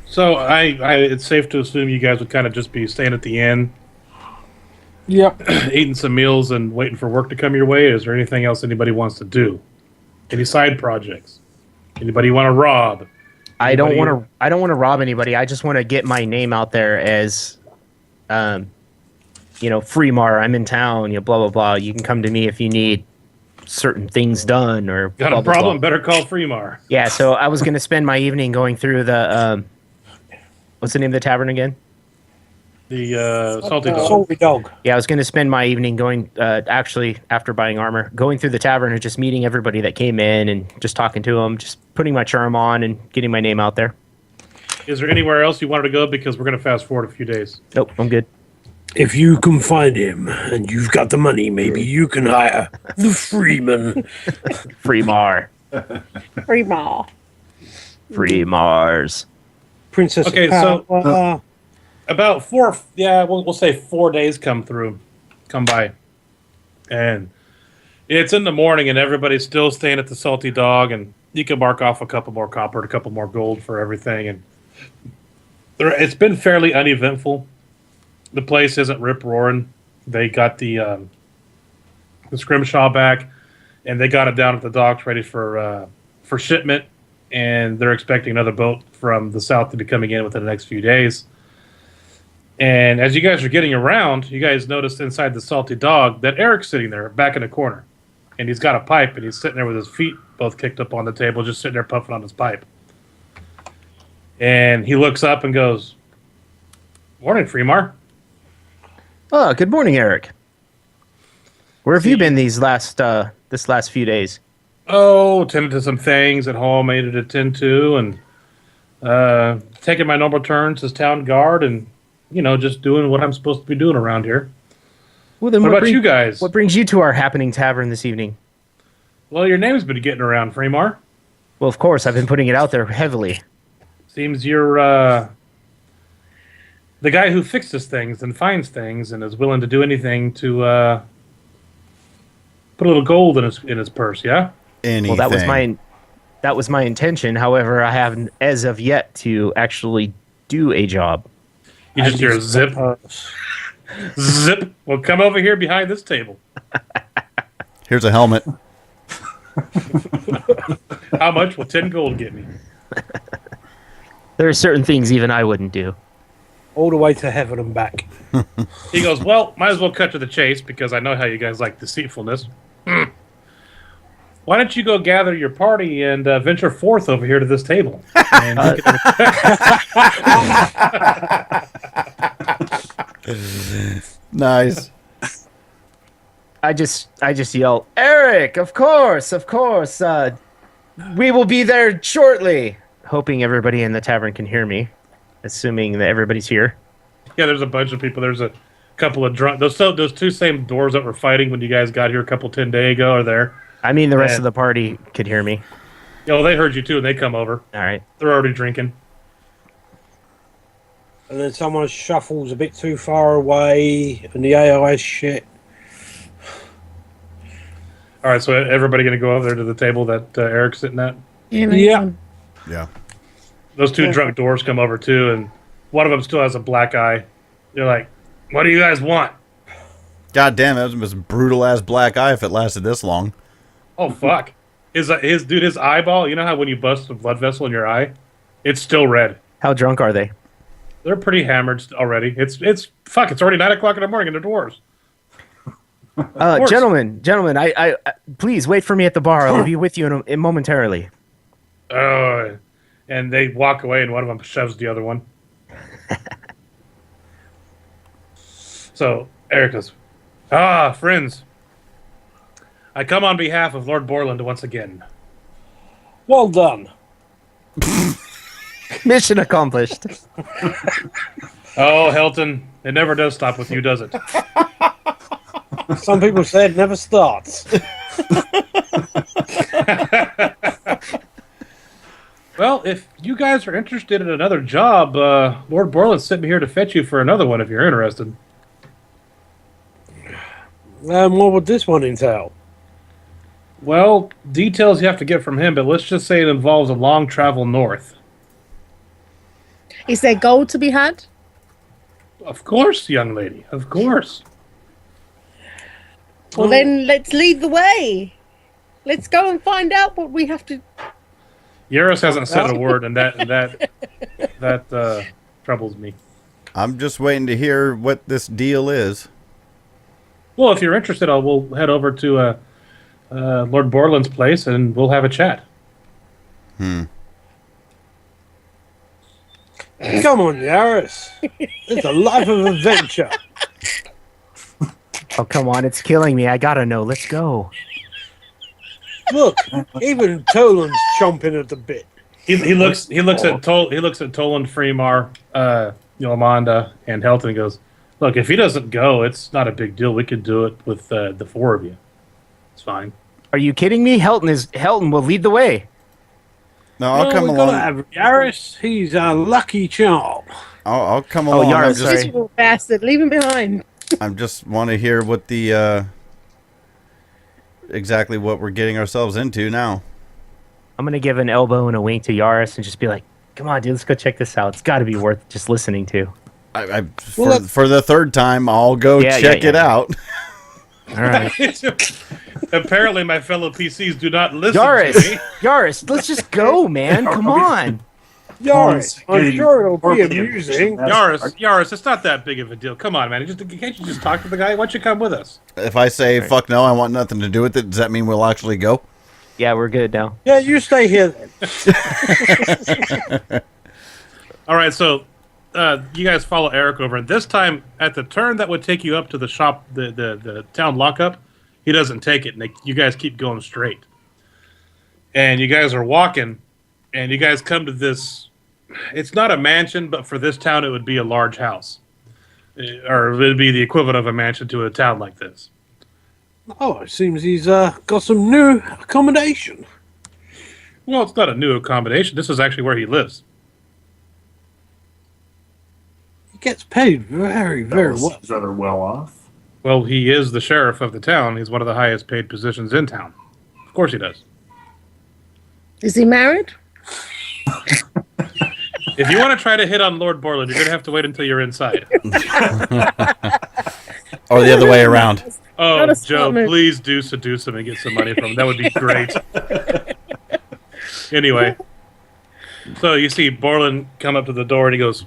So it's safe to assume you guys would kind of just be staying at the inn, Yep. eating some meals and waiting for work to come your way. Is there anything else anybody wants to do? Any side projects? Anybody want to rob? I don't want to rob anybody. I just want to get my name out there as, Freemar. I'm in town. Blah blah blah. You can come to me if you need certain things done or Got blah, a blah, problem? blah. Better call Freemar. Yeah. So I was going to spend my evening going through the what's the name of the tavern again? The Salty Dog. Salty Dog. Yeah, I was going to spend my evening going, actually, after buying armor, going through the tavern and just meeting everybody that came in and just talking to them, just putting my charm on and getting my name out there. Is there anywhere else you wanted to go? Because we're going to fast forward a few days. Nope, I'm good. If you can find him and you've got the money, maybe you can hire the Freeman. Freemar. Free mall. Free Mars. Princess. Okay, so about we'll say 4 days come by, and it's in the morning, and everybody's still staying at the Salty Dog, and you can mark off a couple more copper, a couple more gold for everything, and it's been fairly uneventful. The place isn't rip roaring. They got the scrimshaw back, and they got it down at the docks ready for shipment, and they're expecting another boat from the south to be coming in within the next few days. And as you guys are getting around, you guys noticed inside the Salty Dog that Eric's sitting there back in the corner. And he's got a pipe, and he's sitting there with his feet both kicked up on the table, just sitting there puffing on his pipe. And he looks up and goes, "Morning, Freemar." Oh, good morning, Eric. Where have you been this last few days? Oh, tended to some things at home I needed to attend to, and taking my normal turns as town guard, and just doing what I'm supposed to be doing around here. Well, then what about you guys? What brings you to our happening tavern this evening? Well, your name's been getting around, Freemar. Well, of course, I've been putting it out there heavily. Seems you're the guy who fixes things and finds things and is willing to do anything to put a little gold in his purse, yeah? Anything. Well, that was my intention. However, I haven't, as of yet, to actually do a job. You just hear a zip. Zip. Well, come over here behind this table. Here's a helmet. How much will 10 gold get me? There are certain things even I wouldn't do. All the way to heaven and back. He goes, well, might as well cut to the chase because I know how you guys like deceitfulness. Why don't you go gather your party and venture forth over here to this table? And Nice. I just yell, Eric, of course. We will be there shortly. Hoping everybody in the tavern can hear me, assuming that everybody's here. Yeah, there's a bunch of people. There's a couple of drunk. Those two same doors that were fighting when you guys got here a couple 10 days ago are there. I mean, the rest of the party could hear me. Yeah, they heard you too, and they come over. All right. They're already drinking. And then someone shuffles a bit too far away, and the AI shit. All right, so everybody going to go over there to the table that Eric's sitting at? Yeah. Yeah. Those two drunk dwarves come over too, and one of them still has a black eye. They're like, "What do you guys want?" God damn, that was a brutal ass black eye if it lasted this long. Oh fuck! His eyeball. You know how when you bust a blood vessel in your eye, it's still red. How drunk are they? They're pretty hammered already. It's already 9 o'clock in the morning, and they're dwarves. Gentlemen, I please wait for me at the bar. I'll be with you in momentarily. And they walk away, and one of them shoves the other one. So Eric goes, friends, I come on behalf of Lord Borland once again. Well done. Mission accomplished. Oh, Helton, it never does stop with you, does it? Some people say it never starts. Well, if you guys are interested in another job, Lord Borland sent me here to fetch you for another one if you're interested. What would this one entail? Well, details you have to get from him, but let's just say it involves a long travel north. Is there gold to be had? Of course, young lady, of course. Well, then let's lead the way. Let's go and find out what we have to. Yaris hasn't said a word, and that troubles me. I'm just waiting to hear what this deal is. Well, if you're interested, we'll head over to Lord Borland's place, and we'll have a chat. Come on, Yaris. It's a life of adventure. Oh, come on. It's killing me. I gotta know. Let's go. Look, even Toland's chomping at the bit. He looks at Toland, Freemar, Yolanda, and Helton and goes, "Look, if he doesn't go, it's not a big deal. We could do it with the four of you. It's fine." Are you kidding me? Helton will lead the way. No, I'll come along. Have Yaris. He's a lucky charm. I'll come along. Yaris, This little bastard, leave him behind. I just want to hear what the exactly what we're getting ourselves into now. I'm gonna give an elbow and a wink to Yaris and just be like, "Come on, dude, let's go check this out. It's got to be worth just listening to." For the third time, I'll go check it out. All right. Apparently, my fellow PCs do not listen to me. Yaris, let's just go, man. Come on. Yaris, I'm sure it'll be amusing. Yaris, it's not that big of a deal. Come on, man. Can't you just talk to the guy? Why don't you come with us? If I say, fuck no, I want nothing to do with it, does that mean we'll actually go? Yeah, we're good now. Yeah, you stay here then. All right, so you guys follow Eric over, and this time at the turn that would take you up to the shop, the town lockup, he doesn't take it, and you guys keep going straight. And you guys are walking, and you guys come to this. It's not a mansion, but for this town, it would be a large house, or it would be the equivalent of a mansion to a town like this. Oh, it seems he's got some new accommodation. Well, it's not a new accommodation. This is actually where he lives. He gets paid very, very well. He's rather well off. Well, he is the sheriff of the town. He's one of the highest paid positions in town. Of course he does. Is he married? If you want to try to hit on Lord Borland, you're going to have to wait until you're inside. Or the other way around. Oh, Joe, please do seduce him and get some money from him. That would be great. Anyway, so you see Borland come up to the door and he goes,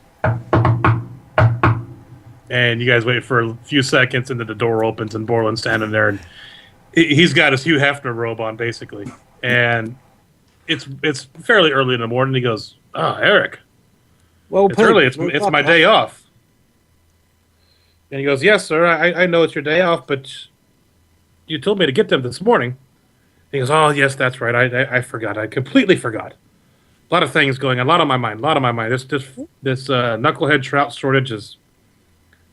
and you guys wait for a few seconds and then the door opens and Borland's standing there and he's got his Hugh Hefner robe on basically. And it's fairly early in the morning. He goes, "Oh, Eric. Well, it's early. It's my day off." And he goes, "Yes, sir. I know it's your day off, but you told me to get them this morning." And he goes, "Oh, yes, that's right. I forgot. I completely forgot. A lot of things going on. A lot on my mind. This knucklehead trout shortage is.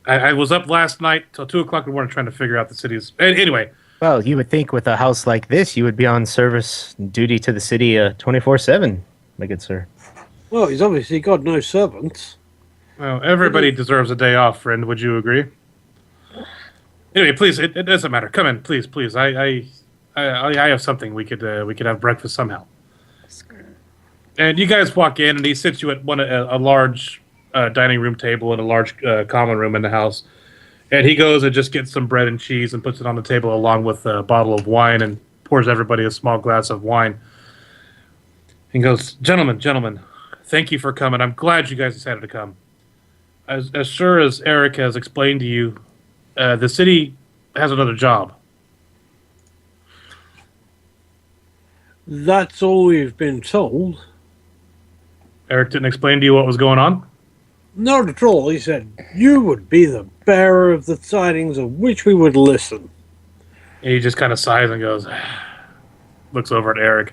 I was up last night till 2 o'clock in the morning trying to figure out the city's. Anyway." Well, you would think with a house like this, you would be on service duty to the city 24/7, my good sir. Well, he's obviously got no servants. Well, everybody deserves a day off, friend. Would you agree? Anyway, please, it doesn't matter. Come in, please. I have something. We could have breakfast somehow. And you guys walk in, and he sits you at a large dining room table in a large common room in the house. And he goes and just gets some bread and cheese and puts it on the table along with a bottle of wine and pours everybody a small glass of wine. He goes, Gentlemen, thank you for coming. I'm glad you guys decided to come. As sure as Eric has explained to you, the city has another job. That's all we've been told. Eric didn't explain to you what was going on? Not at all. He said you would be the bearer of the tidings of which we would listen. And he just kind of sighs and goes, looks over at Eric.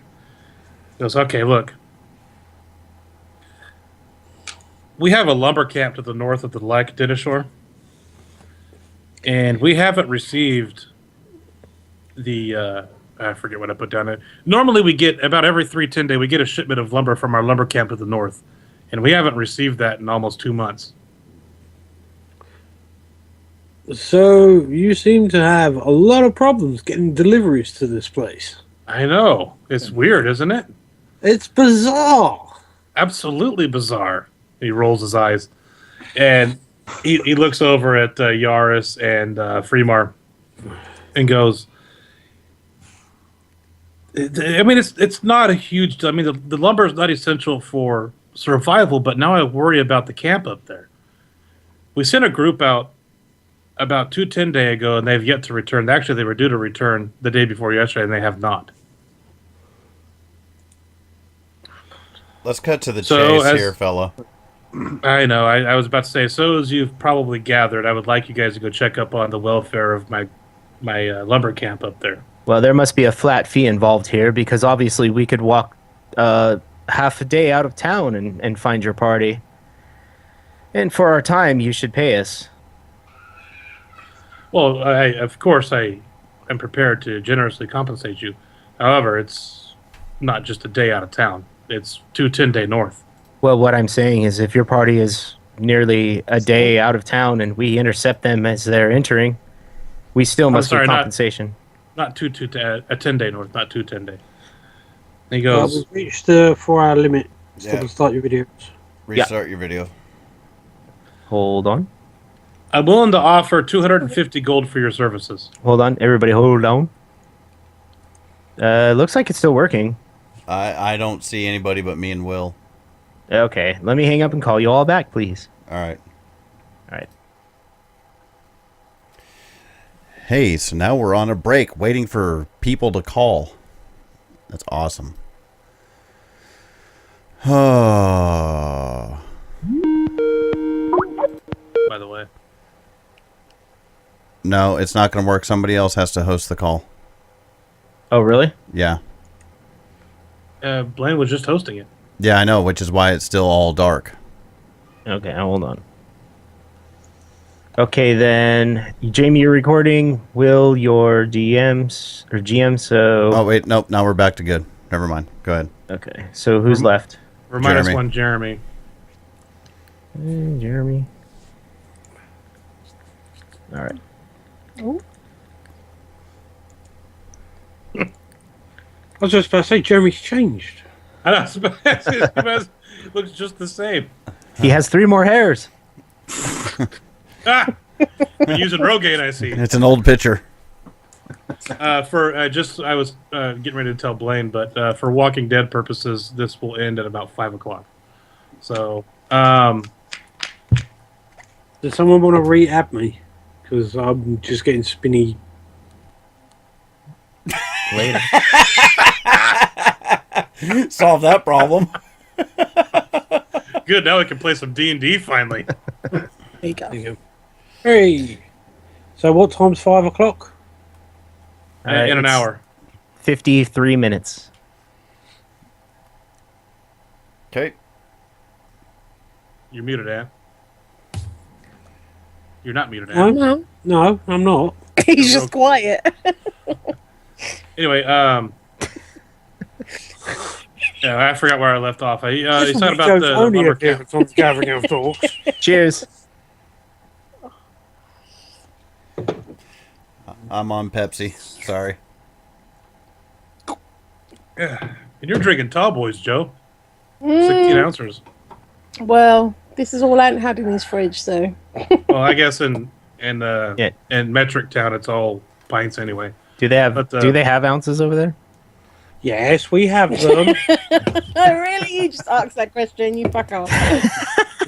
He goes, "Okay, look. We have a lumber camp to the north of the lake, Dinishore. And we haven't received the I forget what I put down there. Normally we get, about every 3-10 day, we get a shipment of lumber from our lumber camp to the north. And we haven't received that in almost 2 months. So you seem to have a lot of problems getting deliveries to this place. I know. It's weird, isn't it? It's bizarre. Absolutely bizarre. He rolls his eyes. And he looks over at Yaris and Freemar and goes, I mean, it's not a huge... I mean, the lumber is not essential for survival, but now I worry about the camp up there. We sent a group out about 2-10 days ago, and they've yet to return. Actually, they were due to return the day before yesterday, and they have not. Let's cut to the chase here, fella. I know. I was about to say, so as you've probably gathered, I would like you guys to go check up on the welfare of my lumber camp up there. Well, there must be a flat fee involved here, because obviously we could walk half a day out of town and find your party. And for our time, you should pay us. Well, of course I am prepared to generously compensate you. However, it's not just a day out of town. It's 2-10 day north. Well, what I'm saying is if your party is nearly a day out of town and we intercept them as they're entering, we still must get compensation. Not 10 day north, not 2-10 day. He goes... we've reached the 4-hour limit. Yeah. Start your videos. Restart your video. Hold on. I'm willing to offer 250 gold for your services. Hold on. Everybody hold on. Looks like it's still working. I don't see anybody but me and Will. Okay. Let me hang up and call you all back, please. All right. All right. Hey, so now we're on a break waiting for people to call. That's awesome. By the way. No, it's not going to work. Somebody else has to host the call. Oh, really? Yeah. Blaine was just hosting it. Yeah, I know, which is why it's still all dark. Okay, hold on. Okay, then, Jamie, you're recording. Will, your DMs, or GM, so... Oh, wait, nope, now we're back to good. Never mind. Go ahead. Okay, so who's left? Remind us one, Jeremy. Jeremy. All right. Oh. I was just about to say, Jeremy's changed. I know. Looks just the same. He has 3 more hairs. You're using Rogaine, I see. It's an old picture. I was getting ready to tell Blaine, but for Walking Dead purposes, this will end at about 5 o'clock. So, does someone want to re-app me? Because I'm just getting spinny. Later. Solve that problem. Good, now we can play some D&D finally. There you go. Hey! So what time's 5 o'clock? In an hour. 53 minutes. Okay. You're muted, Ann. You're not muted, Ann. No, I'm not. He's just quiet. Anyway, yeah, I forgot where I left off. He's talking about the lumber camp. Gathering of Dorks. Cheers. I'm on Pepsi. Sorry. Yeah. And you're drinking tall boys, Joe. 16 ounces. Well, this is all Ant had in his fridge, so. Well, I guess in Metric Town, it's all pints anyway. Do they have ounces over there? Yes, we have them. Really? You just asked that question, you fuck off.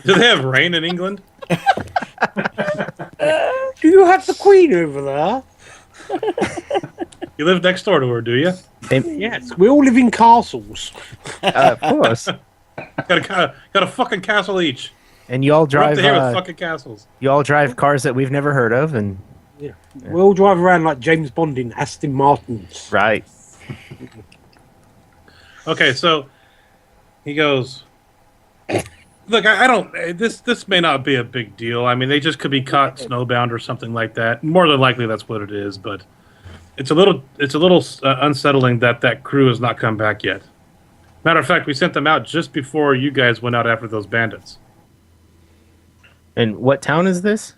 Do they have rain in England? Do you have the Queen over there? You live next door to her, do you? Yes, we all live in castles. Of course. got a fucking castle each. And you all We're up drive to here with fucking castles. You all drive cars that we've never heard of, and yeah. We all drive around like James Bond in Aston Martins. Right. Okay, so he goes, look, I don't. This may not be a big deal. I mean, they just could be caught snowbound or something like that. More than likely, that's what it is. But it's a little unsettling that crew has not come back yet. Matter of fact, we sent them out just before you guys went out after those bandits. And what town is this?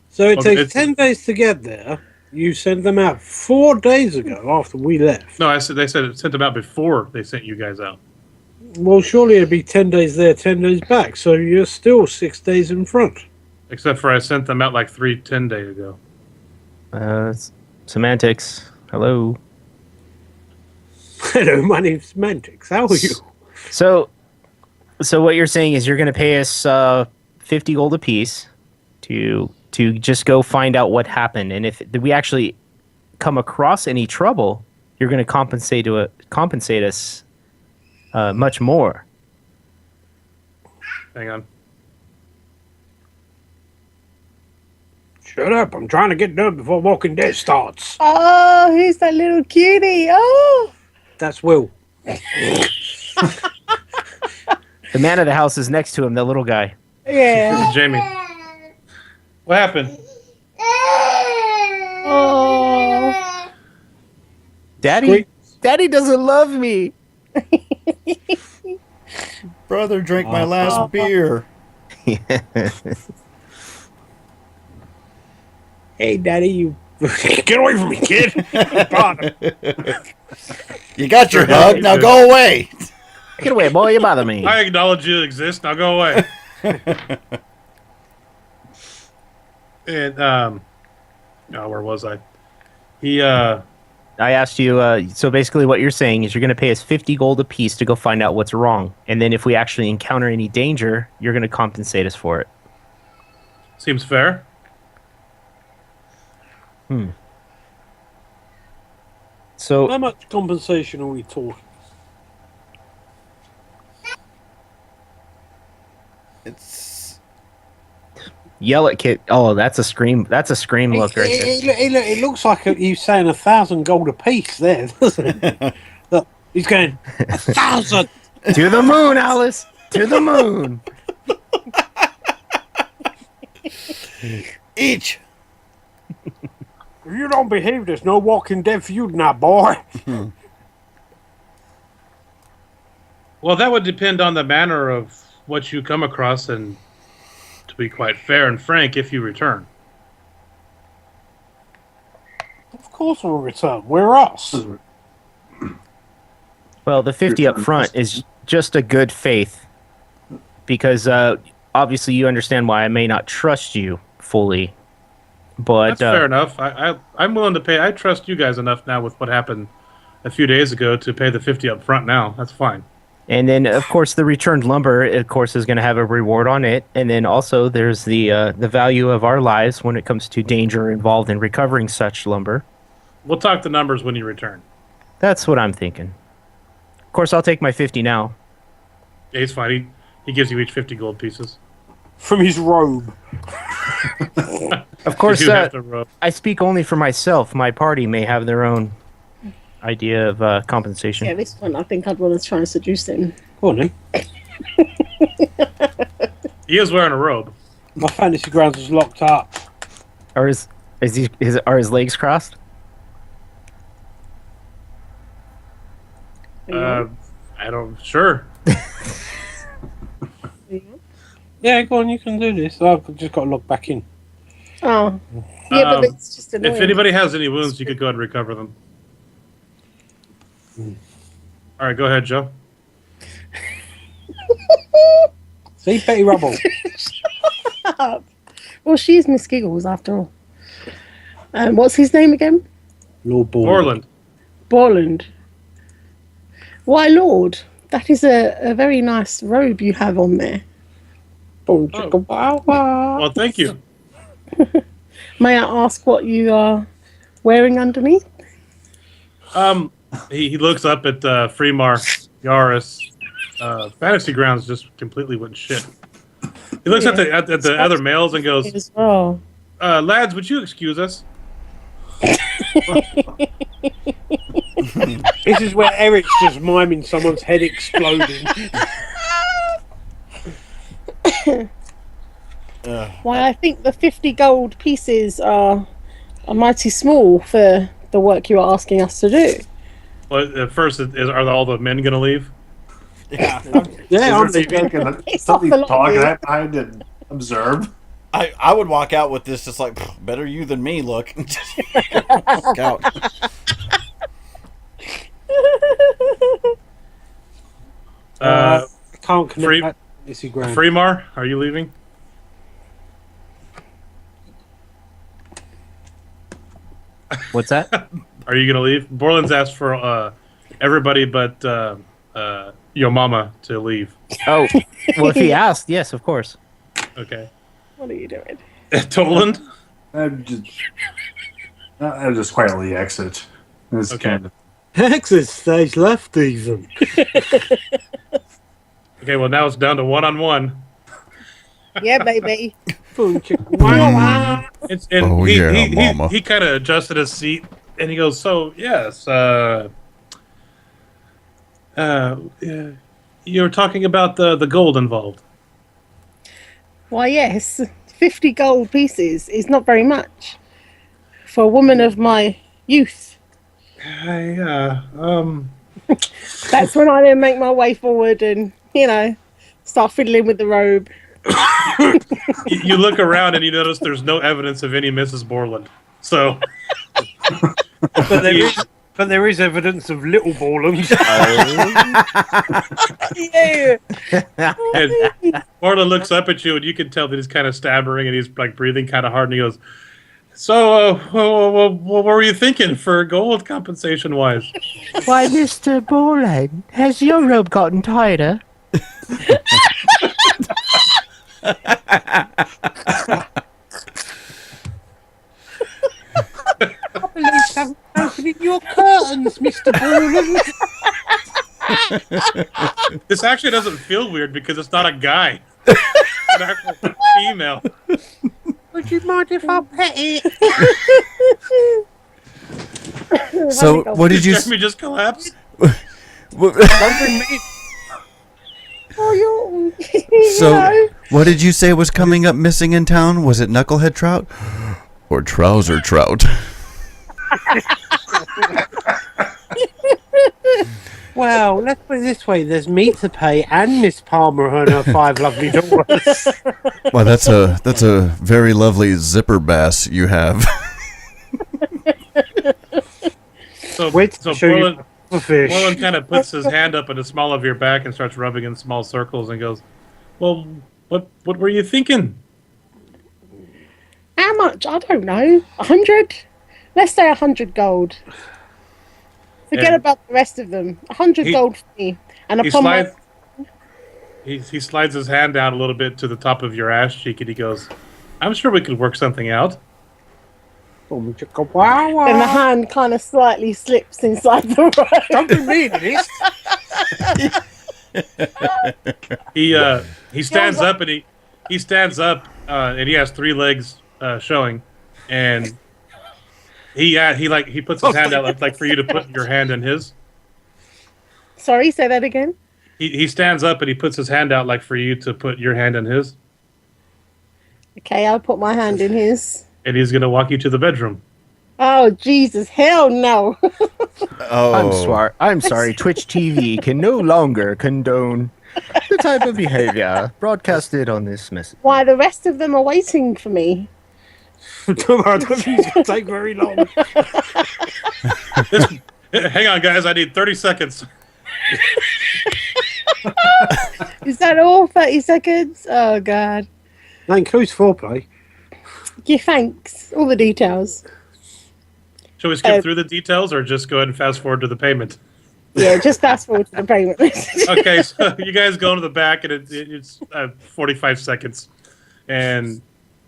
So it takes 10 days to get there. You sent them out 4 days ago after we left. No, they said it sent them out before they sent you guys out. Well, surely it'd be 10 days there, 10 days back. So you're still 6 days in front. Except for I sent them out like 10 days ago. Semantics. Hello. Hello, my name's Semantics. How are you? So what you're saying is you're going to pay us 50 gold apiece to just go find out what happened, and if we actually come across any trouble, you're going to compensate us much more. Hang on. Shut up! I'm trying to get done before Walking Dead starts. Oh, who's that little cutie? Oh, That's Will. The man of the house is next to him, the little guy. yeah. Jaime. What happened? Oh, Daddy doesn't love me. Brother drank my last beer. Hey, Daddy, you get away from me, kid! You got your hug. Now go away. Get away, boy! You bother me. I acknowledge you exist. Now go away. And where was I? I asked you, so basically what you're saying is you're going to pay us 50 gold apiece to go find out what's wrong. And then if we actually encounter any danger, you're going to compensate us for it. Seems fair. So how much compensation are we talking? It's yell at kid. Oh, that's a scream. That's a scream look right there. It looks like you saying 1,000 gold apiece there, doesn't it? Look, he's going 1,000 To the moon, Alice. To the moon. each. If you don't behave, there's no Walking Dead feud now, boy. Well, that would depend on the manner of what you come across, and to be quite fair and frank, if you return. Of course we'll return. We're us. Well, the 50 up front is just a good faith, because obviously you understand why I may not trust you fully. But that's fair enough. I'm willing to pay. I trust you guys enough now with what happened a few days ago to pay the 50 up front now. That's fine. And then, of course, the returned lumber, of course, is going to have a reward on it. And then also there's the value of our lives when it comes to danger involved in recovering such lumber. We'll talk the numbers when you return. That's what I'm thinking. Of course, I'll take my 50 now. Yeah, he's fine. He gives you each 50 gold pieces. From his robe. Of course, I speak only for myself. My party may have their own idea of compensation. yeah. This one, I think I'd want to try and seduce him. Go on, then. He is wearing a robe. My fantasy grounds is locked up. Are his legs crossed? I don't. Sure. Yeah, go on, you can do this. I've just got to log back in. Oh, yeah, but it's just annoying. If anybody has any wounds, you could go ahead and recover them. All right, go ahead, Joe. See, Betty Rubble. Shut up. Well, she's Miss Giggles after all. What's his name again? Lord Borland. Borland. Why, Lord? That is a very nice robe you have on there. Well, thank you. May I ask what you are wearing underneath? He looks up at Fremar Yaris. Fantasy Grounds just completely went shit. He looks at the other males and goes, As well. lads, would you excuse us? This is where Eric's just miming someone's head exploding. Why, I think the 50 gold pieces are mighty small for the work you are asking us to do. Well, at first, are all the men going to leave? Yeah, I'm I'm leaving. Something not talking you. I didn't observe. I would walk out with this just like, better you than me, look. Walk out. I can't connect back to Instagram. Freemar, are you leaving? What's that? Are you going to leave? Borland's asked for everybody but your mama to leave. Oh, well, if he asked, yes, of course. Okay. What are you doing? Toland? I just quietly exit. It's Okay. kind of Exit stage left even. Okay, well, now it's down to one-on-one. Yeah, baby. And Oh, yeah, mama. he kind of adjusted his seat, and he goes, so, yes, yeah, you're talking about the gold involved. Why, yes. 50 gold pieces is not very much for a woman of my youth. Yeah, That's when I then make my way forward and, start fiddling with the robe. you look around and you notice there's no evidence of any Mrs. Borland. So, But there is evidence of little Borland. Yeah. and Borland looks up at you, and you can tell that he's kind of stammering and he's like breathing kind of hard. And he goes, "So, what were you thinking for gold compensation wise?" Why, Mr. Borland, has your robe gotten tighter? I believe I'm opening your curtains, Mr. Borland. This actually doesn't feel weird because it's not a guy; it's an actual female. Would you mind if I pet it? So, what did you? Jeremy just collapsed. Oh, So, what did you say was coming up missing in town? Was it knucklehead trout or trouser trout? Well, let's put it this way: there's me to pay, and Miss Palmer and her 5 lovely daughters. Well, that's a very lovely zipper bass you have. So, Wait to so show you Borland, the fish. Borland kind of puts his hand up in the small of your back and starts rubbing in small circles and goes, "Well, what were you thinking?" how much? I don't know. 100? Let's say 100 gold. Forget And about the rest of them. 100 he- gold for me. And He upon slides. my... He slides his hand down a little bit to the top of your ass cheek, and he goes, "I'm sure we could work something out." Then the hand kind of slightly slips inside the robe. Don't be mean, this. He stands up and he stands up and he has 3 legs showing, and he puts his hand out like for you to put your hand in his. Sorry, say that again. He stands up and he puts his hand out like for you to put your hand in his, Okay, I'll put my hand in his. and he's gonna walk you to the bedroom. Oh, Jesus, hell no. Oh, I'm sorry. Twitch TV can no longer condone the type of behavior broadcasted on this message. Why, the rest of them are waiting for me. Don't worry, I don't think it's going to take very long. Hang on, guys. I need 30 seconds. Is that all? 30 seconds? Oh, God. That includes foreplay. Yeah, thanks. All the details. Shall we skip through the details or just go ahead and fast forward to the payment? Yeah, just fast forward to the payment. Okay, so you guys go to the back, and it's 45 seconds, and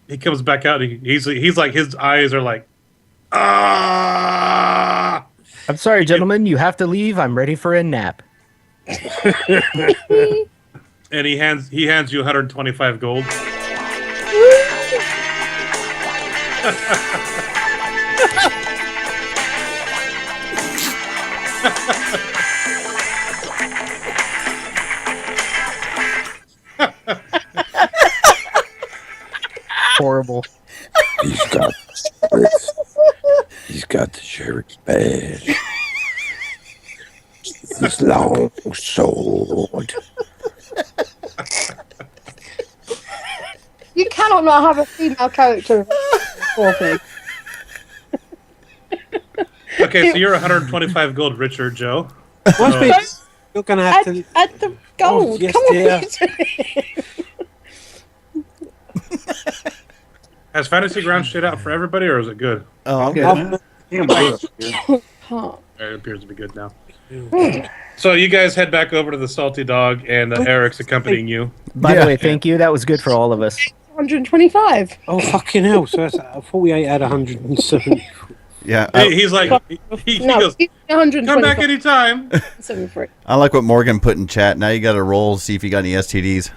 he comes back out. And he's like, his eyes are like, ah. I'm sorry, gentlemen. You have to leave. I'm ready for a nap. And he hands you 125 gold. Horrible. He's got He's got the sheriff's badge. This long sword. You cannot not have a female character. Poor thing. Okay, so you're 125 gold richer, Joe. Must be. You're gonna have to add the gold. Oh, yes, Come on. Has Fantasy Grounds shit out for everybody, or is it good? Oh, I'm good. It appears to be good now. So you guys head back over to the Salty Dog, and Eric's accompanying you. By the way, thank you. That was good for all of us. 125. Oh, fucking hell. So that's 48 out of 170. Yeah. He's like, he goes, 125. come back anytime. 73. I like what Morgan put in chat. Now you got to roll, see if you got any STDs.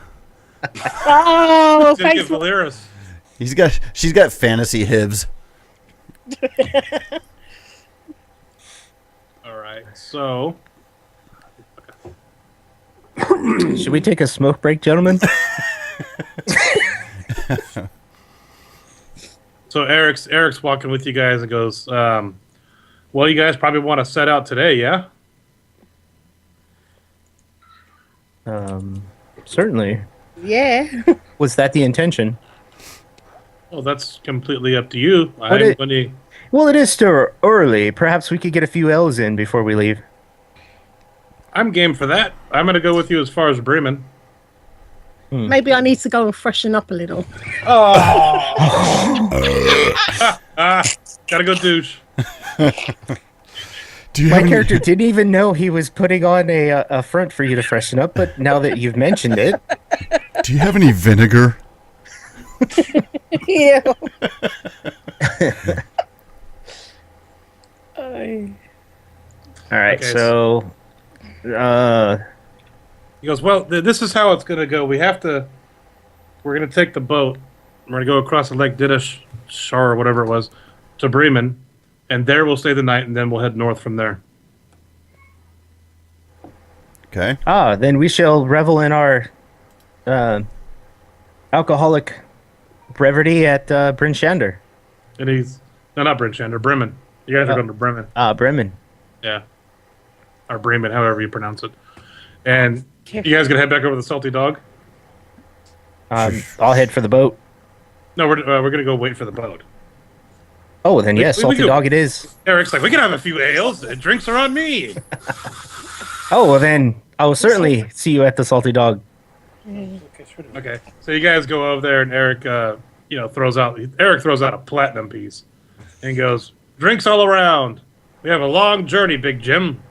Oh, He's gonna thanks. get Valeris. She's got fantasy hivs. All right, so Should we take a smoke break, gentlemen? So Eric's walking with you guys and goes, well, you guys probably want to set out today, yeah? Certainly. Yeah. Was that the intention? Well, that's completely up to you. Well, it is still early. Perhaps we could get a few L's in before we leave. I'm game for that. I'm going to go with you as far as Bremen. Maybe I need to go and freshen up a little. Gotta go douche. My character didn't even know he was putting on a front for you to freshen up, but now that you've mentioned it... Do you have any vinegar? Yeah. All right, Okay, so... He goes, well, this is how it's going to go. We're going to take the boat. We're going to go across the Lake Diddish Shore or whatever it was to Bremen, and there we'll stay the night, and then we'll head north from there. Okay. Then we shall revel in our alcoholic brevity at Bryn Shander. And no, not Bryn Shander, Bremen. You guys are going to Bremen. Bremen. Yeah. Or Bremen, however you pronounce it. And you guys going to head back over the Salty Dog? I'll head for the boat. No, we're going to go wait for the boat. Oh, then yes, Salty Dog it is. Eric's like, we can have a few ales. The drinks are on me. Oh, well then, I will certainly see you at the Salty Dog. Okay, so you guys go over there, and Eric, throws out a platinum piece, and goes, "Drinks all around. We have a long journey, Big Jim."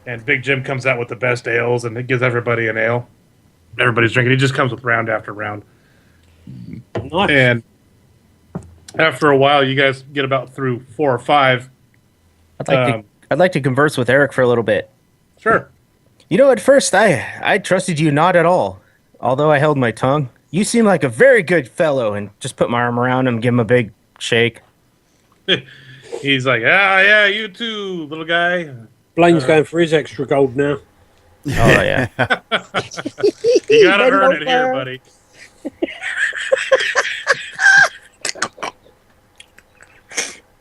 And Big Jim comes out with the best ales, and he gives everybody an ale. Everybody's drinking. He just comes with round after round. Nice. And after a while, you guys get about through 4 or 5. I'd like to converse with Eric for a little bit. Sure. You know, at first I trusted you not at all. Although I held my tongue, you seem like a very good fellow, and just put my arm around him, give him a big shake. He's like, yeah, you too, little guy. Blaine's going for his extra gold now. Oh, yeah. You gotta earn it here, buddy.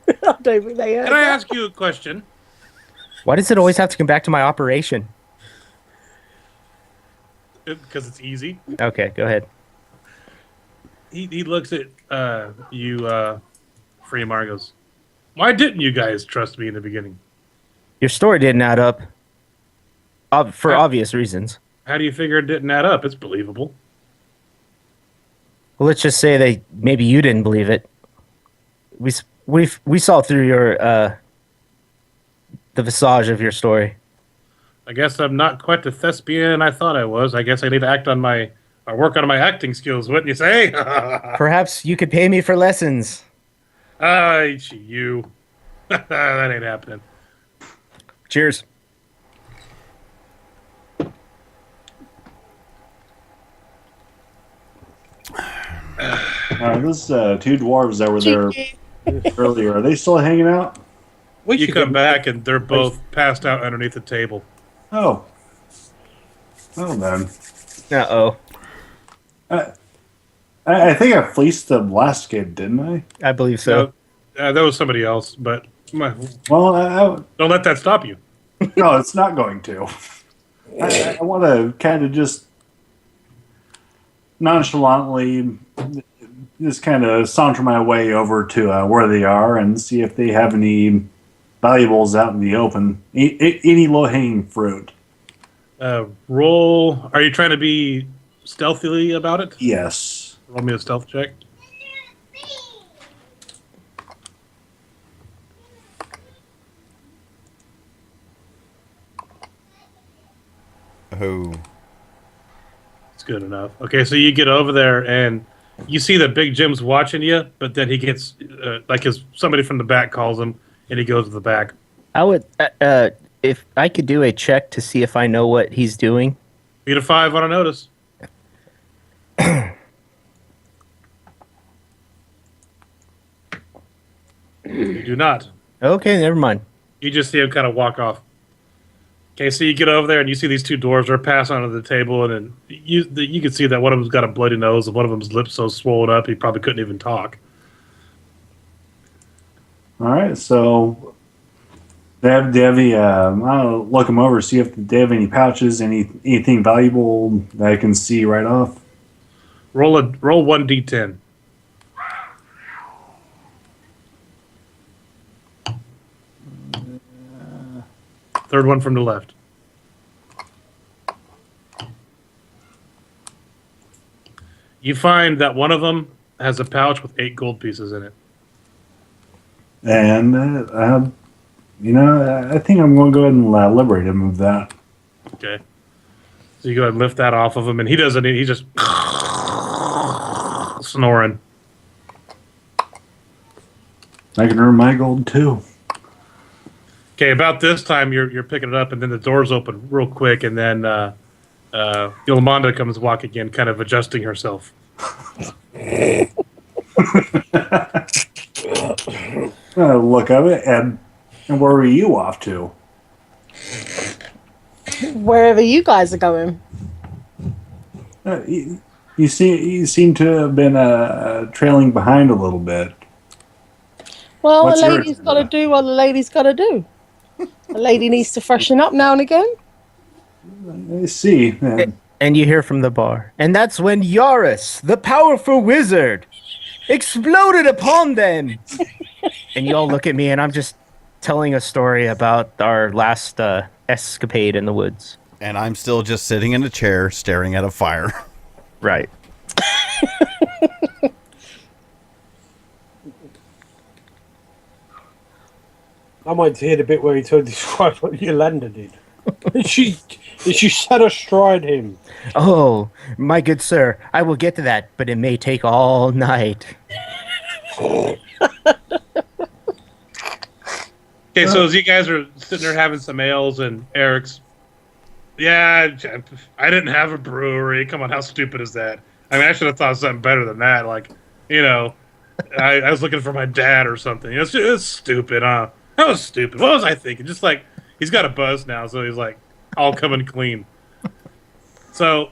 I don't think they heard Can I that. ask you a question? Why does it always have to come back to my operation? Because it's easy. Okay, go ahead. He looks at you, Freemar, goes, why didn't you guys trust me in the beginning? Your story didn't add up. For obvious reasons. How do you figure it didn't add up? It's believable. Well, let's just say maybe you didn't believe it. We saw through your the visage of your story. I guess I'm not quite the thespian I thought I was. I guess I need to work on my acting skills, wouldn't you say? Perhaps you could pay me for lessons. You. That ain't happening. Cheers. Those two dwarves that were there earlier, are they still hanging out? You come back and they're both passed out underneath the table. Oh. Well then. Uh-oh. I think I fleeced them last game, didn't I? I believe so. That was somebody else, but Well, don't let that stop you. no, it's not going to. I want to kind of just nonchalantly just kind of saunter my way over to where they are and see if they have any valuables out in the open. Any low-hanging fruit. Roll. Are you trying to be stealthily about it? Yes. Roll me a stealth check. Oh. It's good enough. Okay, so you get over there and you see that Big Jim's watching you, but then he gets somebody from the back calls him, and he goes to the back. I would, if I could do a check to see if I know what he's doing. Beat a 5 on a notice. You do not. Okay, never mind. You just see him kind of walk off. Okay, so you get over there and you see these two dwarves are passing onto the table, and then you can see that one of them's got a bloody nose and one of them's lips so swollen up he probably couldn't even talk. All right, so they have any, I'll look them over, see if they have any pouches, anything valuable that I can see right off. Roll 1d10. Third one from the left. You find that one of them has a pouch with 8 gold pieces in it. And, I think I'm going to go ahead and liberate him of that. Okay. So you go ahead and lift that off of him, and he doesn't. He's just snoring. I can earn my gold too. Okay, about this time you're picking it up, and then the doors open real quick, and then Yolanda comes walking in, kind of adjusting herself. Look of it, and where are you off to? Wherever you guys are going. You seem to have been trailing behind a little bit. Well, What's a lady's got to do what a lady's got to do. A lady needs to freshen up now and again. I see. And you hear from the bar. And that's when Yaris, the powerful wizard, exploded upon them. And you all look at me, and I'm just telling a story about our last escapade in the woods. And I'm still just sitting in a chair staring at a fire. Right. I might hear the bit where he described what Yolanda did. And she sat astride him. Oh, my good sir, I will get to that, but it may take all night. Okay, so as you guys are sitting there having some ales, and Eric's, yeah, I didn't have a brewery. Come on, how stupid is that? I mean, I should have thought of something better than that. Like, I was looking for my dad or something. It's stupid, huh? That was stupid. What was I thinking? Just like, he's got a buzz now, so he's like, all coming clean. So,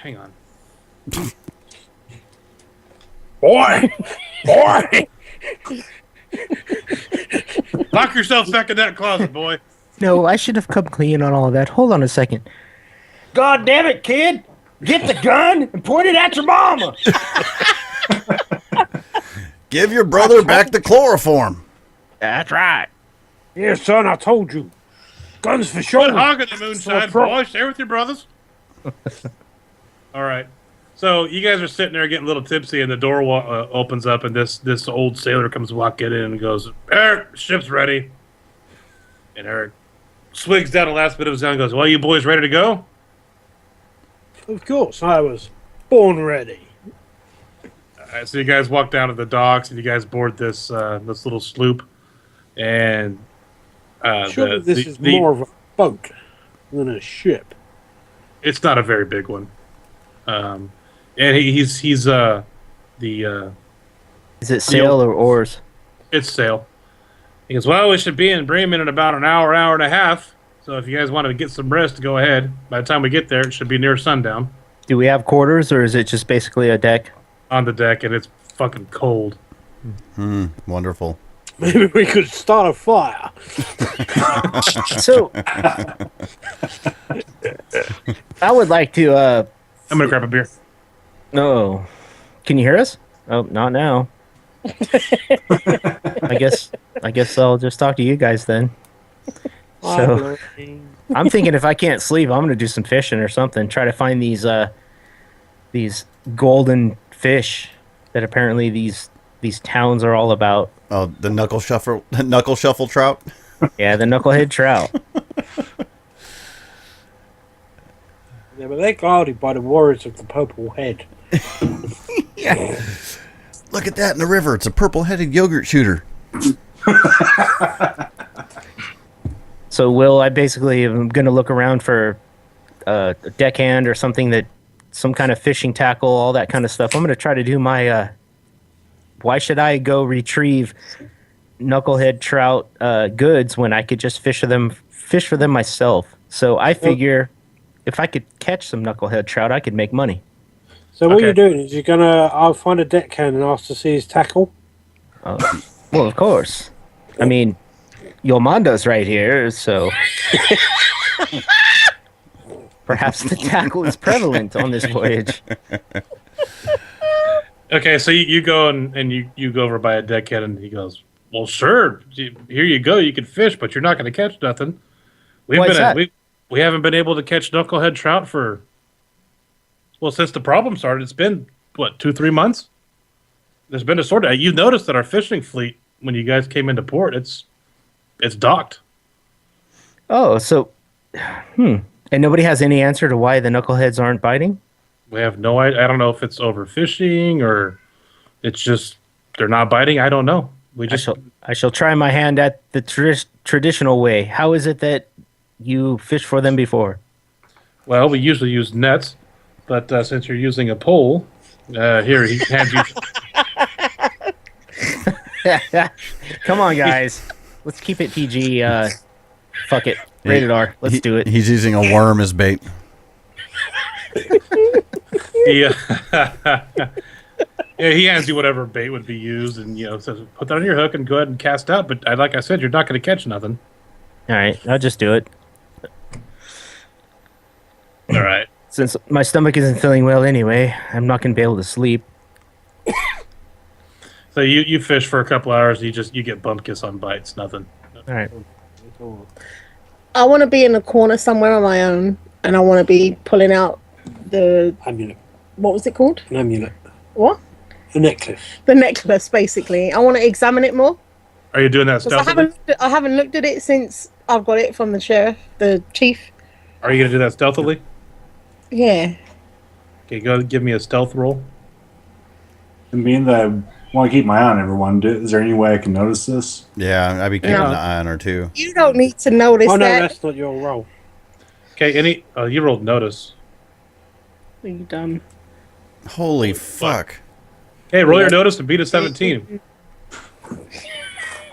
hang on. Boy! Lock yourself back in that closet, boy. No, I should have come clean on all of that. Hold on a second. God damn it, kid! Get the gun and point it at your mama! Give your brother back the chloroform. That's right. Yeah, son, I told you. Guns for sure. Quit hogging the moonshine, boy. Share with your brothers. All right. So you guys are sitting there getting a little tipsy, and the door opens up, and this old sailor comes walking in and goes, "Eric, ship's ready." And Eric swigs down the last bit of his gun and goes, "Well, you boys ready to go?" Of course, I was born ready. All right, so you guys walk down to the docks, and you guys board this little sloop, and Surely this is more of a boat than a ship. It's not a very big one. And he's the. Is it sail or oars? It's sail. He goes, well, we should be in Bremen in about an hour and a half. So if you guys want to get some rest, go ahead. By the time we get there, it should be near sundown. Do we have quarters, or is it just basically a deck? On the deck, and it's fucking cold. Wonderful. Maybe we could start a fire. So, I would like to. I'm gonna grab a beer. No, can you hear us? Oh, not now. I guess I'll just talk to you guys then. So, I'm thinking if I can't sleep, I'm gonna do some fishing or something. Try to find these golden fish that apparently these towns are all about. Oh, the knuckle shuffle trout. Yeah, the knucklehead trout. Yeah, but they're guarded by the warriors of the Purple Head. Yeah. Look at that in the river. It's a purple-headed yogurt shooter. So, Will, I basically am going to look around for a deckhand or something some kind of fishing tackle, all that kind of stuff. I'm going to try to do my. Why should I go retrieve knucklehead trout goods when I could just fish for them myself? So I figure if I could catch some knucklehead trout, I could make money. So what you're doing is I'll find a deckhand and ask to see his tackle. Well, of course. I mean, Yomanda's right here, so perhaps the tackle is prevalent on this voyage. Okay, so you go and you go over by a deckhead, and he goes, "Well, sure, here you go. You can fish, but you're not going to catch nothing. We haven't been able to catch knucklehead trout since the problem started. It's been 2-3 months. There's been a sort of. You noticed that our fishing fleet, when you guys came into port, it's docked. Oh, so and nobody has any answer to why the knuckleheads aren't biting? We have no idea. I don't know if it's overfishing or it's just they're not biting. I don't know. I shall try my hand at the traditional way. How is it that you fished for them before? Well, we usually use nets, but since you're using a pole, here he hands you. Come on, guys. Let's keep it PG. Fuck it. Rated R. Let's do it. He's using a worm as bait. Yeah. Yeah, he hands you whatever bait would be used, and says put that on your hook and go ahead and cast out. But like I said, you're not going to catch nothing. All right, I'll just do it. All right. Since my stomach isn't feeling well anyway, I'm not going to be able to sleep. So you fish for a couple hours, you get bumpkiss on bites, nothing. All right. I want to be in a corner somewhere on my own, and I want to be pulling out the amulet. What was it called? An amulet. What? The necklace. The necklace, basically. I want to examine it more. Are you doing that stealthily? I haven't looked at it since I've got it from the chief. Are you going to do that stealthily? Yeah. Okay, go give me a stealth roll. And being that I want to keep my eye on everyone, is there any way I can notice this? Yeah, I'd be keeping an eye on her too. You don't need to notice that. Oh, no, that's not your role. Okay, you rolled notice. Are you done? Holy fuck. Hey, roll your notice and beat a 17.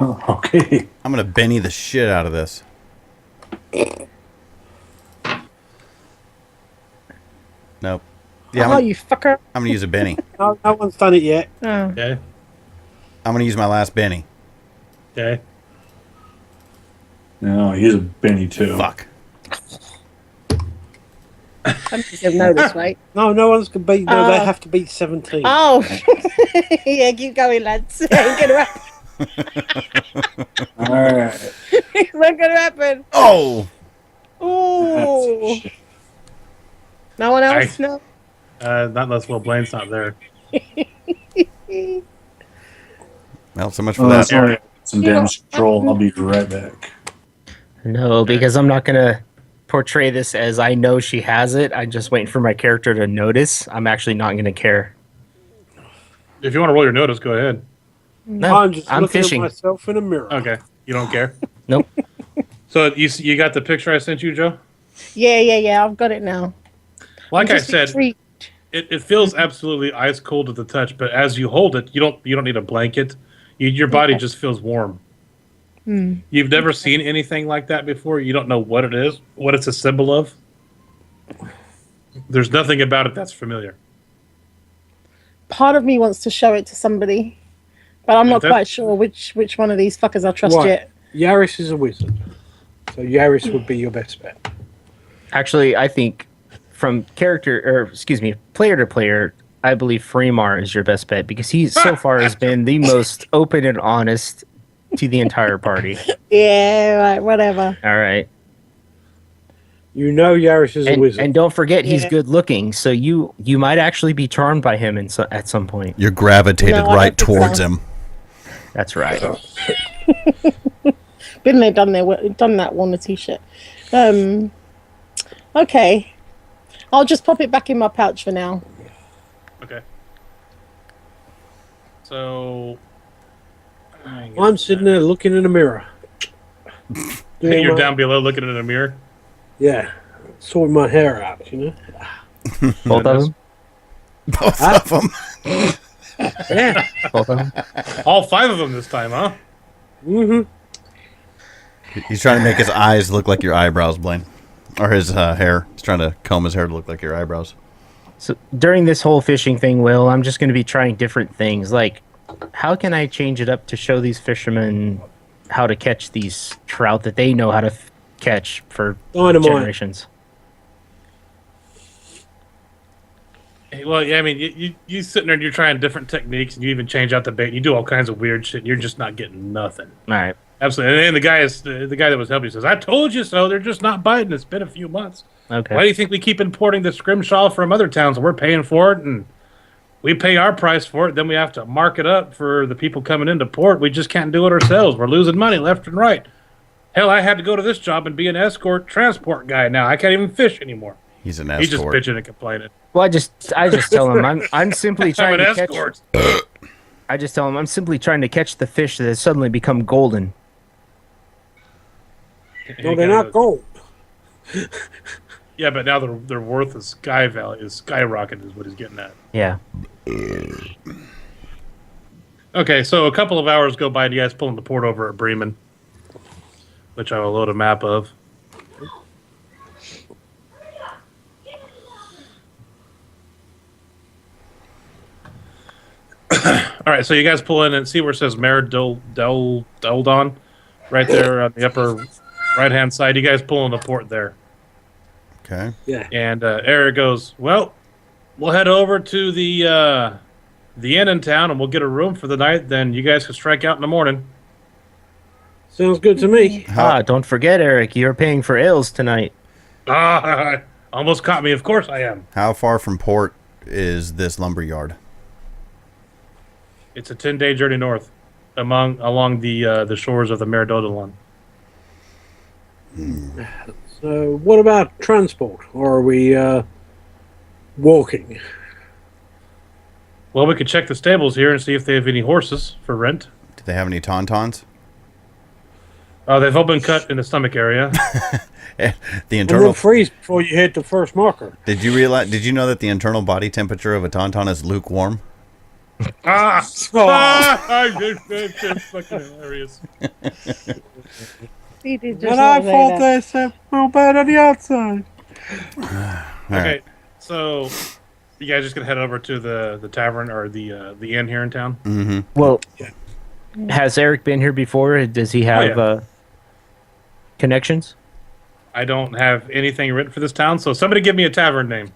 Okay. I'm going to Benny the shit out of this. Nope. Yeah, you fucker. I'm going to use a Benny. No one's done it yet. Oh. Okay. I'm going to use my last Benny. Okay. No, he's a Benny too. Fuck. I'm just gonna notice, right? No one's going to beat. No, they have to beat 17. Oh. Yeah, keep going, lads. It ain't gonna happen. All right. It's not gonna happen. Oh. Ooh. No one else? No. Not unless Blaine's not there. Well, so much for that. Sorry, some damage control. I'll be right back. No, because I'm not going to portray this as I know she has it. I'm just waiting for my character to notice. I'm actually not going to care. If you want to roll your notice, go ahead. No, I'm just looking fishing. at myself in a mirror. Okay. You don't care? Nope. So you got the picture I sent you, Joe? Yeah. I've got it now. Like I said, it feels absolutely ice cold to the touch, but as you hold it, you don't need a blanket. Your body just feels warm. You've never seen anything like that before. You don't know what it is, what it's a symbol of. There's nothing about it that's familiar. Part of me wants to show it to somebody, But I'm not quite sure which one of these fuckers I trust yet. Yaris is a wizard. So Yaris would be your best bet. Actually, I think from player to player, I believe Fremar is your best bet because he so far has been the most open and honest to the entire party. Yeah, right, whatever. All right. You know Yaris is a wizard. And don't forget, he's good looking, so you might actually be charmed by him at some point. You're gravitated right towards him. That's right. Been there, done that, worn the t-shirt. Okay. I'll just pop it back in my pouch for now. Okay. So I'm sitting there looking in a mirror. You're down below looking in a mirror? Yeah. Sorting my hair out, you know? Both of them? Both of them. Yeah. Both of them? All 5 of them this time, huh? Mm-hmm. He's trying to make his eyes look like your eyebrows, Blaine. Or his hair. He's trying to comb his hair to look like your eyebrows. So during this whole fishing thing, Will, I'm just going to be trying different things. Like, how can I change it up to show these fishermen how to catch these trout that they know how to catch for generations? Well, yeah, I mean, you sitting there and you're trying different techniques, and you even change out the bait, and you do all kinds of weird shit, and you're just not getting nothing. All right. Absolutely. And the guy that was helping says, I told you so. They're just not biting. It's been a few months. Okay. Why do you think we keep importing the scrimshaw from other towns, and we're paying for it, and we pay our price for it, then we have to mark it up for the people coming into port. We just can't do it ourselves. We're losing money left and right. Hell, I had to go to this job and be an escort transport guy now. I can't even fish anymore. He's an escort. He's just bitching and complaining. Well, I just tell him I'm simply trying I'm an to escort. catch. I just tell him I'm simply trying to catch the fish that has suddenly become golden. No, they're not gold. Yeah, but now their worth is skyrocketed is what he's getting at. Yeah. Okay, so a couple of hours go by and you guys pulling the port over at Bremen, which I will load a map of. All right, so you guys pull in and see where it says Mare Deldon right there on the upper right-hand side. You guys pull in the port there. Okay. Yeah. And Eric goes, well, we'll head over to the inn in town and we'll get a room for the night. Then you guys can strike out in the morning. Sounds good to me. Don't forget, Eric, you're paying for ales tonight. Almost caught me. Of course I am. How far from port is this lumber yard? It's a 10-day journey north along the shores of the Mare Deldon. So what about transport? Or are we walking? Well, we could check the stables here and see if they have any horses for rent. Do they have any tauntauns? They've all been cut in the stomach area. The And internal. we'll freeze before you hit the first marker. Did you know that the internal body temperature of a tauntaun is lukewarm? It's fucking hilarious. He did just And not I say thought that. they said real bad on the outside. Okay, so you guys just gonna head over to the tavern or the inn here in town? Mm-hmm. Well, has Eric been here before? Does he have yeah. connections? I don't have anything written for this town, so somebody give me a tavern name.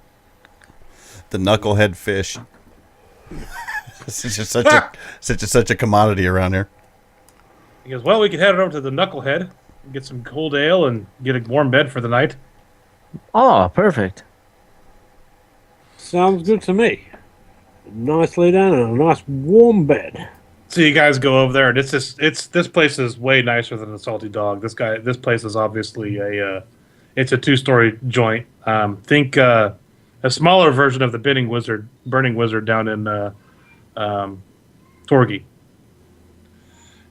The knucklehead fish. This is just such a commodity around here. He goes, well, we could head over to the Knucklehead, get some cold ale, and get a warm bed for the night. Oh, perfect. Sounds good to me. Nice lay down and a nice warm bed. So you guys go over there, and this place is way nicer than the Salty Dog. This place is obviously it's a 2-story joint. Think a smaller version of the Burning Wizard down in Torgi.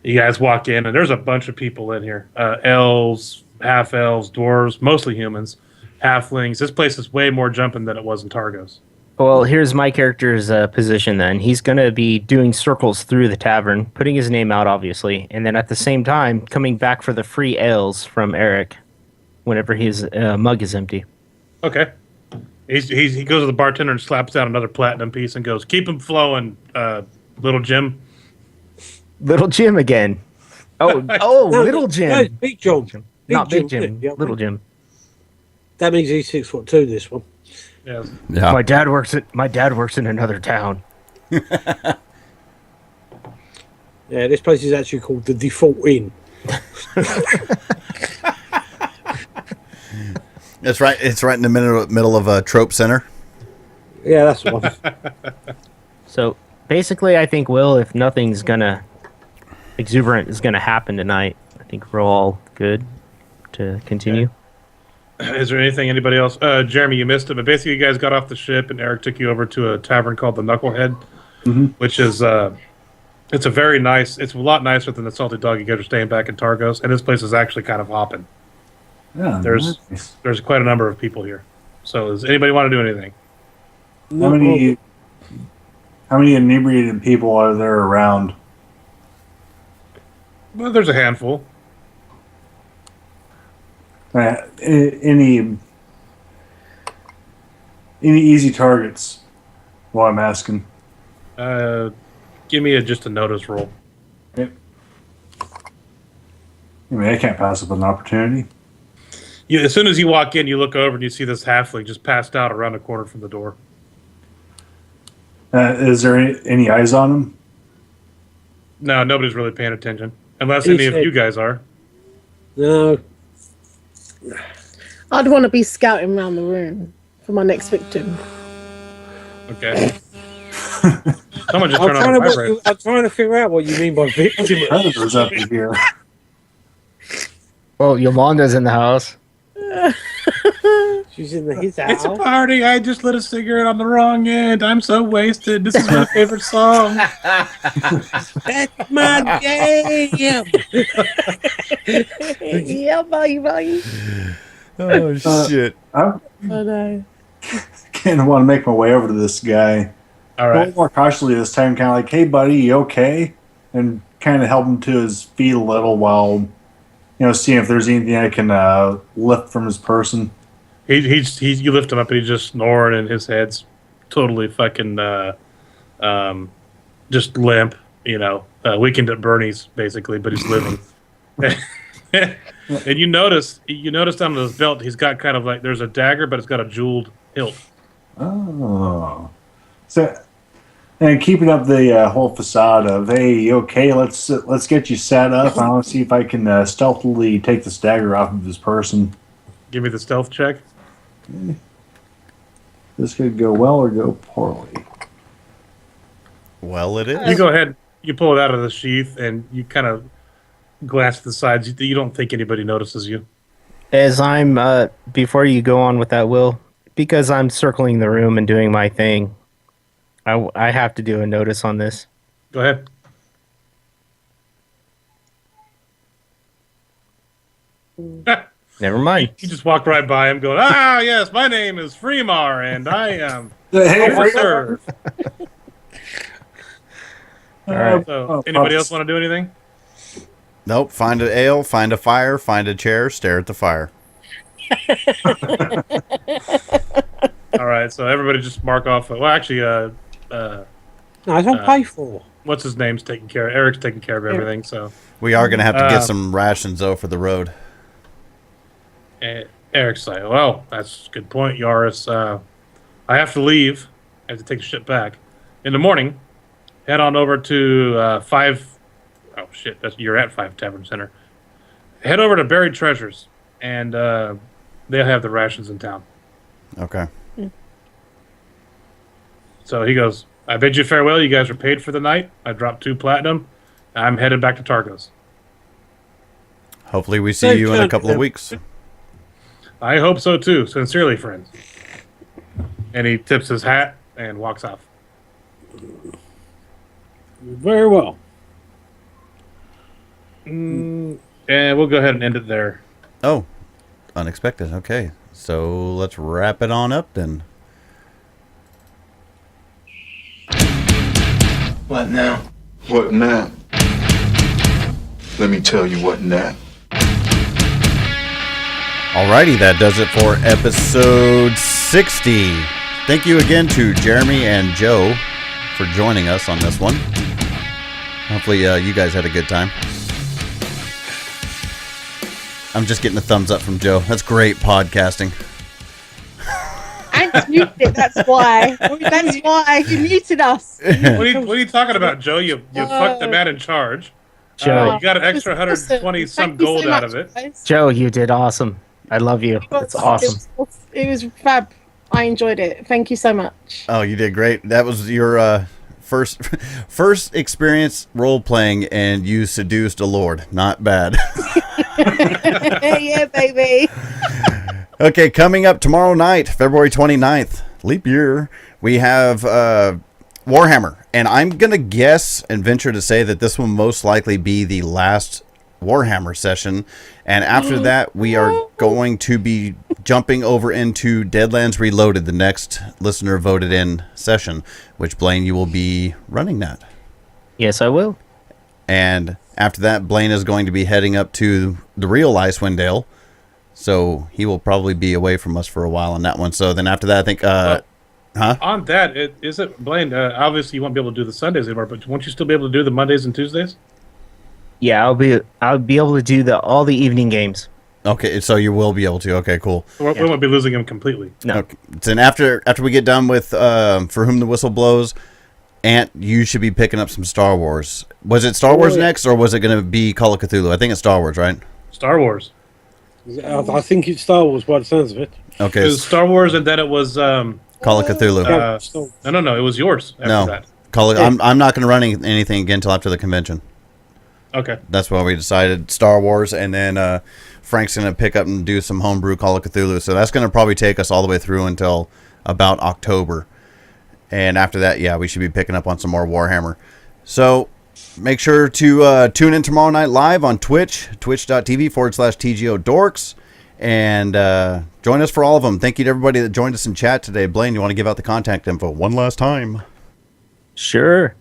You guys walk in, and there's a bunch of people in here. Elves, half-elves, dwarves, mostly humans, halflings. This place is way more jumping than it was in Targos. Well, here's my character's position then. He's going to be doing circles through the tavern, putting his name out, obviously, and then at the same time, coming back for the free ales from Eric whenever his mug is empty. Okay. He goes to the bartender and slaps down another platinum piece and goes, keep him flowing, little Jim. Little Jim again. Oh, No, Little no, Jim. Big John. Not Big Jim. Yeah. Little Jim. That means he's 6'2", this one. Yes. Yeah. My dad works in another town. Yeah, this place is actually called the Default Inn. It's right in the middle of a trope center. Yeah, that's the one. So basically, I think, Will, if nothing's exuberant is gonna happen tonight, I think we're all good to continue. Is there anything anybody else? Jeremy, you missed it, but basically, you guys got off the ship, and Eric took you over to a tavern called the Knucklehead, which is it's a very nice. It's a lot nicer than the Salty Dog. You guys are staying back in Targos, and this place is actually kind of hopping. Yeah, There's nice. there's quite a number of people here. So, does anybody want to do anything? How many inebriated people are there around? Well, there's a handful. Any easy targets? Well, I'm asking. Give me just a notice roll. Yep. I mean, I can't pass up an opportunity. As soon as you walk in, you look over and you see this halfling just passed out around the corner from the door. Is there any eyes on him? No, nobody's really paying attention. Unless any of you guys are. No. I'd want to be scouting around the room for my next victim. Okay. Someone just turned on the vibrator. I'm trying to figure out what you mean by victim. Predators up in here. Well, Yolanda's in the house. She's in his house. It's a party. I just lit a cigarette on the wrong end. I'm so wasted. This is my favorite song. That's my jam. Yeah, buddy. Oh shit! I kind of want to make my way over to this guy. All A right. little more cautiously this time, kind of like, "Hey, buddy, you okay?" And kind of help him to his feet a little while, seeing if there's anything I can lift from his person. You lift him up and he's just snoring and his head's totally fucking just limp. Weekend at Bernie's basically, but he's living. And you notice down his belt he's got kind of like there's a dagger, but it's got a jeweled hilt. Oh, so and keeping up the whole facade of, "Hey, you okay? Let's get you sat up. I want to see if I can stealthily take this dagger off of his person." Give me the stealth check. This could go well or go poorly. Well, it is. You go ahead. You pull it out of the sheath and you kind of glance to the sides. You don't think anybody notices you. As I'm, before you go on with that, Will, because I'm circling the room and doing my thing, I have to do a notice on this. Go ahead. Never mind. You just walked right by him going, yes, my name is Fremar and I am Hey, officer. All right. So, anybody else want to do anything? Nope. Find an ale, find a fire, find a chair, stare at the fire. All right, so everybody just mark off. Well, actually, No, I don't pay for. what's his name's taking care of? Eric's taking care of everything. So We are going to have to get some rations, though, for the road. Eric's like, well, that's a good point, Yaris. I have to leave. I have to take the ship back. In the morning, head on over to 5... Oh, shit, you're at 5 Tavern Center. Head over to Buried Treasures, and they'll have the rations in town. Okay. So he goes, I bid you farewell. You guys are paid for the night. I dropped 2 platinum. I'm headed back to Targos. Hopefully we see you in a couple of weeks. I hope so, too. Sincerely, friends. And he tips his hat and walks off. Very well. And we'll go ahead and end it there. Oh, unexpected. Okay. So let's wrap it on up then. What now? What now? Let me tell you what now. Alrighty, that does it for episode 60. Thank you again to Jeremy and Joe for joining us on this one. Hopefully you guys had a good time. I'm just getting a thumbs up from Joe. That's great podcasting. I muted it, that's why. That's why you muted us. What are you talking about, Joe? You fucked the man in charge. Joe. You got an extra 120 some gold out of it. Guys. Joe, you did awesome. I love you. That's awesome. It was fab. I enjoyed it. Thank you so much. Oh, you did great. That was your first experience role-playing, and you seduced a lord. Not bad. Yeah, baby. Okay, coming up tomorrow night, February 29th, leap year, we have Warhammer. And I'm going to guess and venture to say that this will most likely be the last Warhammer session. And after that, we are going to be jumping over into Deadlands Reloaded, the next listener voted in session, which, Blaine, you will be running that. Yes, I will. And after that, Blaine is going to be heading up to the real Icewind Dale. So he will probably be away from us for a while on that one. So then after that, I think... On that, is it, Blaine, obviously you won't be able to do the Sundays anymore, but won't you still be able to do the Mondays and Tuesdays? Yeah, I'll be able to do all the evening games. Okay, so you will be able to. Okay, cool. We won't be losing him completely. No. Okay. Then after we get done with For Whom the Whistle Blows, Ant, you should be picking up some Star Wars. Was it Star Wars next, or was it going to be Call of Cthulhu? I think it's Star Wars, right? Star Wars. I think it's Star Wars by the sounds of it. Okay. It was Star Wars, and then it was... Call of Cthulhu. No. It was yours after that. I'm not going to run anything again until after the convention. Okay. That's why we decided Star Wars, and then Frank's going to pick up and do some homebrew Call of Cthulhu. So that's going to probably take us all the way through until about October. And after that, yeah, we should be picking up on some more Warhammer. So make sure to tune in tomorrow night live on Twitch, twitch.tv/TGO Dorks. And join us for all of them. Thank you to everybody that joined us in chat today. Blaine, you want to give out the contact info one last time? Sure.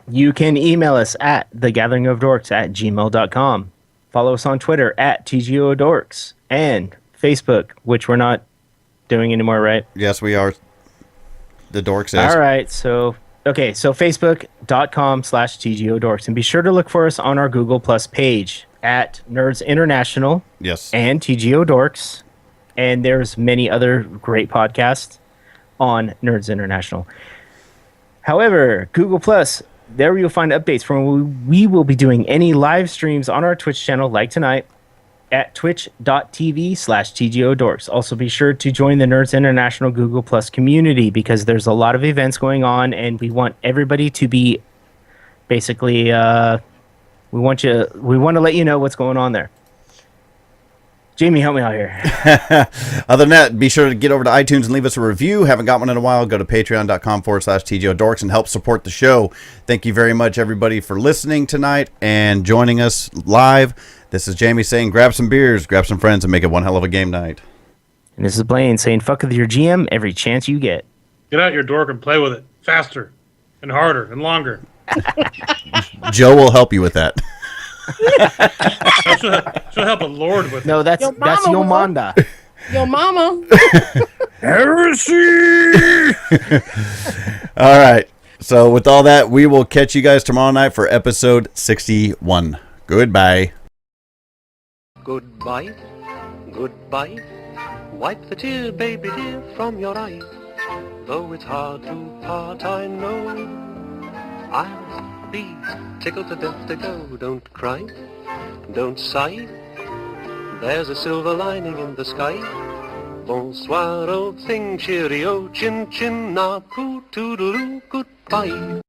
You can email us at thegatheringofdorks@gmail.com. Follow us on Twitter at TGODorks and Facebook, which we're not doing anymore, right? Yes, we are. The Dorks is. All right. So facebook.com/TGODorks. And be sure to look for us on our Google Plus page at Nerds International. Yes. And TGO Dorks. And there's many other great podcasts on Nerds International. However, Google Plus, there you'll find updates from when we will be doing any live streams on our Twitch channel like tonight at twitch.tv/TGO Dorks. Also be sure to join the Nerds International Google Plus community because there's a lot of events going on and we want everybody to be basically we want to let you know what's going on there. Jamie, help me out here. Other than that, be sure to get over to iTunes and leave us a review. Haven't got one in a while. Go to patreon.com/TGO Dorks and help support the show. Thank you very much, everybody, for listening tonight and joining us live. This is Jamie saying grab some beers, grab some friends, and make it one hell of a game night. And this is Blaine saying fuck with your GM every chance you get. Get out your dork and play with it faster and harder and longer. Joe will help you with that. She'll help a lord with No, that's Yomanda. Your mama. Heresy! All right. So with all that, we will catch you guys tomorrow night for episode 61. Goodbye. Goodbye. Goodbye. Wipe the tear, baby dear, from your eye. Though it's hard to part, I know. I'll be tickled to death to go. Don't cry, don't sigh. There's a silver lining in the sky. Bonsoir, old thing, cheerio, chin chin, na poo toodaloo, goodbye.